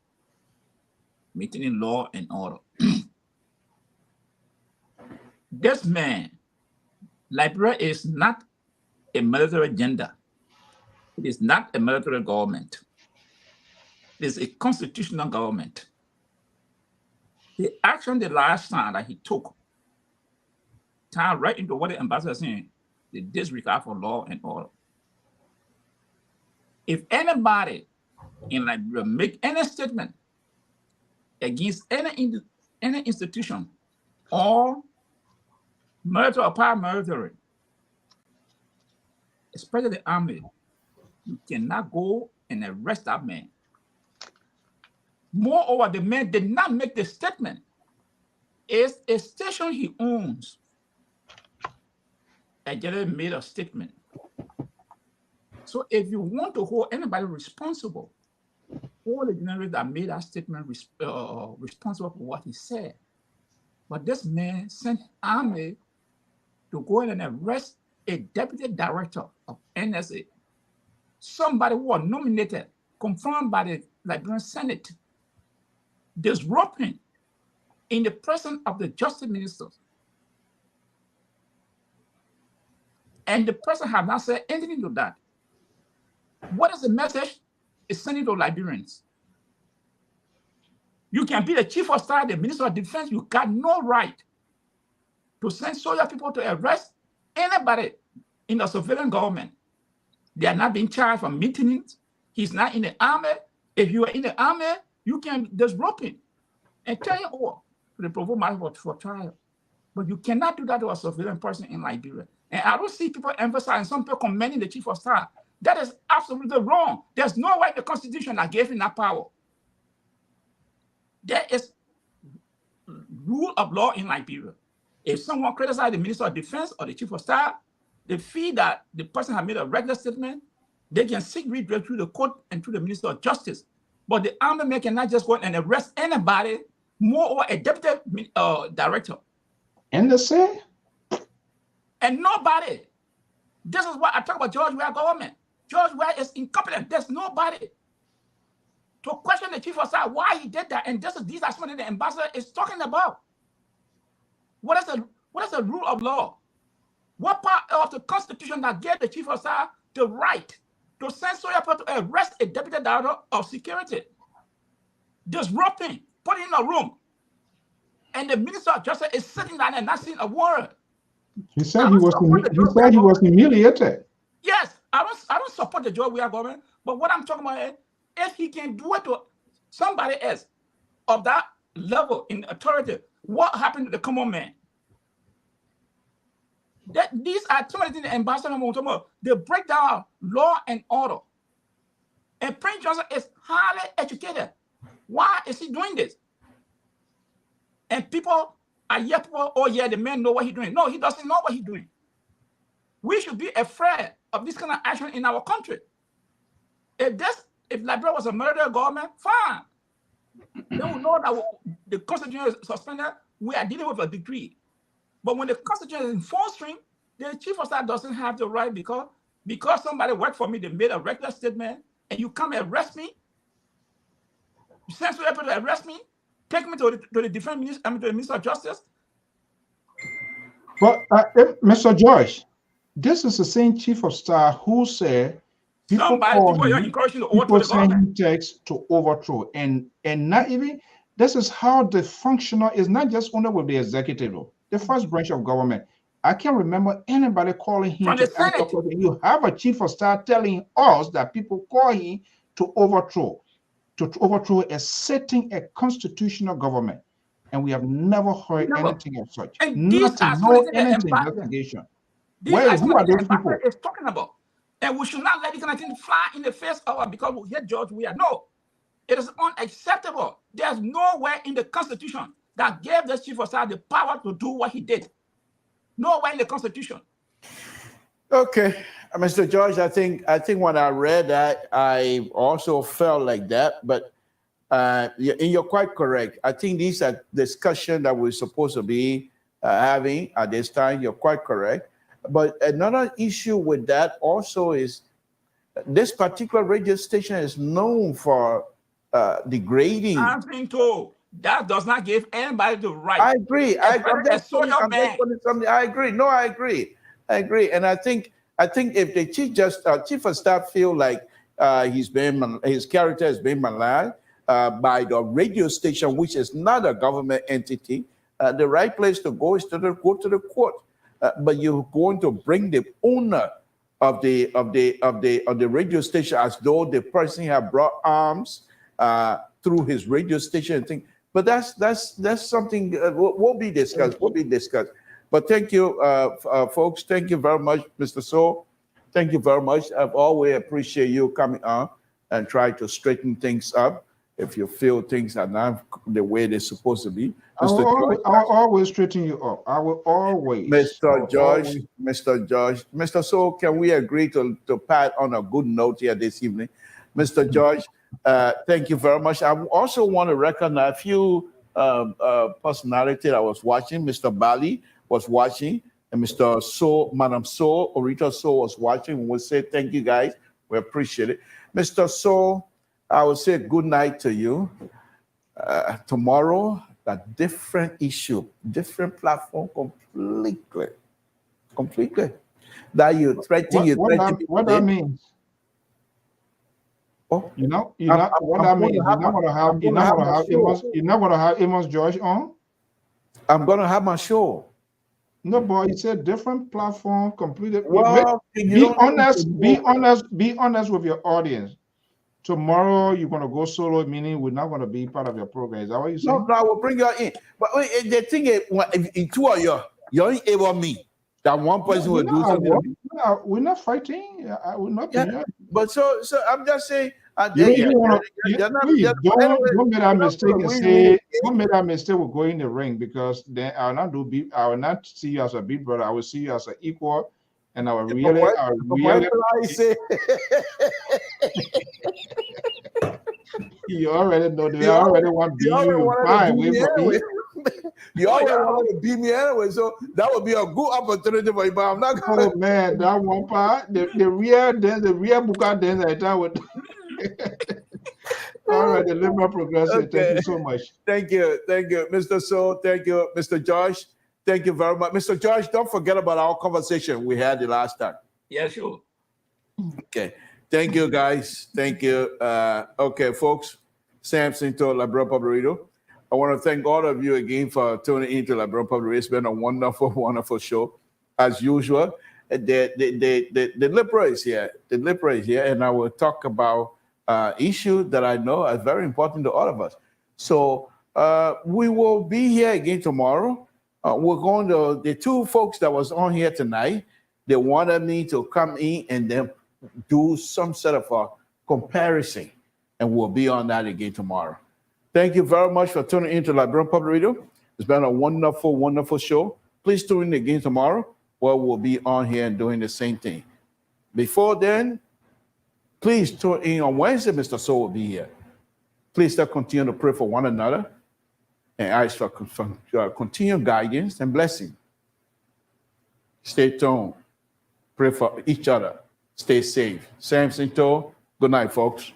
H: maintaining law and order. This man, Liberia is not a military agenda. It is not a military government. It is a constitutional government. The action the last time that he took, tied right into what the ambassador is saying, the disregard for law and order. If anybody in Liberia make any statement against any institution or military or paramilitary, especially the army, you cannot go and arrest that man. Moreover, the man did not make the statement. It's a station he owns. I just made a statement. So if you want to hold anybody responsible, all the journalists that made that statement responsible for what he said. But this man sent army to go in and arrest a deputy director of NSA, somebody who was nominated, confirmed by the Liberian Senate, disrupting in the presence of the justice ministers. And the president has not said anything to that. What is the message it's sending to Liberians? You can be the chief of staff, the minister of defense, you got no right to send soldier people to arrest anybody in the civilian government. They are not being charged for meetings. He's not in the army. If you are in the army, you can disrupt him and turn him over to the provost marshal for trial. But you cannot do that to a civilian person in Liberia. And I don't see people emphasizing, some people commending the chief of staff. That is absolutely wrong. There's no way in the Constitution that gave him that power. There is rule of law in Liberia. If someone criticizes the minister of defense or the chief of staff, they feel that the person has made a regular statement, they can seek redress through the court and through the minister of justice. But the army man cannot just go and arrest anybody, more a deputy director.
F: And they say?
H: And nobody. This is what I talk about George Weah government. George Weah is incompetent. There's nobody to question the chief of staff why he did that. And these are something the ambassador is talking about. What is the rule of law? What part of the Constitution that gave the chief of staff the right to send soldiers to arrest a deputy director of security, disrupting, putting in a room, and the minister of justice is sitting down and not saying a word?
F: He said he was humiliated.
H: Yes, I don't support the George Weah government, but what I'm talking about is if he can do it to somebody else of that level in authority, what happened to the common man? These are some of the things the ambassador wants to talk about. They break down law and order. And Prince Johnson is highly educated. Why is he doing this? And people are yet, oh yeah, the man know what he's doing. No, he doesn't know what he's doing. We should be afraid of this kind of action in our country. If Liberia was a murder government, fine. They will know that the Constitution is suspended. We are dealing with a decree. But when the Constitution is in full swing, the chief of staff doesn't have the right because somebody worked for me, they made a reckless statement, and you come arrest me. You send people to arrest me, take me to the defense minister, to the Minister of Justice.
F: But Mr. George, this is the same chief of staff who said people send him text to overthrow, and not even. This is how the functional is not just only with the executive, the first branch of government. I can't remember anybody calling him to ask a question. You have a chief of staff telling us that people call him to overthrow a sitting, a constitutional government. And we have never heard anything of such. Nothing, no anything investigation. Who are those people?
H: Is talking about. And we should not let this kind of thing fly in the face of us because we hate George Weah. No, it is unacceptable. There's nowhere in the Constitution that gave the chief of staff the power to do what he did. Nowhere in the Constitution.
A: Okay, Mr. George, I think when I read that, I also felt like that. But you're quite correct. I think these are discussions that we're supposed to be having at this time. You're quite correct. But another issue with that also is this particular radio station is known for degrading.
H: I'm being told that does not give anybody the right.
A: I agree. I agree. No, I agree. And I think if the chief of staff feel like his character has been maligned by the radio station, which is not a government entity, the right place to go is to go to the court. But you're going to bring the owner of the radio station as though the person had brought arms through his radio station and things. But that's something will be discussed. But thank you, folks. Thank you very much, Mr. So. Thank you very much. I've always appreciate you coming on and try to straighten things up if you feel things are not the way they're supposed to be.
F: I'll always straighten you up. I will always.
A: Mr. George. Mr. So, can we agree to pat on a good note here this evening? Mr. George, thank you very much. I also want to recognize a few personalities I was watching. Mr. Bali was watching, and Mr. So, Madam So, Orita So was watching. We'll say thank you guys. We appreciate it. Mr. So, I will say good night to you. Tomorrow, a different issue, different platform, completely. That you threaten.
F: What that means? Oh, you know what that means. You're not gonna have Amos George on.
A: I'm gonna have my show.
F: No, boy, you said different platform, completely.
A: Well,
F: be honest with your audience. Tomorrow you're gonna go solo, meaning we're not gonna be part of your program. Is that what you saying?
A: No, I will bring you in. But the thing is, in two of you ain't able me. That one person will do something.
F: We're not fighting. We're not.
A: Yeah. But so I'm just saying.
F: Don't make that mistake and say. Don't make that mistake with going in the ring, because then I will not see you as a big brother. I will see you as an equal. And I will really. You already know. They already want to be you. Fine, wait for me.
A: You already want to beat me anyway, so that would be a good opportunity for you. But I'm not gonna.
F: Oh man, that one part, the real Buka dance I thought with. All right, the Liberal Progressive. Okay. Thank you so much.
A: Thank you, Mr. So. Thank you, Mr. George. Thank you very much, Mr. George. Don't forget about our conversation we had the last time.
H: Yeah, sure.
A: Okay. Thank you, guys. Thank you. Okay, folks. Samson to LIBERIA Public Radio. I want to thank all of you again for tuning into LIBERIA Public Radio. It's been a wonderful, wonderful show, as usual. The LIBERIA is here. The LIBERIA is here, and I will talk about issues that I know are very important to all of us. So we will be here again tomorrow. We're going to, the two folks that was on here tonight, they wanted me to come in and then do some sort of a comparison, and we'll be on that again tomorrow. Thank you very much for tuning into LIBERIA Public Radio. It's been a wonderful, wonderful show. Please tune in again tomorrow, where we'll be on here and doing the same thing.
G: Before then, please tune in on Wednesday. Mr. Soul will be here. Please still continue to pray for one another and ask for continued guidance and blessing. Stay tuned. Pray for each other. Stay safe. Samson told. Good night, folks.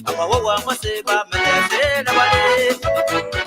K: Ama wawa maseba mele se na bale